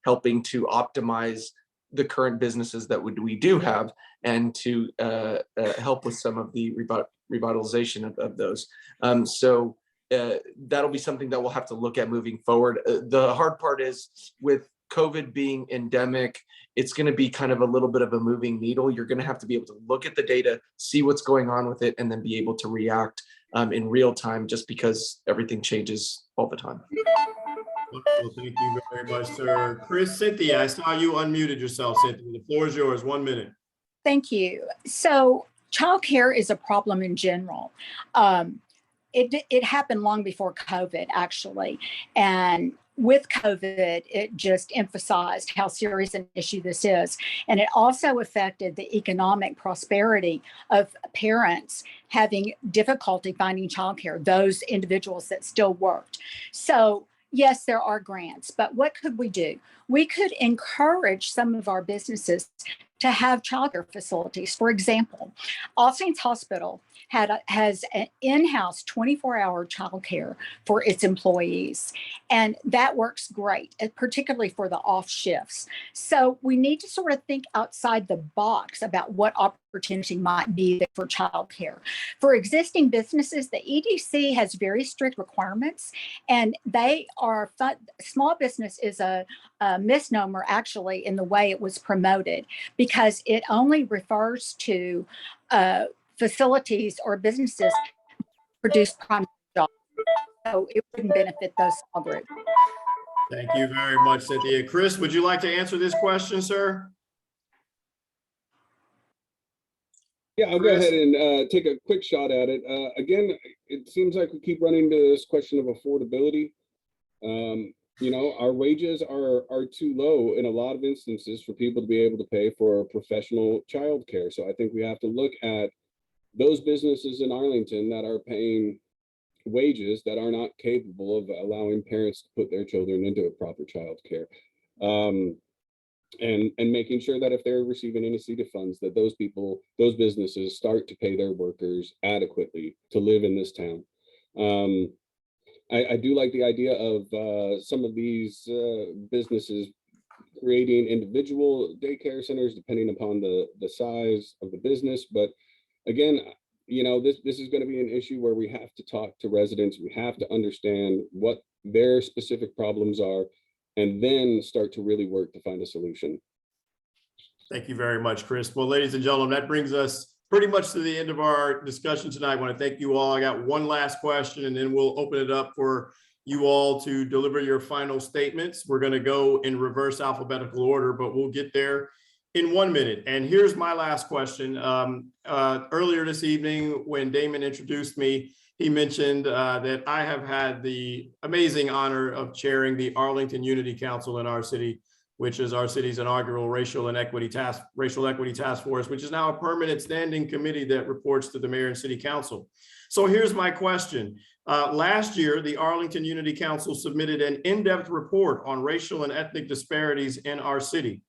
helping to optimize the current businesses that we do have and to help with some of the revitalization of those. So that'll be something that we'll have to look at moving forward. The hard part is with COVID being endemic, it's going to be kind of a little bit of a moving needle. You're going to have to be able to look at the data, see what's going on with it, and then be able to react in real time, just because everything changes all the time. Well, thank you very much, sir. Chris, Cynthia, I saw you unmuted yourself, Cynthia. The floor is yours. 1 minute. Thank you. So childcare is a problem in general. It happened long before COVID, actually. And with COVID, it just emphasized how serious an issue this is. And it also affected the economic prosperity of parents having difficulty finding childcare, those individuals that still worked. So yes, there are grants, but what could we do? We could encourage some of our businesses to have childcare facilities. For example, All Saints Hospital has an in-house 24-hour childcare for its employees, and that works great, particularly for the off shifts. So we need to sort of think outside the box about what opportunity might be there for childcare. For existing businesses, the EDC has very strict requirements, and they are small business is a misnomer actually in the way it was promoted, because it only refers to facilities or businesses produce primary jobs. So it wouldn't benefit those small groups. Thank you very much, Cynthia. Chris, would you like to answer this question, sir? Yeah, I'll go ahead and take a quick shot at it. Again, it seems like we keep running into this question of affordability. You know, our wages are too low in a lot of instances for people to be able to pay for professional childcare. So I think we have to look at those businesses in Arlington that are paying wages that are not capable of allowing parents to put their children into a proper childcare. And making sure that if they're receiving any CETA funds, that those businesses start to pay their workers adequately to live in this town. I do like the idea of some of these businesses creating individual daycare centers depending upon the size of the business. But again, you know, this is going to be an issue where we have to talk to residents. We have to understand what their specific problems are, and then start to really work to find a solution. Thank you very much, Chris. Well, ladies and gentlemen, that brings us pretty much to the end of our discussion tonight. I want to thank you all. I got one last question, and then we'll open it up for you all to deliver your final statements. We're going to go in reverse alphabetical order, but we'll get there in 1 minute. And here's my last question. Earlier this evening, when Damon introduced me, he mentioned that I have had the amazing honor of chairing the Arlington Unity Council in our city, which is our city's inaugural racial equity task force, which is now a permanent standing committee that reports to the mayor and city council. So here's my question. Last year, the Arlington Unity Council submitted an in-depth report on racial and ethnic disparities in our city.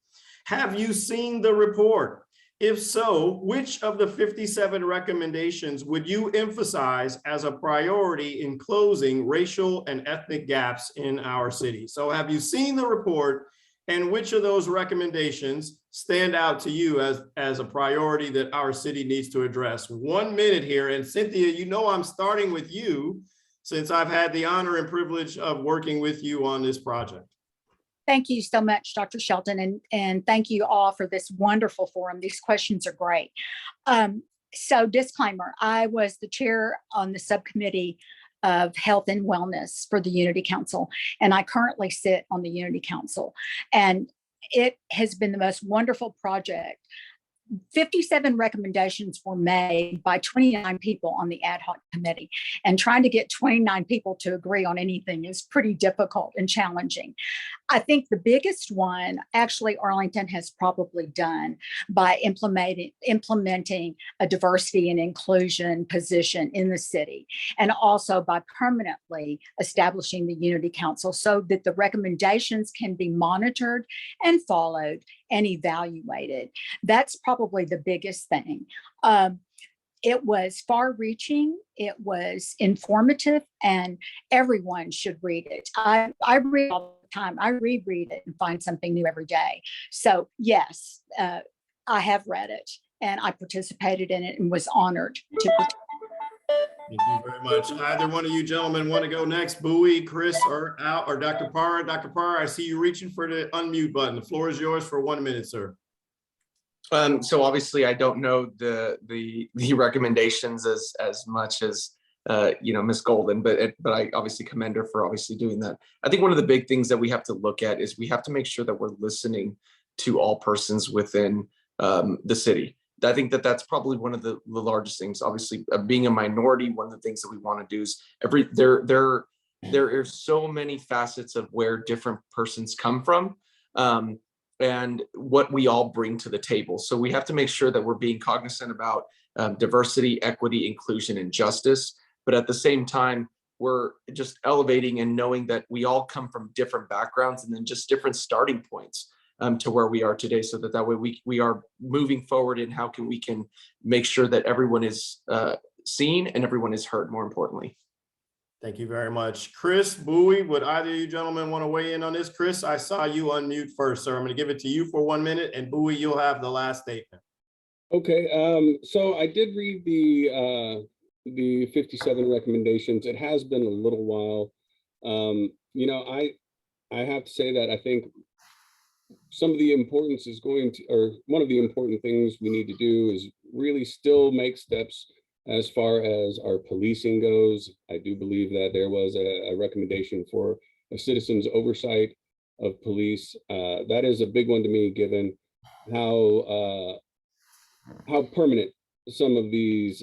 Have you seen the report? If so, which of the 57 recommendations would you emphasize as a priority in closing racial and ethnic gaps in our city? So have you seen the report, and which of those recommendations stand out to you as a priority that our city needs to address? 1 minute here. And Cynthia, you know I'm starting with you since I've had the honor and privilege of working with you on this project. Thank you so much, Dr. Shelton, and thank you all for this wonderful forum. These questions are great. So disclaimer, I was the chair on the subcommittee of health and wellness for the Unity Council, and I currently sit on the Unity Council. And it has been the most wonderful project. 57 recommendations were made by 29 people on the ad hoc committee, and trying to get 29 people to agree on anything is pretty difficult and challenging. I think the biggest one, actually, Arlington has probably done by implementing a diversity and inclusion position in the city, and also by permanently establishing the Unity Council so that the recommendations can be monitored and followed and evaluated. That's probably the biggest thing. It was far-reaching, it was informative, and everyone should read it. I read all the time. I reread it and find something new every day. So yes, I have read it, and I participated in it and was honored to participate. Thank you very much. Either one of you gentlemen want to go next? Bowie, Chris, or Dr. Parra? Dr. Parra, I see you reaching for the unmute button. The floor is yours for 1 minute, sir. So obviously I don't know the recommendations as much as you know, Ms. Golden, but I obviously commend her for obviously doing that. I think one of the big things that we have to look at is we have to make sure that we're listening to all persons within the city. I think that that's probably one of the largest things. Obviously, being a minority, one of the things that we want to do is there are so many facets of where different persons come from, and what we all bring to the table. So we have to make sure that we're being cognizant about diversity, equity, inclusion, and justice. But at the same time, we're just elevating and knowing that we all come from different backgrounds and then just different starting points to where we are today, so that way we are moving forward in how we can make sure that everyone is seen and everyone is heard, more importantly. Thank you very much. Chris, Bowie, would either of you gentlemen want to weigh in on this? Chris, I saw you unmute first, sir. I'm going to give it to you for 1 minute, and Bowie, you'll have the last statement. Okay, so I did read the 57 recommendations. It has been a little while. You know, I have to say that I think some of the importance is going to, or one of the important things we need to do is really still make steps as far as our policing goes. I do believe that there was a recommendation for a citizen's oversight of police. That is a big one to me, given how permanent some of these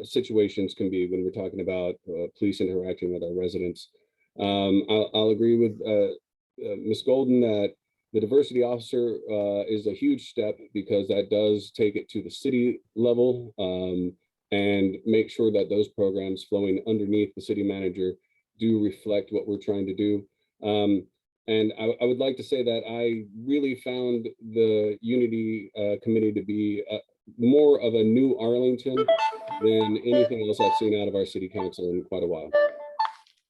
situations can be when we're talking about police interacting with our residents. I'll agree with Ms. Golden that the diversity officer is a huge step, because that does take it to the city level and make sure that those programs flowing underneath the city manager do reflect what we're trying to do. And I would like to say that I really found the Unity Committee to be more of a new Arlington than anything else I've seen out of our city council in quite a while.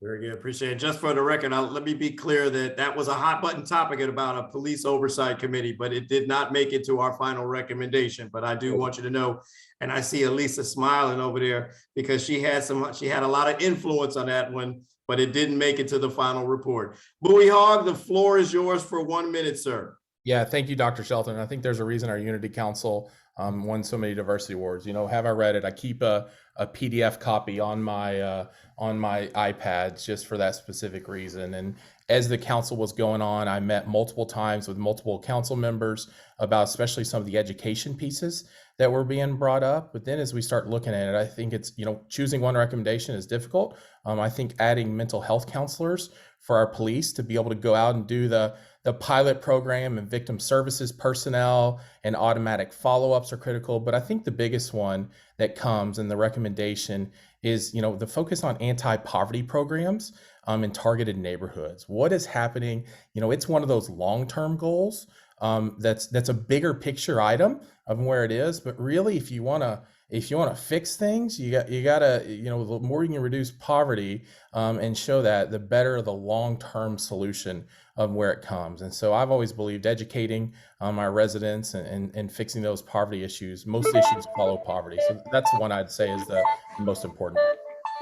Very good. Appreciate it. Just for the record, let me be clear that that was a hot button topic about a police oversight committee, but it did not make it to our final recommendation. But I do want you to know, and I see Elisa smiling over there, because she had a lot of influence on that one, but it didn't make it to the final report. Bowie Hogg, the floor is yours for 1 minute, sir. Yeah, thank you, Dr. Shelton. I think there's a reason our Unity Council won so many diversity awards. You know, have I read it? I keep a PDF copy on my iPad just for that specific reason. And as the council was going on, I met multiple times with multiple council members about especially some of the education pieces that were being brought up. But then as we start looking at it, I think it's, you know, choosing one recommendation is difficult. I think adding mental health counselors for our police to be able to go out and do the pilot program and victim services personnel and automatic follow-ups are critical. But I think the biggest one that comes in the recommendation is, you know, the focus on anti-poverty programs in targeted neighborhoods. What is happening? You know, it's one of those long-term goals that's a bigger picture item of where it is. But really, if you want to fix things, you gotta, you know, the more you can reduce poverty and show that, the better the long-term solution of where it comes. And so I've always believed educating our residents and fixing those poverty issues. Most issues follow poverty. So that's the one I'd say is the most important.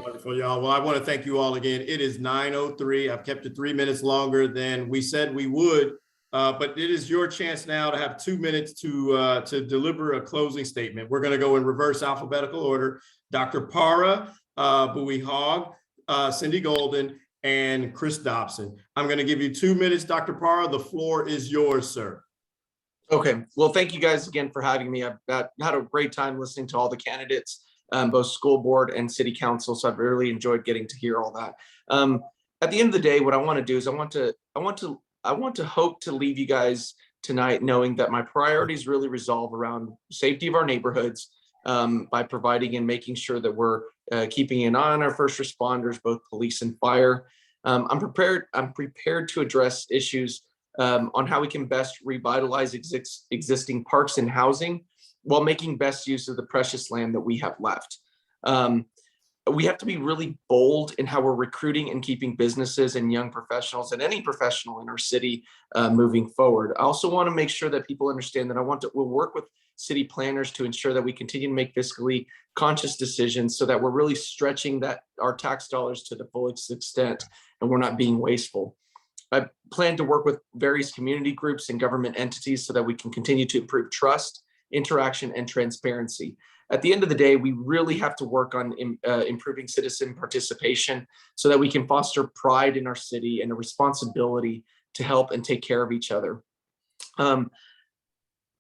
Wonderful, y'all. Well, I want to thank you all again. It is 9:03. I've kept it 3 minutes longer than we said we would, but it is your chance now to have 2 minutes to deliver a closing statement. We're going to go in reverse alphabetical order. Dr. Para, Bowie Hogg, Cindy Golden, and Chris Dobson. I'm going to give you 2 minutes, Dr. Para. The floor is yours, sir. Okay. Well, thank you guys again for having me. I've had a great time listening to all the candidates, both school board and city council. So I've really enjoyed getting to hear all that. At the end of the day, what I want to do is I want to hope to leave you guys tonight knowing that my priorities really resolve around safety of our neighborhoods, by providing and making sure that we're keeping an eye on our first responders, both police and fire. I'm prepared to address issues on how we can best revitalize existing parks and housing while making best use of the precious land that we have left. We have to be really bold in how we're recruiting and keeping businesses and young professionals and any professional in our city moving forward. I also want to make sure that people understand that we'll work with city planners to ensure that we continue to make fiscally conscious decisions so that we're really stretching our tax dollars to the fullest extent and we're not being wasteful. I plan to work with various community groups and government entities so that we can continue to improve trust, interaction, and transparency. At the end of the day, we really have to work on improving citizen participation so that we can foster pride in our city and a responsibility to help and take care of each other.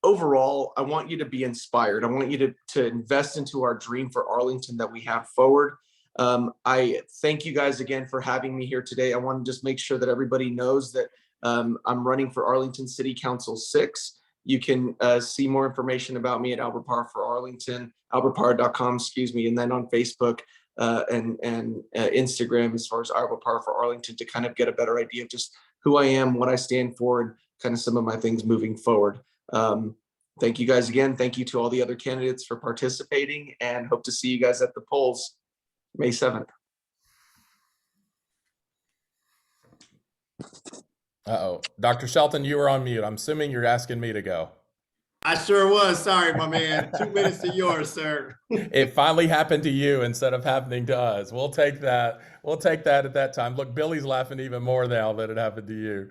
Overall, I want you to be inspired. I want you to invest into our dream for Arlington that we have forward. I thank you guys again for having me here today. I want to just make sure that everybody knows that I'm running for Arlington City Council 6. You can see more information about me at Albert Parr for Arlington, albertparr.com, excuse me, and then on Facebook and Instagram as far as Albert Parr for Arlington to kind of get a better idea of just who I am, what I stand for, and kind of some of my things moving forward. Thank you guys again. Thank you to all the other candidates for participating, and hope to see you guys at the polls May 7th. Uh-oh. Dr. Shelton, you were on mute. I'm assuming you're asking me to go. I sure was. Sorry, my man. 2 minutes to yours, sir. It finally happened to you instead of happening to us. We'll take that. We'll take that at that time. Look, Billy's laughing even more now that it happened to you.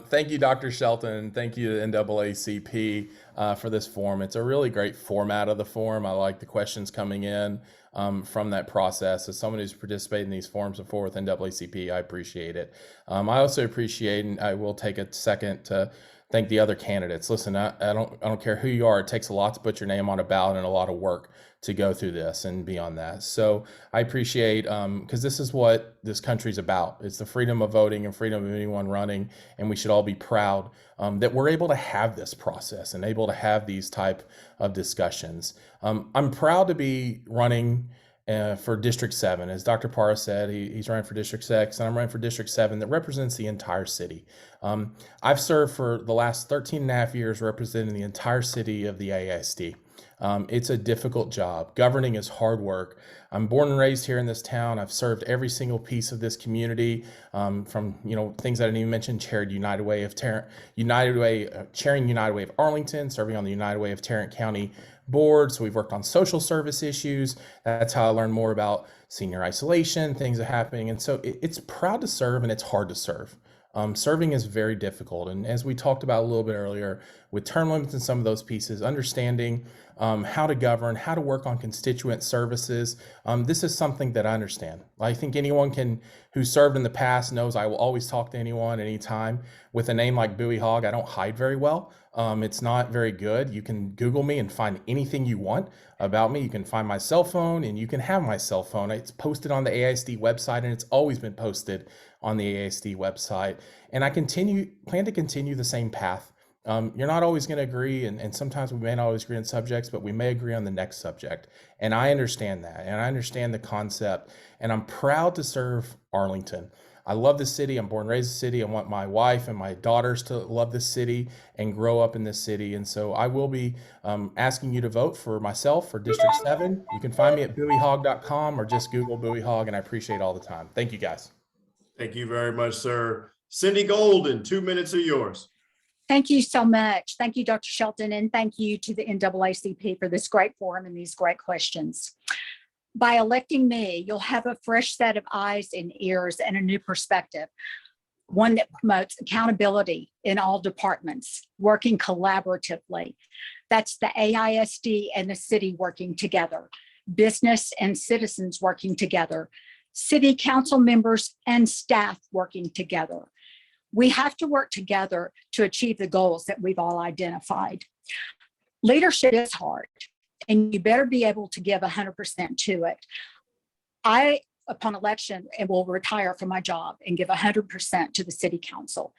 Thank you, Dr. Shelton. Thank you to NAACP for this forum. It's a really great format of the forum. I like the questions coming in from that process. As someone who's participated in these forums before with NAACP, I appreciate it. I also appreciate, and I will take a second to thank the other candidates. Listen, I don't care who you are. It takes a lot to put your name on a ballot and a lot of work to go through this and beyond that. So I appreciate, because this is what this country's about. It's the freedom of voting and freedom of anyone running. And we should all be proud that we're able to have this process and able to have these type of discussions. I'm proud to be running for District 7. As Dr. Parr said, he's running for District 6, and I'm running for District 7 that represents the entire city. I've served for the last 13 and a half years representing the entire city of the AISD. It's a difficult job. Governing is hard work. I'm born and raised here in this town. I've served every single piece of this community, from things I didn't even mention, chaired United Way of Tarrant, chairing United Way of Arlington, serving on the United Way of Tarrant County board. So we've worked on social service issues. That's how I learned more about senior isolation, things are happening. And so it's proud to serve and it's hard to serve. Serving is very difficult. And as we talked about a little bit earlier, with term limits and some of those pieces, understanding how to govern, how to work on constituent services, this is something that I understand. I think anyone who served in the past knows I will always talk to anyone anytime. With a name like Bowie Hogg, I don't hide very well. It's not very good. You can Google me and find anything you want about me. You can find my cell phone and you can have my cell phone. It's posted on the AISD website and it's always been posted on the AISD website. And I plan to continue the same path. You're not always going to agree, and sometimes we may not always agree on subjects, but we may agree on the next subject. And I understand that, and I understand the concept, and I'm proud to serve Arlington. I love this city. I'm born and raised in the city. I want my wife and my daughters to love this city and grow up in this city. And so I will be asking you to vote for myself for District 7. You can find me at bowiehogg.com or just Google Bowie Hogg, and I appreciate all the time. Thank you, guys. Thank you very much, sir. Cindy Golden, 2 minutes are yours. Thank you so much. Thank you, Dr. Shelton, and thank you to the NAACP for this great forum and these great questions. By electing me, you'll have a fresh set of eyes and ears and a new perspective, one that promotes accountability in all departments, working collaboratively. That's the AISD and the city working together, business and citizens working together, city council members and staff working together. We have to work together to achieve the goals that we've all identified. Leadership is hard, and you better be able to give 100% to it. I, upon election, will retire from my job and give 100% to the city council.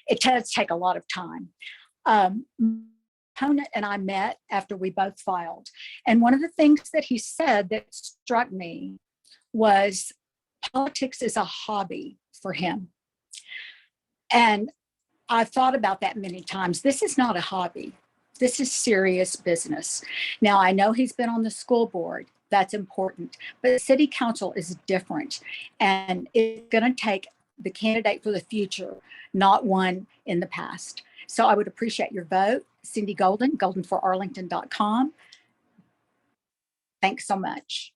It does take a lot of time. My opponent and I met after we both filed. And one of the things that he said that struck me was politics is a hobby for him. And I've thought about that many times. This is not a hobby. This is serious business. Now, I know he's been on the school board. That's important. But city council is different. And it's going to take the candidate for the future, not one in the past. So I would appreciate your vote. Cindy Golden, goldenforarlington.com. Thanks so much.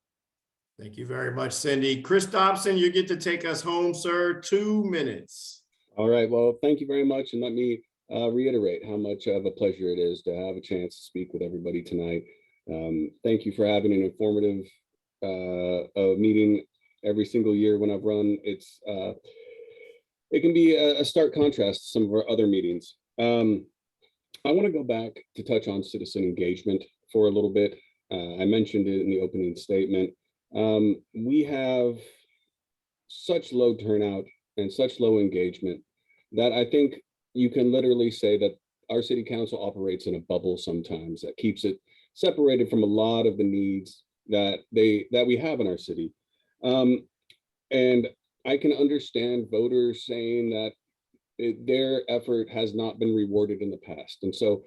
Thank you very much, Cindy. Chris Dobson, you get to take us home, sir. 2 minutes. All right. Well, thank you very much. And let me reiterate how much of a pleasure it is to have a chance to speak with everybody tonight. Thank you for having an informative meeting every single year when I've run. It can be a stark contrast to some of our other meetings. I want to go back to touch on citizen engagement for a little bit. I mentioned it in the opening statement. We have such low turnout and such low engagement that I think you can literally say that our city council operates in a bubble sometimes that keeps it separated from a lot of the needs that we have in our city. And I can understand voters saying that their effort has not been rewarded in the past. And so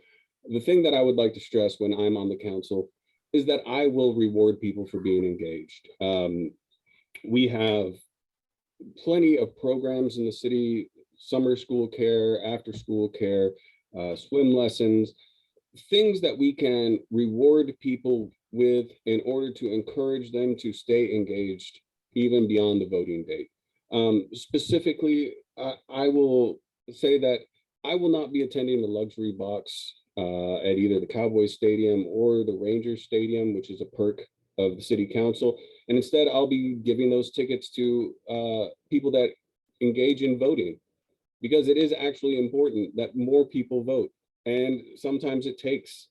the thing that I would like to stress when I'm on the council is that I will reward people for being engaged. We have plenty of programs in the city: summer school care, after school care, swim lessons, things that we can reward people with in order to encourage them to stay engaged even beyond the voting date. Specifically, I will say that I will not be attending the luxury box at either the Cowboys Stadium or the Rangers Stadium, which is a perk of the city council. And instead, I'll be giving those tickets to people that engage in voting, because it is actually important that more people vote. And sometimes it takes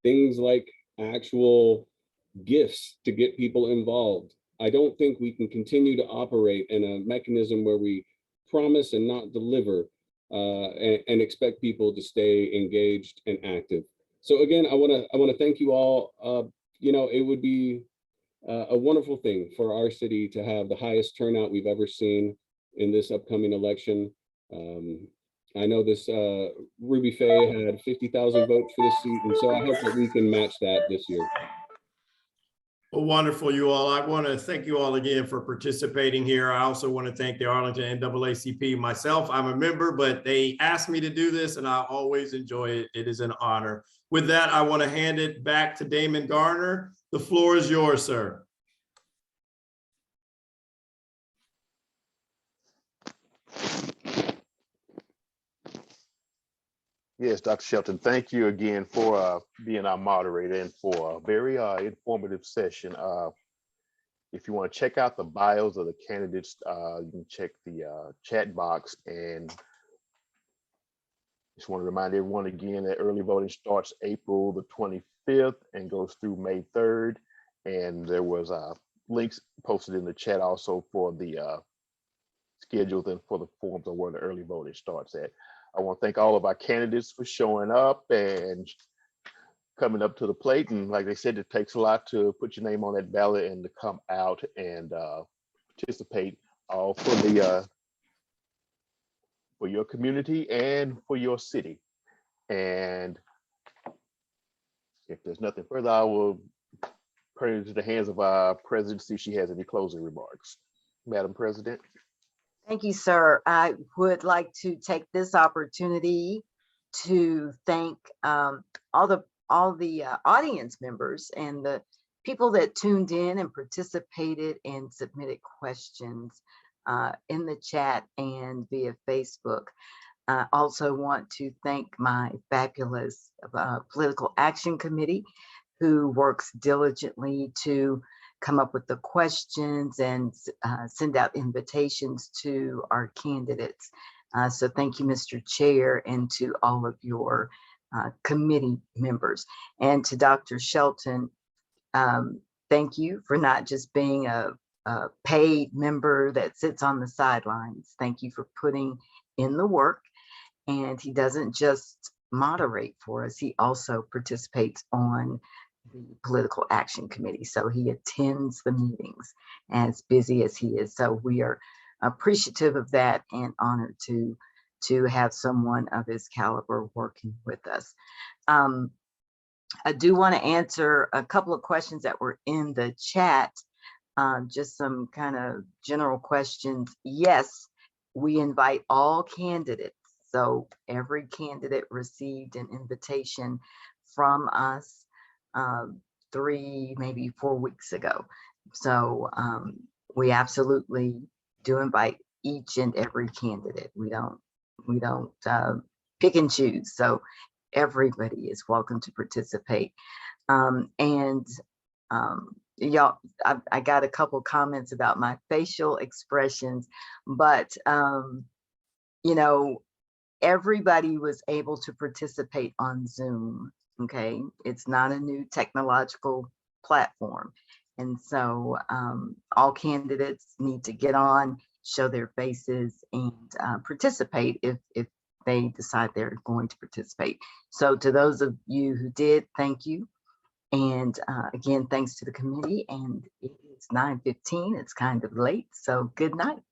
things like actual gifts to get people involved. I don't think we can continue to operate in a mechanism where we promise and not deliver and expect people to stay engaged and active. So again, I want to thank you all. You know, it would be a wonderful thing for our city to have the highest turnout we've ever seen in this upcoming election. I know this Ruby Faye had 50,000 votes for this seat, and so I hope that we can match that this year. Well, wonderful, you all. I want to thank you all again for participating here. I also want to thank the Arlington NAACP. Myself, I'm a member, but they asked me to do this, and I always enjoy it. It is an honor. With that, I want to hand it back to Damon Gardner. The floor is yours, sir. Yes, Dr. Shelton, thank you again for being our moderator and for a very informative session. If you want to check out the bios of the candidates, you can check the chat box. And just want to remind everyone again that early voting starts April the 25th and goes through May 3rd. And there was links posted in the chat also for the schedules and for the forms of where the early voting starts at. I want to thank all of our candidates for showing up and coming up to the plate. And like they said, it takes a lot to put your name on that ballot and to come out and participate, all for the for your community and for your city. And if there's nothing further, I will turn it into the hands of our president, see if she has any closing remarks. Madam President. Thank you, sir. I would like to take this opportunity to thank all the audience members and the people that tuned in and participated and submitted questions in the chat and via Facebook. I also want to thank my fabulous Political Action Committee, who works diligently to come up with the questions and send out invitations to our candidates. So thank you, Mr. Chair, and to all of your committee members. And to Dr. Shelton, thank you for not just being a paid member that sits on the sidelines. Thank you for putting in the work. And he doesn't just moderate for us, he also participates on the Political Action Committee. So he attends the meetings, as busy as he is. So we are appreciative of that and honored to have someone of his caliber working with us. I do want to answer a couple of questions that were in the chat, just some kind of general questions. Yes, we invite all candidates. So every candidate received an invitation from us 3, maybe 4 weeks ago. So we absolutely do invite each and every candidate. We don't pick and choose. So everybody is welcome to participate. Y'all, I got a couple comments about my facial expressions, but you know, everybody was able to participate on Zoom. Okay, it's not a new technological platform. And so all candidates need to get on, show their faces, and participate if they decide they're going to participate. So to those of you who did, thank you. And again, thanks to the committee. And it is 9:15. It's kind of late, so good night.